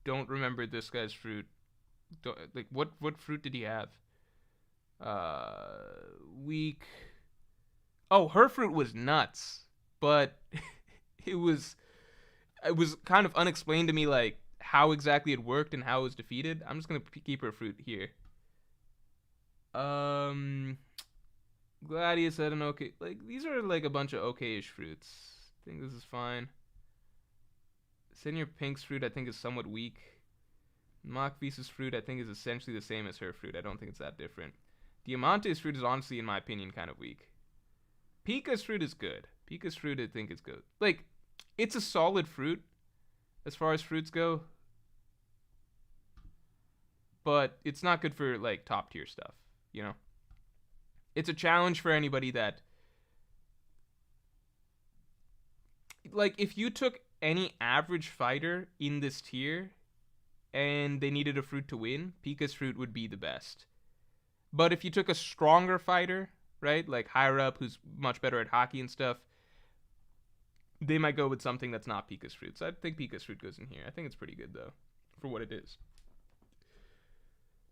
Don't remember this guy's fruit. What fruit did he have? Weak. Oh, her fruit was nuts, but it was kind of unexplained to me, like how exactly it worked and how it was defeated. I'm just gonna keep her fruit here. Gladius had an okay. Like these are like a bunch of okay-ish fruits. I think this is fine. Senior Pink's fruit I think is somewhat weak. Mach-Visa's fruit I think is essentially the same as her fruit. I don't think it's that different. Diamante's fruit is honestly, in my opinion, kind of weak. Pika's fruit is good. Pika's fruit, I think, is good. Like, it's a solid fruit as far as fruits go. But it's not good for, like, top tier stuff, you know? It's a challenge for anybody that... Like, if you took any average fighter in this tier and they needed a fruit to win, Pika's fruit would be the best. But if you took a stronger fighter, right, like higher up, who's much better at hockey and stuff, they might go with something that's not Pika's fruit. So I think Pika's fruit goes in here. I think it's pretty good, though, for what it is.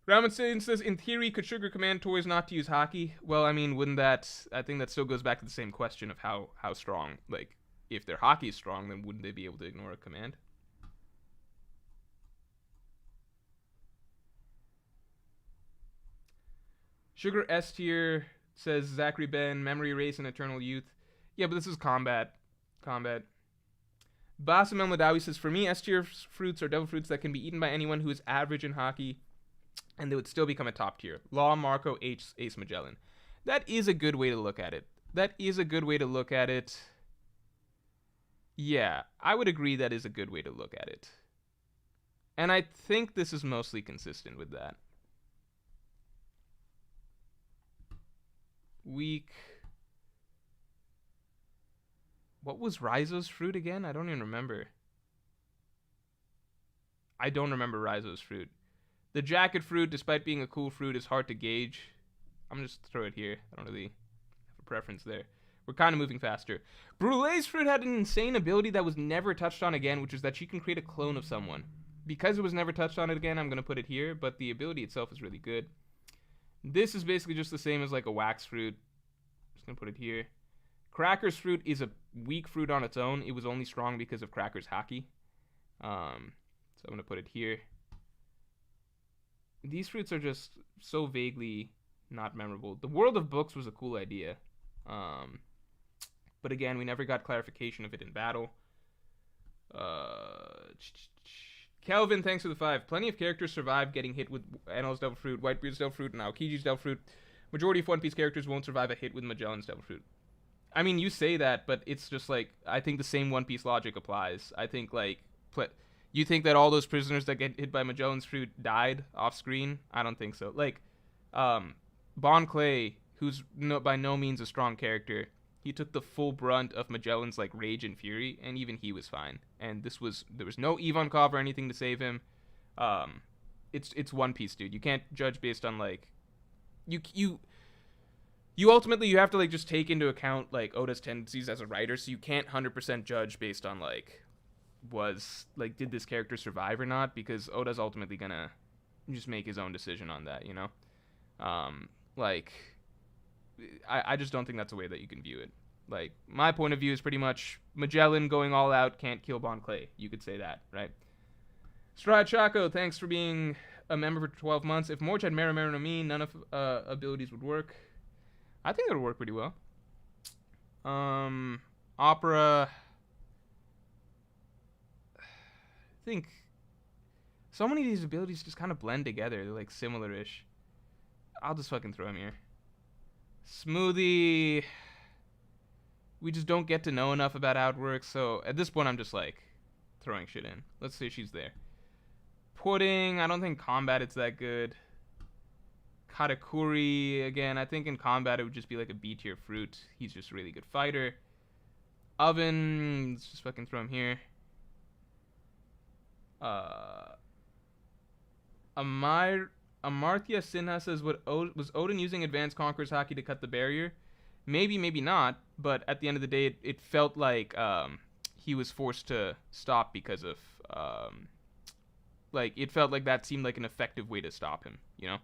Ramen says, in theory, could Sugar command toys not to use hockey? Well, I mean, wouldn't that... I think that still goes back to the same question of how strong. Like, if their hockey is strong, then wouldn't they be able to ignore a command? Sugar S tier says Zachary Ben, Memory Erase, and Eternal Youth. Yeah, but this is combat. Combat. Basim El Madawi says, for me, S tier fruits are devil fruits that can be eaten by anyone who is average in hockey, and they would still become a top tier. Law, Marco, Ace Magellan. That is a good way to look at it. That is a good way to look at it. Yeah, I would agree that is a good way to look at it. And I think this is mostly consistent with that. Weak. What was Rizo's fruit again? I don't even remember. I don't remember Rizo's fruit. The jacket fruit, despite being a cool fruit, is hard to gauge. I'm just throw it here. I don't really have a preference there. We're kind of moving faster. Brulee's fruit had an insane ability that was never touched on again, which is that she can create a clone of someone. Because it was never touched on it again, I'm going to put it here, but the ability itself is really good. This is basically just the same as like a wax fruit. Just going to put it here. Cracker's fruit is a weak fruit on its own. It was only strong because of Cracker's hockey. So I'm going to put it here. These fruits are just so vaguely not memorable. The World of Books was a cool idea. But again, we never got clarification of it in battle. Kelvin, thanks for the 5. Plenty of characters survived getting hit with Anel's Devil Fruit, Whitebeard's Devil Fruit, and Aokiji's Devil Fruit. Majority of One Piece characters won't survive a hit with Magellan's Devil Fruit. I mean, you say that, but it's just like, I think the same One Piece logic applies. I think, like, you think that all those prisoners that get hit by Magellan's Fruit died off screen? I don't think so. Like, Bon Clay, who's by no means a strong character, he took the full brunt of Magellan's like rage and fury, and even he was fine. And there was no Ivankov or anything to save him. It's One Piece, dude. You can't judge based on like you ultimately you have to like just take into account like Oda's tendencies as a writer, so you can't 100% judge based on like did this character survive or not, because Oda's ultimately gonna just make his own decision on that, you know. I just don't think that's a way that you can view it. Like, my point of view is pretty much Magellan going all out can't kill Bon Clay. You could say that, right? Stride Chaco, thanks for being a member for 12 months. If Morj had Mera Mera no Mi, none of abilities would work. I think it would work pretty well. Opera. I think so many of these abilities just kind of blend together. They're like similar-ish. I'll just fucking throw him here. Smoothie. We just don't get to know enough about how it works, so at this point I'm just like throwing shit in. Let's say she's there. Pudding, I don't think combat it's that good. Katakuri, again, I think in combat it would just be like a B tier fruit. He's just a really good fighter. Oven, let's just fucking throw him here. Amartya Sinha says, was Odin using Advanced Conqueror's Haki to cut the barrier? Maybe, maybe not, but at the end of the day, it felt like he was forced to stop because of, it felt like that seemed like an effective way to stop him, you know?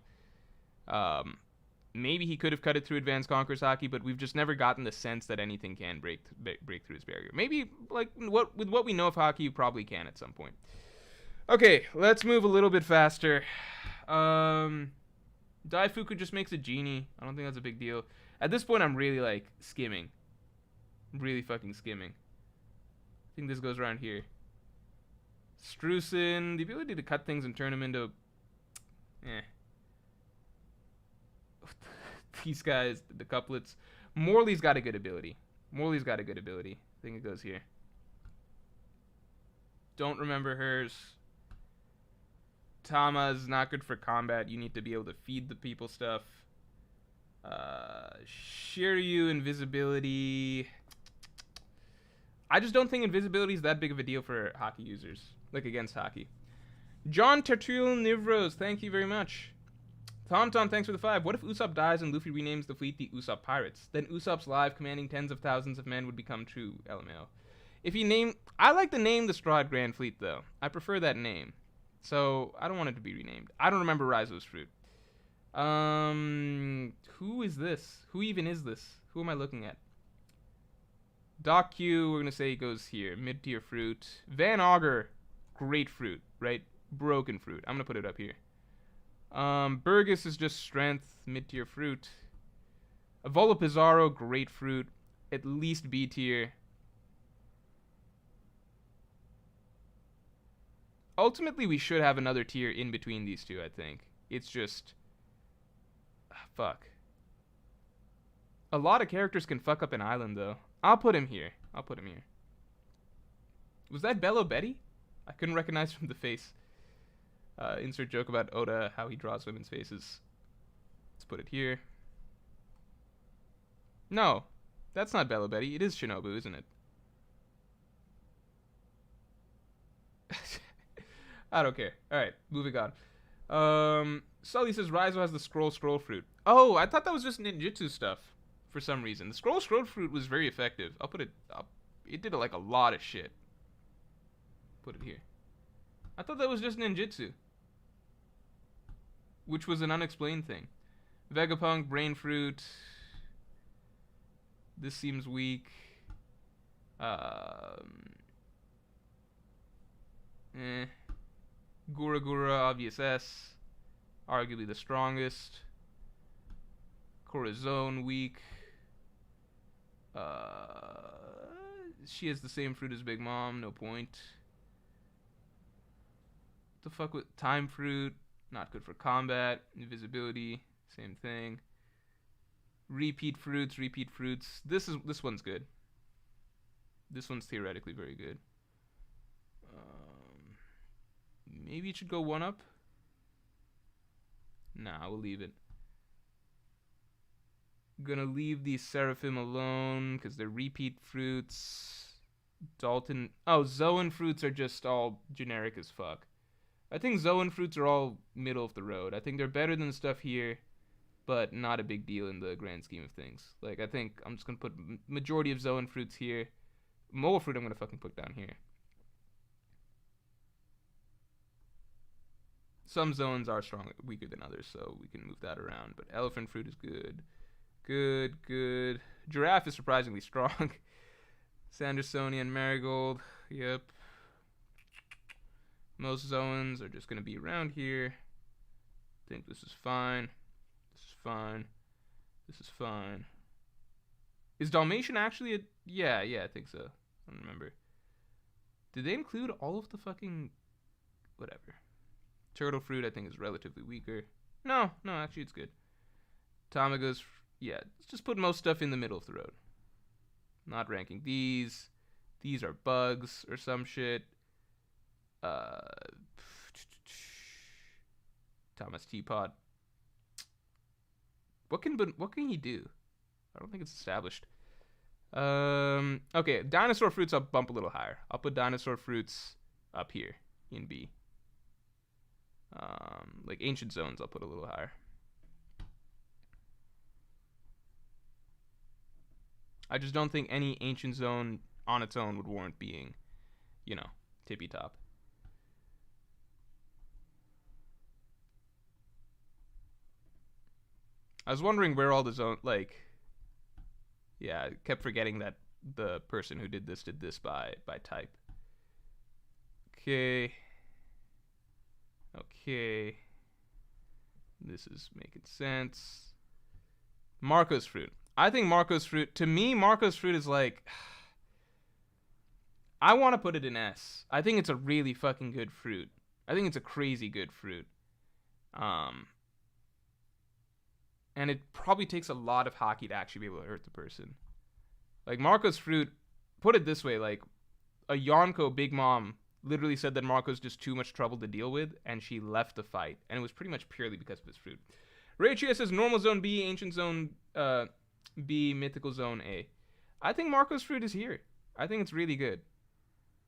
Maybe he could have cut it through Advanced Conqueror's Haki, but we've just never gotten the sense that anything can break through his barrier. Maybe, with what we know of Haki, you probably can at some point. Okay, let's move a little bit faster. Daifuku just makes a genie. I don't think that's a big deal. At this point, I'm really, skimming. Really fucking skimming. I think this goes around here. Strusin, the ability to cut things and turn them into... These guys, the couplets. Morley's got a good ability. I think it goes here. Don't remember hers. Tama's not good for combat. You need to be able to feed the people stuff. Shiryu, invisibility. I just don't think invisibility is that big of a deal for Haki users. Against Haki. John Tertul Nivros, thank you very much. Tom, thanks for the 5. What if Usopp dies and Luffy renames the fleet the Usopp Pirates? Then Usopp's life, commanding tens of thousands of men, would become true, LMAO. If you name... I like the name the Strahd Grand Fleet, though. I prefer that name. So, I don't want it to be renamed. I don't remember Rizo's fruit. Who is this? Who even is this? Who am I looking at? Doc Q, we're going to say he goes here. Mid-tier fruit. Van Augur, great fruit, right? Broken fruit. I'm going to put it up here. Burgess is just strength, mid-tier fruit. Avola Pizarro, great fruit. At least B tier. Ultimately, we should have another tier in between these two, I think. It's just... fuck. A lot of characters can fuck up an island, though. I'll put him here. Was that Bello Betty? I couldn't recognize from the face. Insert joke about Oda, how he draws women's faces. Let's put it here. No, that's not Bello Betty. It is Shinobu, isn't it? I don't care. Alright, moving on. Sully says Raizo has the scroll fruit. Oh, I thought that was just ninjutsu stuff for some reason. The scroll fruit was very effective. I'll put it up. It did like a lot of shit. Put it here. I thought that was just ninjutsu, which was an unexplained thing. Vegapunk, brain fruit. This seems weak. Gura Gura, obvious S. Arguably the strongest. Corazon, weak. She has the same fruit as Big Mom, no point. What the fuck with time fruit? Not good for combat. Invisibility, same thing. Repeat fruits. This one's good. This one's theoretically very good. Maybe it should go one up. Nah, we'll leave it. Gonna leave these Seraphim alone because they're repeat fruits. Dalton. Oh, Zoan fruits are just all generic as fuck. I think Zoan fruits are all middle of the road. I think they're better than the stuff here, but not a big deal in the grand scheme of things. Like, I think I'm just gonna put majority of Zoan fruits here. Mole fruit I'm gonna fucking put down here. Some zones are weaker than others, so we can move that around. But elephant fruit is good. Good. Giraffe is surprisingly strong. Sandersonian, Marigold. Yep. Most zones are just going to be around here. I think this is fine. This is fine. Is Dalmatian actually a... Yeah, I think so. I don't remember. Did they include all of the fucking... Whatever. Turtle fruit, I think, is relatively weaker. No, actually, it's good. Tamagos, yeah, let's just put most stuff in the middle of the road. Not ranking these. These are bugs or some shit. Thomas Teapot. What can he do? I don't think it's established. Okay, dinosaur fruits I'll bump a little higher. I'll put dinosaur fruits up here in B. Like ancient zones, I'll put a little higher. I just don't think any ancient zone on its own would warrant being, tippy top. I was wondering where all the zone, I kept forgetting that the person who did this by type. Okay. This is making sense. Marco's fruit. I think Marco's fruit, to me, Marco's fruit is like, I want to put it in S. I think it's a really fucking good fruit. I think it's a crazy good fruit. And it probably takes a lot of hockey to actually be able to hurt the person. Like, Marco's fruit, put it this way, like, a Yonko Big Mom literally said that Marco's just too much trouble to deal with, and she left the fight. And it was pretty much purely because of his fruit. Ray Chia says normal zone B, ancient zone B, mythical zone A. I think Marco's fruit is here. I think it's really good.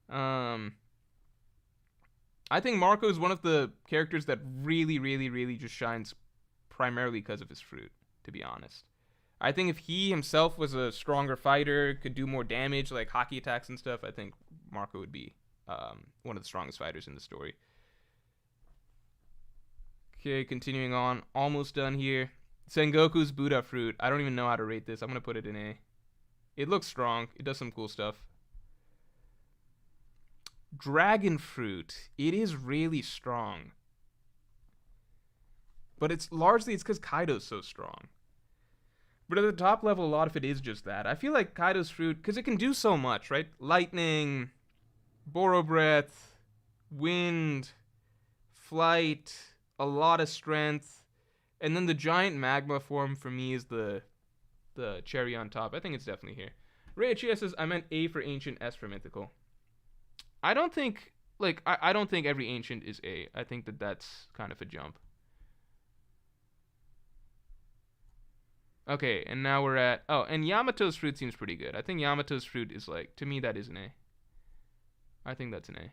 I think Marco is one of the characters that really, really, really just shines primarily because of his fruit, to be honest. I think if he himself was a stronger fighter, could do more damage, like hockey attacks and stuff, I think Marco would be one of the strongest fighters in the story. Okay, continuing on. Almost done here. Sengoku's Buddha fruit. I don't even know how to rate this. I'm going to put it in A. It looks strong. It does some cool stuff. Dragon fruit. It is really strong. But it's because Kaido's so strong. But at the top level, a lot of it is just that. I feel like Kaido's fruit, because it can do so much, right? Lightning, Boro Breath, Wind, Flight, a lot of strength. And then the giant magma form for me is the cherry on top. I think it's definitely here. Ray Chia says, I meant A for ancient, S for mythical. I don't think, I don't think every ancient is A. I think that's kind of a jump. Okay, and now we're at... Oh, and Yamato's fruit seems pretty good. I think Yamato's fruit is to me, that is an A. I think that's an A.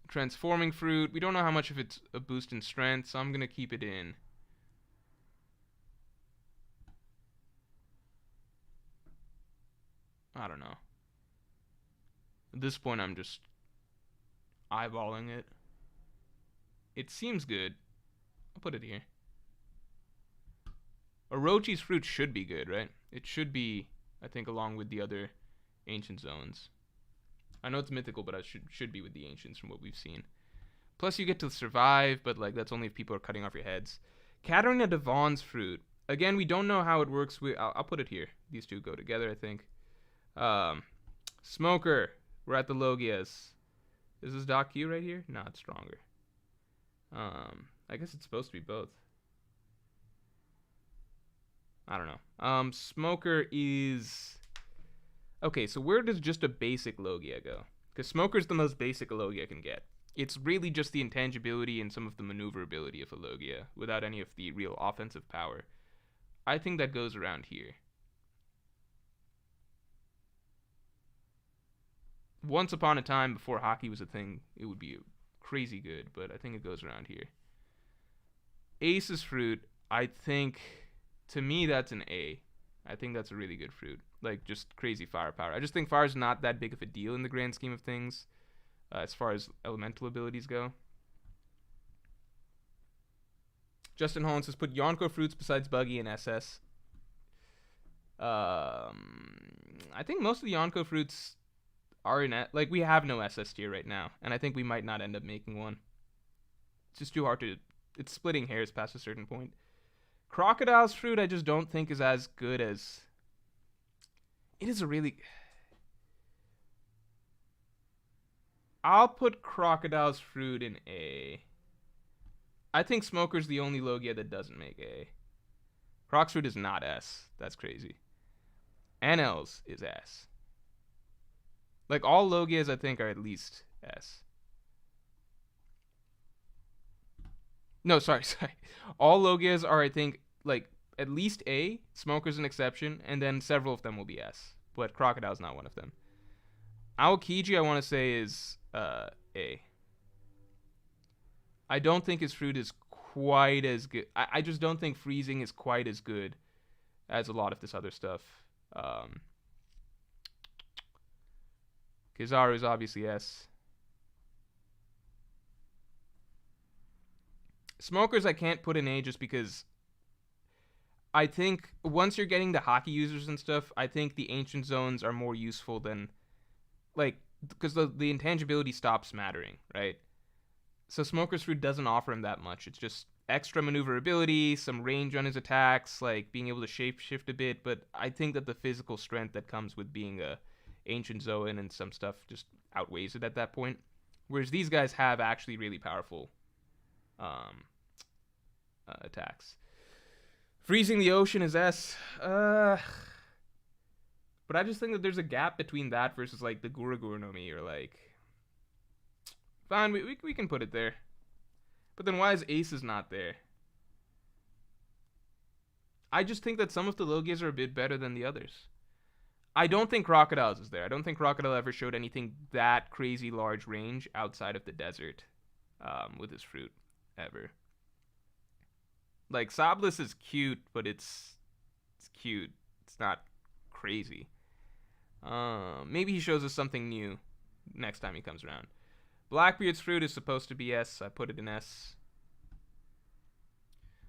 Transforming fruit. We don't know how much of it's a boost in strength, so I'm going to keep it in. I don't know. At this point, I'm just eyeballing it. It seems good. I'll put it here. Orochi's fruit should be good, right? It should be, I think, along with the other ancient zones. I know it's mythical, but it should be with the ancients from what we've seen. Plus, you get to survive, but that's only if people are cutting off your heads. Katarina Devon's fruit. Again, we don't know how it works. I'll put it here. These two go together, I think. Smoker. We're at the Logias. Is this Doc Q right here? No, it's stronger. I guess it's supposed to be both. I don't know. Smoker is... Okay, so where does just a basic Logia go? Because Smoker's the most basic a Logia can get. It's really just the intangibility and some of the maneuverability of a Logia, without any of the real offensive power. I think that goes around here. Once upon a time, before hockey was a thing, it would be crazy good, but I think it goes around here. Ace's fruit, I think, to me, that's an A. I think that's a really good fruit. Just crazy firepower. I just think fire's not that big of a deal in the grand scheme of things, as far as elemental abilities go. Justin Holland says, put Yonko fruits besides Buggy and SS. I think most of the Yonko fruits are in... we have no SS tier right now, and I think we might not end up making one. It's just too hard to... It's splitting hairs past a certain point. Crocodile's fruit, I just don't think is as good as... It is a really... I'll put Crocodile's fruit in A. I think Smoker's the only Logia that doesn't make A. Croc's fruit is not S. That's crazy. NL's is S. All Logias, I think, are at least S. No, sorry. All Logias are, I think, at least A. Smoker's an exception, and then several of them will be S. But Crocodile's not one of them. Aokiji, I want to say, is A. I don't think his fruit is quite as good. I just don't think freezing is quite as good as a lot of this other stuff. Kizaru is obviously S. Smokers I can't put in A just because I think once you're getting the hockey users and stuff, I think the ancient zones are more useful than, because the intangibility stops mattering, right? So Smoker's Fruit doesn't offer him that much. It's just extra maneuverability, some range on his attacks, being able to shapeshift a bit, but I think that the physical strength that comes with being a ancient Zoan and some stuff just outweighs it at that point. Whereas these guys have actually really powerful attacks. Freezing the Ocean is S. But I just think that there's a gap between that versus the Guragur no Mi, or fine, we can put it there. But then why is Aces not there? I just think that some of the Logias are a bit better than the others. I don't think Crocodile's is there. I don't think Crocodile ever showed anything that crazy large range outside of the desert with his fruit, ever. Sablis is cute, but it's cute. It's not crazy. Maybe he shows us something new next time he comes around. Blackbeard's fruit is supposed to be S. I put it in S.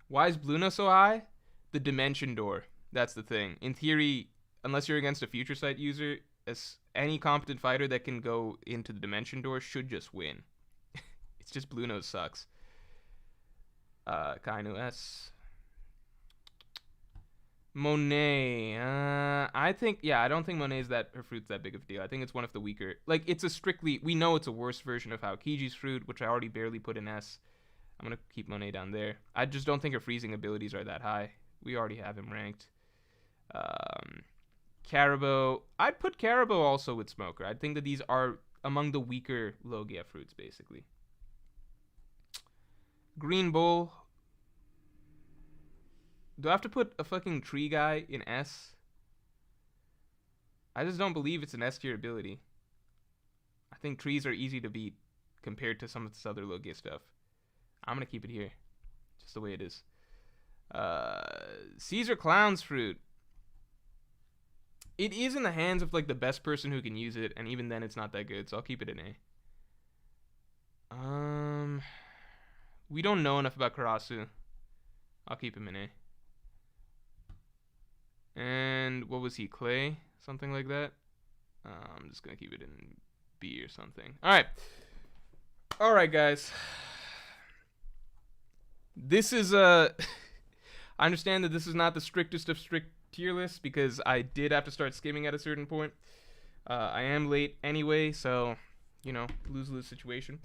Why is Bluna so high? The dimension door. That's the thing. In theory, unless you're against a future sight user, as any competent fighter that can go into the dimension door should just win. It's just Blue Nose sucks. Kainu S. Monet. I think, yeah, I don't think Monet's her fruit's that big of a deal. I think it's one of the weaker. Like, it's a strictly, we know it's a worse version of Aokiji's fruit, which I already barely put in S. I'm going to keep Monet down there. I just don't think her freezing abilities are that high. We already have him ranked. Caribou. I'd put Caribou also with Smoker. I think that these are among the weaker Logia fruits, basically. Green Bull. Do I have to put a fucking tree guy in S? I just don't believe it's an S tier ability. I think trees are easy to beat compared to some of this other Logia stuff. I'm going to keep it here. Just the way it is. Caesar Clown's fruit. It is in the hands of like the best person who can use it, and even then it's not that good, so I'll keep it in A. We don't know enough about Karasu. I'll keep him in A. And what was he? Clay? Something like that? I'm just going to keep it in B or something. Alright. Alright, guys. This is I understand that this is not the strictest of strict tier lists because I did have to start skimming at a certain point. I am late anyway, so, you know, lose-lose situation.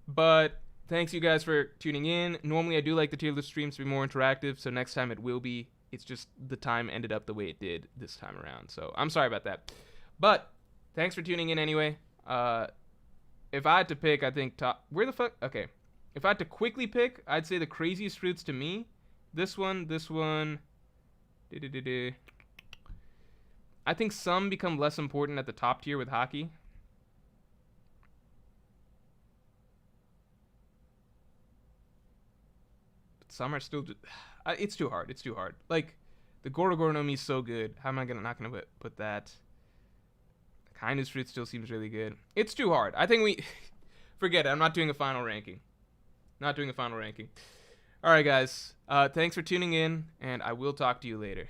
But thanks you guys for tuning in. Normally I do like the tier list streams to be more interactive, so next time it will be. It's just the time ended up the way it did this time around. So I'm sorry about that. But thanks for tuning in anyway. If I had to pick, I think top... Where the fuck... Okay. If I had to quickly pick, I'd say the craziest fruits to me. This one. I think some become less important at the top tier with hockey. But some are still... It's too hard. It's too hard. Like, the Gorogoro no Mi is so good. How am I not going to put that? Kindness fruit still seems really good. It's too hard. I think we... Forget it. I'm not doing a final ranking. Not doing a final ranking. All right, guys. Thanks for tuning in, and I will talk to you later.